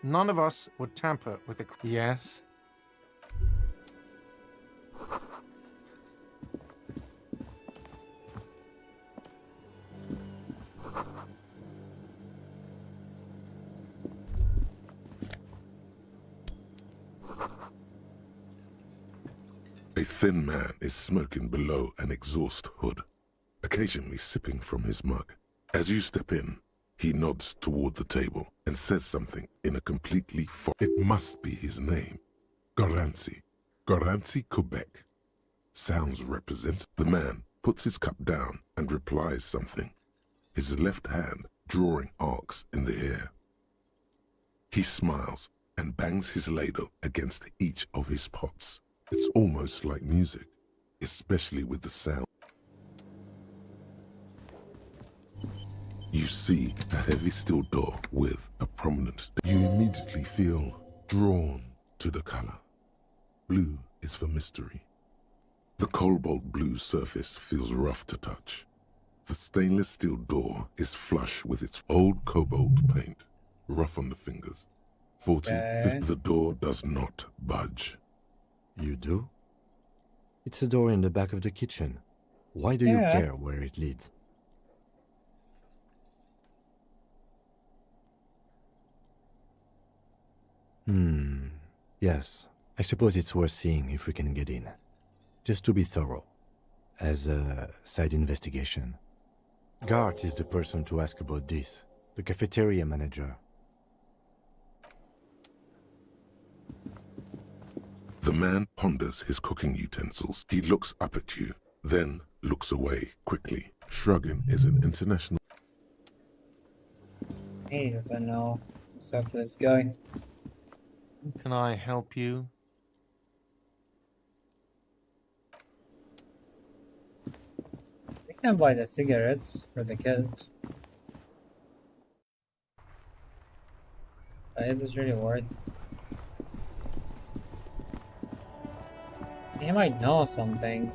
S5: None of us would tamper with the... Yes?
S3: A thin man is smoking below an exhaust hood, occasionally sipping from his mug. As you step in, he nods toward the table and says something in a completely It must be his name. Garanci. Garanci Quebec. Sounds represents. The man puts his cup down and replies something, his left hand drawing arcs in the air. He smiles and bangs his ladle against each of his pots. It's almost like music, especially with the sound. You see a heavy steel door with a prominent... You immediately feel drawn to the color. Blue is for mystery. The cobalt blue surface feels rough to touch. The stainless steel door is flush with its old cobalt paint, rough on the fingers. 40, 50, the door does not budge.
S6: You do? It's a door in the back of the kitchen. Why do you care where it leads? Yes. I suppose it's worth seeing if we can get in. Just to be thorough. As a side investigation. Gart is the person to ask about this. The cafeteria manager.
S3: The man ponders his cooking utensils. He looks up at you, then looks away quickly. Shrugging is an international...
S1: He doesn't know. So let's go.
S5: Can I help you?
S1: We can buy the cigarettes for the kid. But is it really worth? He might know something.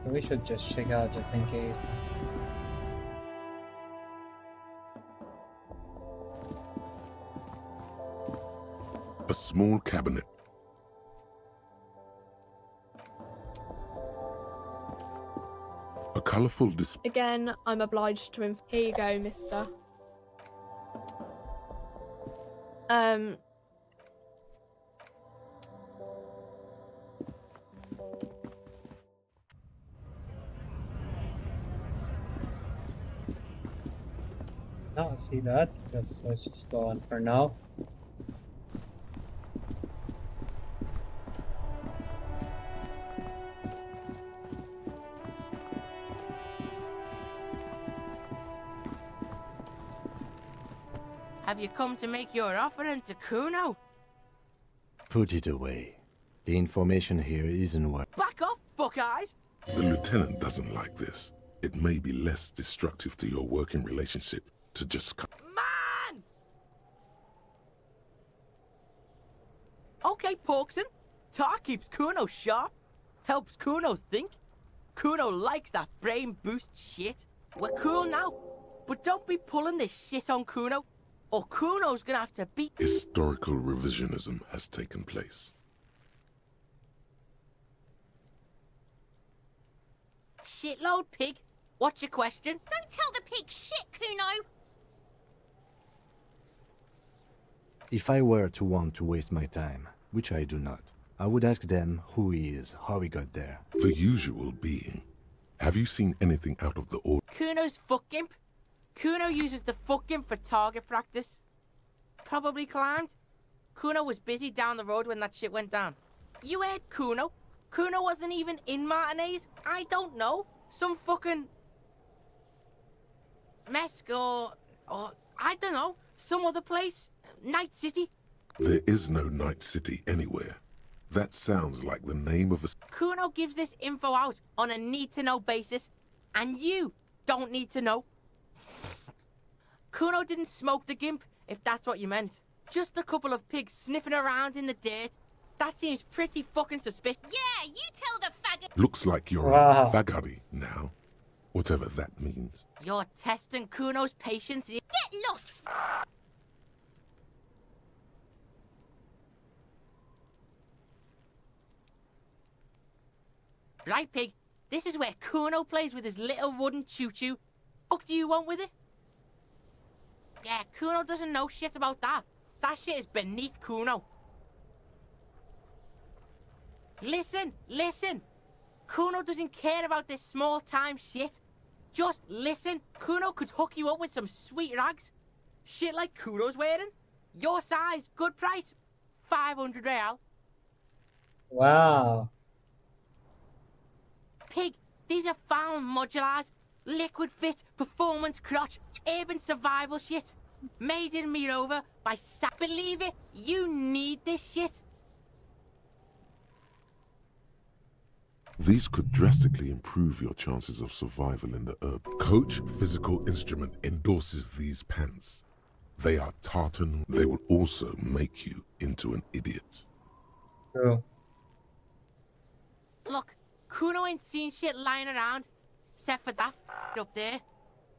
S1: But we should just check out just in case.
S3: A small cabinet. A colorful display.
S20: Again, I'm obliged to Here you go, mister.
S1: No, see that? Let's just go on for now.
S11: Have you come to make your offering to Kuno?
S6: Put it away. The information here isn't worth...
S11: Back off, fuck eyes!
S3: The lieutenant doesn't like this. It may be less destructive to your working relationship to just cut.
S11: Man! Okay, Porkson. Talk keeps Kuno sharp. Helps Kuno think. Kuno likes that brain boost shit. We're cool now. But don't be pulling this shit on Kuno. or Kuno's gonna have to beat.
S3: Historical revisionism has taken place.
S11: Shitload pig. What's your question?
S12: Don't tell the pig shit, Kuno.
S6: If I were to want to waste my time, which I do not, I would ask them who he is, how he got there.
S3: The usual being. Have you seen anything out of the ordinary?
S11: Kuno's fuck imp. Kuno uses the fuck imp for target practice. Probably climbed. Kuno was busy down the road when that shit went down. You heard Kuno? Kuno wasn't even in Martinez. I don't know. Some fucking... Mesk or I don't know. Some other place. Night City.
S3: There is no Night City anywhere. That sounds like the name of a...
S11: Kuno gives this info out on a need-to-know basis, and you don't need to know. Kuno didn't smoke the gimp, if that's what you meant. Just a couple of pigs sniffing around in the dirt. That seems pretty fucking suspicious.
S12: Yeah, you tell the faggot.
S3: Looks like you're
S1: Wow.
S3: a fagari now. Whatever that means.
S11: You're testing Kuno's patience.
S12: Get lost.
S11: Right, pig. This is where Kuno plays with his little wooden choo-choo. What do you want with it? Yeah, Kuno doesn't know shit about that. That shit is beneath Kuno. Listen, listen. Kuno doesn't care about this small-time shit. Just listen. Kuno could hook you up with some sweet rags. Shit like Kuno's wearing. Your size, good price. 500 real.
S1: Wow.
S11: Pig, these are found modulars. Liquid fit, performance crotch, urban survival shit. Made in Mirova by Believe it, you need this shit.
S3: These could drastically improve your chances of survival in the herb. Coach Physical Instrument endorses these pants. They are tartan. They will also make you into an idiot.
S1: True.
S11: Look, Kuno ain't seen shit lying around, except for that up there.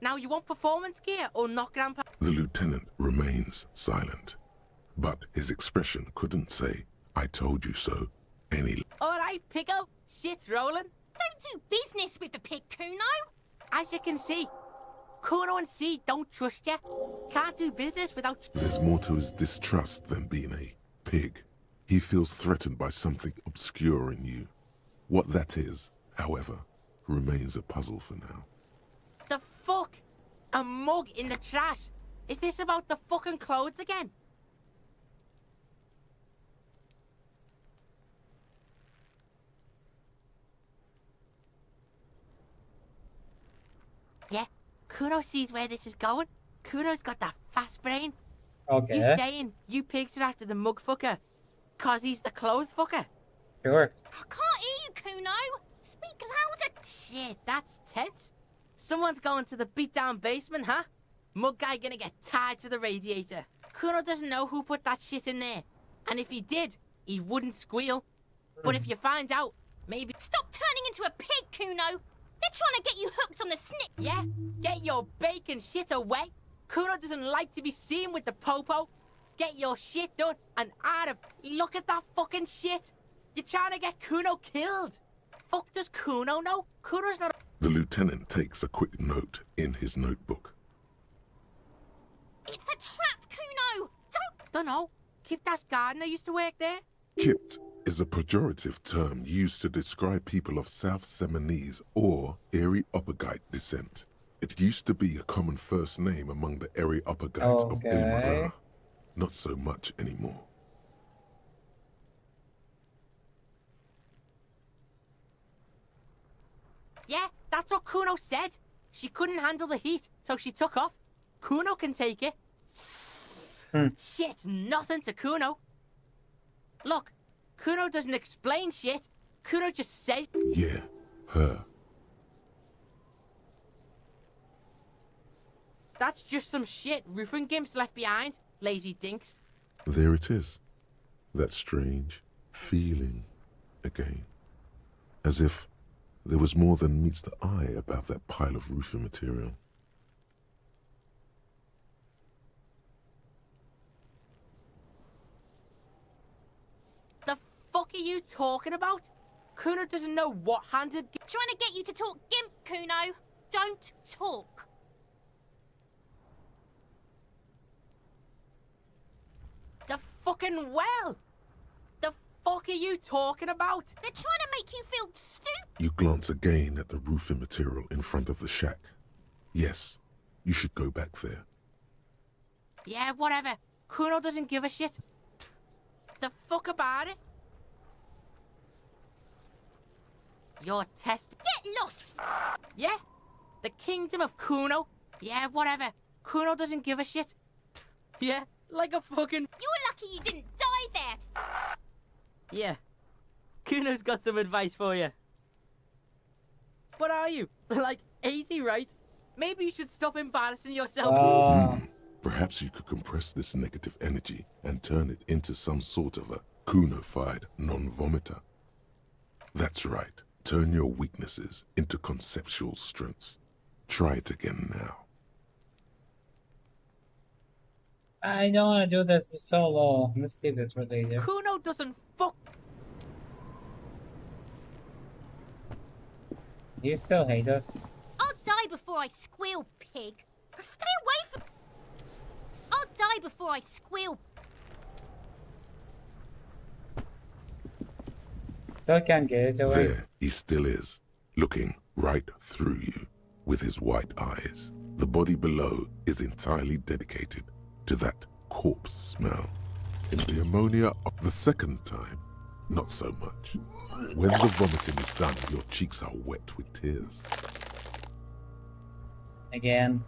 S11: Now you want performance gear or not, Grandpa?
S3: The lieutenant remains silent, but his expression couldn't say, "I told you so," any.
S11: All right, Pico, shit's rolling.
S12: Don't do business with the pig, Kuno.
S11: As you can see, Kuno and C don't trust you. Can't do business without...
S3: There's more to his distrust than being a pig. He feels threatened by something obscure in you. What that is, however, remains a puzzle for now.
S11: The fuck? A mug in the trash? Is this about the fucking clothes again? Yeah, Kuno sees where this is going. Kuno's got that fast brain.
S1: Okay.
S11: You saying you picked it after the mug fucker? Cause he's the clothes fucker?
S1: Sure.
S12: I can't hear you, Kuno. Speak louder.
S11: Shit, that's tense. Someone's going to the beat-down basement, huh? Mug guy gonna get tied to the radiator. Kuno doesn't know who put that shit in there. And if he did, he wouldn't squeal. But if you find out, maybe...
S12: Stop turning into a pig, Kuno. They're trying to get you hooked on the snip.
S11: Yeah? Get your bacon shit away. Kuno doesn't like to be seen with the popo. Get your shit done and out of... Look at that fucking shit. You're trying to get Kuno killed. Fuck does Kuno know? Kuno's not...
S3: The lieutenant takes a quick note in his notebook.
S12: It's a trap, Kuno.
S11: Dunno. Kiptas Gardener used to work there.
S3: Kipt is a pejorative term used to describe people of South Seminese or Areopagite descent. It used to be a common first name among the Areopagites of Ilmarra. Not so much anymore.
S11: Yeah, that's what Kuno said. She couldn't handle the heat, so she took off. Kuno can take it. Shit's nothing to Kuno. Look, Kuno doesn't explain shit. Kuno just says...
S3: Yeah, her.
S11: That's just some shit roofing gimps left behind, lazy dinks.
S3: There it is. That strange feeling again. As if there was more than meets the eye about that pile of roofing material.
S11: talking about? Kuno doesn't know what handed.
S12: Trying to get you to talk gimp, Kuno. Don't talk.
S11: The fucking well. The fuck are you talking about?
S12: They're trying to make you feel stupid.
S3: You glance again at the roofing material in front of the shack. Yes, you should go back there.
S11: Yeah, whatever. Kuno doesn't give a shit. The fuck about it? Your test.
S12: Get lost.
S11: Yeah, the kingdom of Kuno. Yeah, whatever. Kuno doesn't give a shit. Yeah, like a fucking.
S12: You're lucky you didn't die there.
S11: Yeah, Kuno's got some advice for you. What are you? Like 80, right? Maybe you should stop embarrassing yourself.
S3: Perhaps you could compress this negative energy and turn it into some sort of a Kuno-fied non-vomiter. That's right. Turn your weaknesses into conceptual strengths. Try it again now.
S1: I don't want to do this solo. Let's leave it for later.
S11: Kuno doesn't fuck.
S1: You still hate us?
S12: I'll die before I squeal, pig. Stay away from... I'll die before I squeal.
S1: Still can't get it away.
S3: There he still is, looking right through you with his white eyes. The body below is entirely dedicated to that corpse smell. In the ammonia of the second time, not so much. When the vomiting is done, your cheeks are wet with tears.
S1: Again.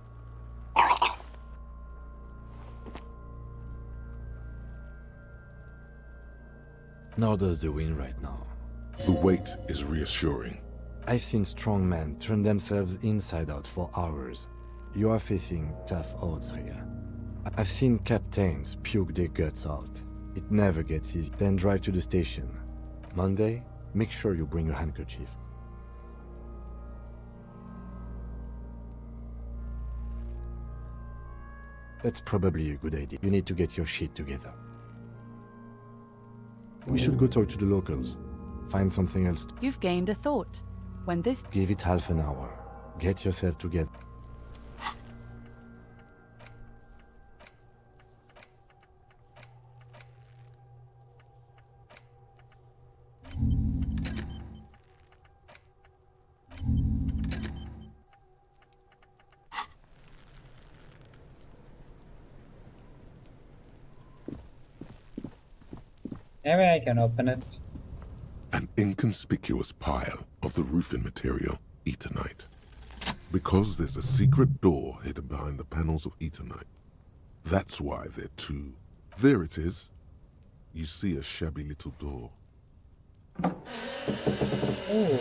S6: Nor does the wind right now.
S3: The weight is reassuring.
S6: I've seen strong men turn themselves inside out for hours. You are facing tough odds here. I've seen captains puke their guts out. It never gets easy. Then drive to the station. Monday, make sure you bring your handkerchief. That's probably a good idea. You need to get your shit together. We should go talk to the locals. Find something else.
S7: You've gained a thought. When this...
S6: Give it half an hour. Get yourself together.
S1: Maybe I can open it.
S3: An inconspicuous pile of the roofing material, Eternite. Because there's a secret door hidden behind the panels of Eternite. That's why they're two. There it is. You see a shabby little door.
S1: Ooh.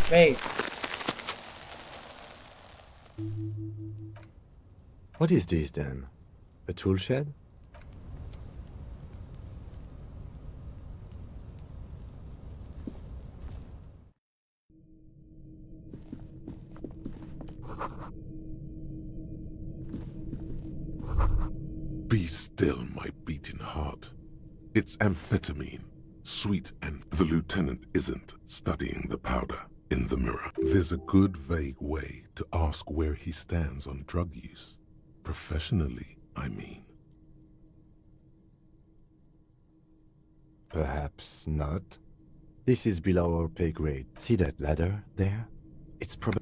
S1: Base.
S6: What is this then? A tool shed?
S3: Be still, my beating heart. It's amphetamine, sweet, and the lieutenant isn't studying the powder in the mirror. There's a good vague way to ask where he stands on drug use. Professionally, I mean.
S6: Perhaps not. This is below our pay grade. See that ladder there? It's probably...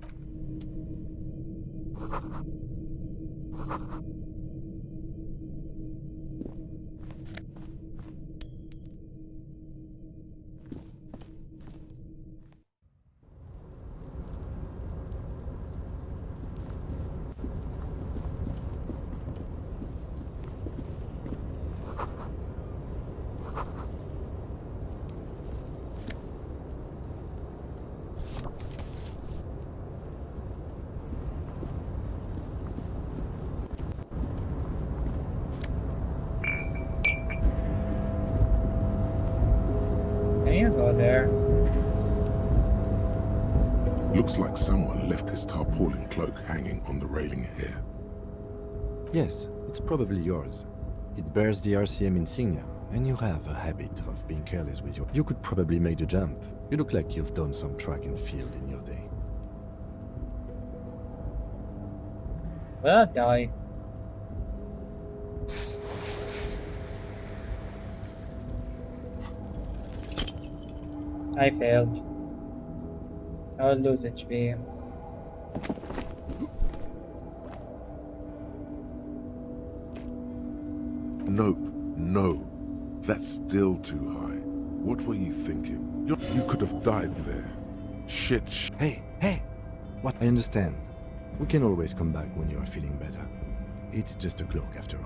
S1: Can you go there?
S3: Looks like someone left his tarpaulin cloak hanging on the railing here.
S6: Yes, it's probably yours. It bears the RCM insignia. and you have a habit of being careless with your... You could probably make the jump. You look like you've done some track and field in your day.
S1: Well, die. I failed. I'll lose HP.
S3: Nope, no. That's still too high. What were you thinking? You could have died there. Shit.
S6: Hey! What? I understand. We can always come back when you are feeling better. It's just a cloak after all.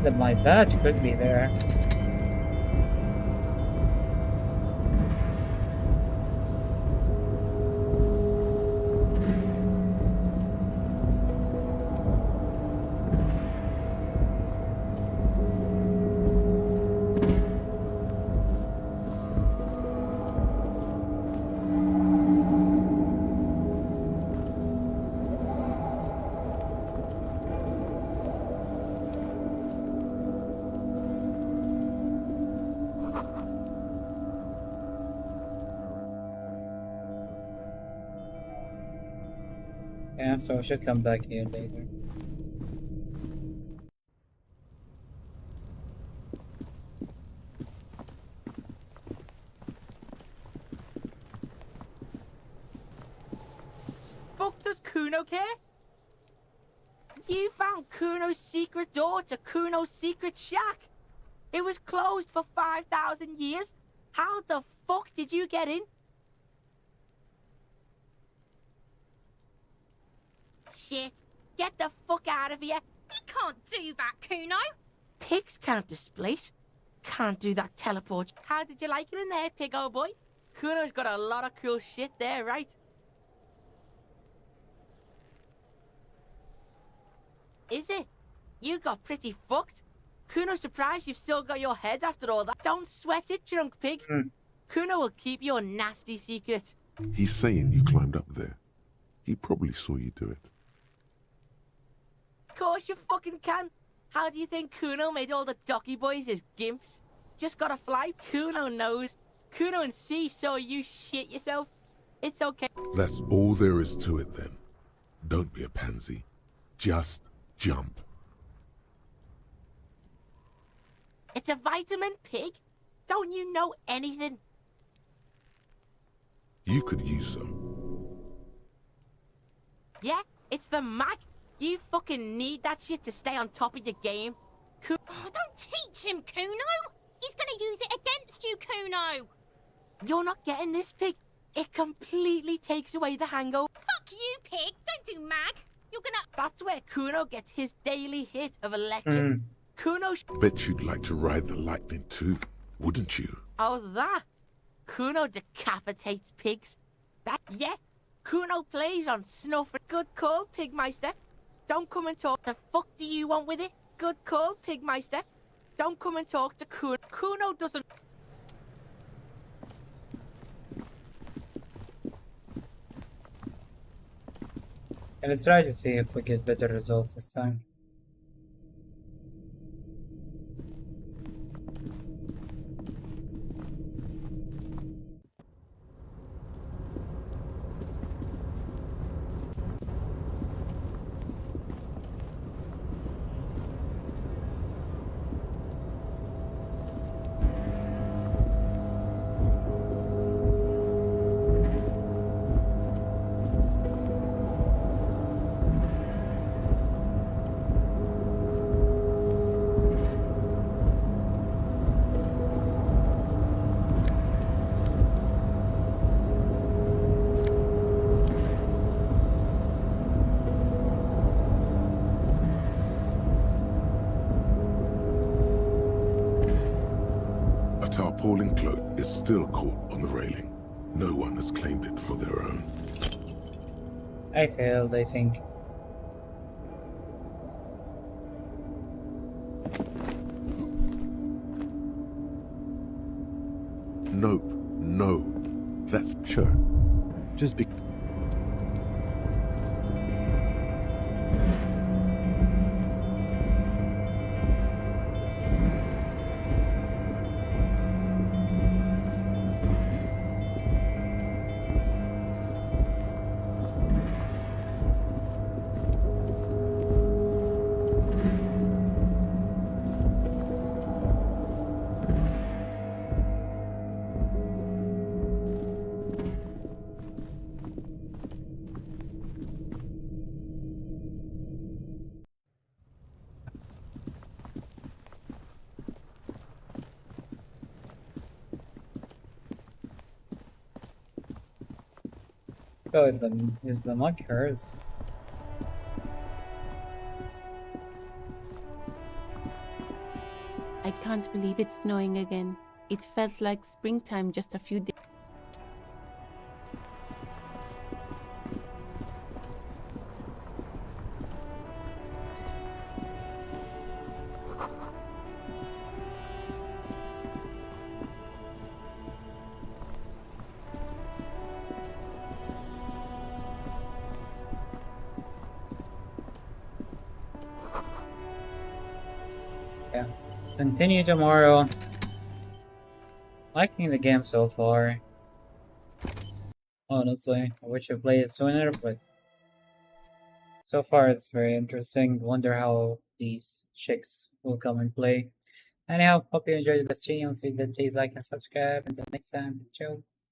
S1: That my badge could be there. Yeah, so I should come back here later.
S11: Fuck does Kuno care? You found Kuno's secret door to Kuno's secret shack. It was closed for 5,000 years. How the fuck did you get in? Shit. Get the fuck out of here.
S12: You can't do that, Kuno.
S11: Pigs can't displace. Can't do that teleport. How did you like it in there, pig old boy? Kuno's got a lot of cool shit there, right? Is it? You got pretty fucked. Kuno's surprised you've still got your head after all that. Don't sweat it, drunk pig. Kuno will keep your nasty secrets.
S3: He's saying you climbed up there. He probably saw you do it.
S11: Of course you fucking can. How do you think Kuno made all the docky boys his gimps? Just gotta fly. Kuno knows. Kuno and C saw you shit yourself. It's okay.
S3: That's all there is to it then. Don't be a pansy. Just jump.
S11: It's a vitamin, pig. Don't you know anything?
S3: You could use some.
S11: Yeah, it's the Mac. You fucking need that shit to stay on top of your game.
S12: Oh, don't teach him, Kuno. He's gonna use it against you, Kuno.
S11: You're not getting this, pig. It completely takes away the hangover.
S12: Fuck you, pig. Don't do mag. You're gonna...
S11: That's where Kuno gets his daily hit of electric. Kuno...
S3: Bet you'd like to ride the lightning too, wouldn't you?
S11: Oh, that? Kuno decapitates pigs. That, yeah. Kuno plays on snuff. Good call, Pigmeister. Don't come and talk. The fuck do you want with it? Good call, Pigmeister. Don't come and talk to Kuno. Kuno doesn't...
S1: And let's try to see if we get better results this time.
S3: Tarpaulin cloak is still caught on the railing. No one has claimed it for their own.
S1: I failed, I think.
S3: Nope, no. That's
S6: sure. Just be...
S1: Oh, is the mug hers?
S13: I can't believe it's snowing again. It felt like springtime just a few days.
S1: Yeah. Continue tomorrow. Liking the game so far. Honestly, I wish I played it sooner, but so far it's very interesting. Wonder how these chicks will come and play. Anyhow, hope you enjoyed the stream. If you did, please like and subscribe. Until next time, ciao.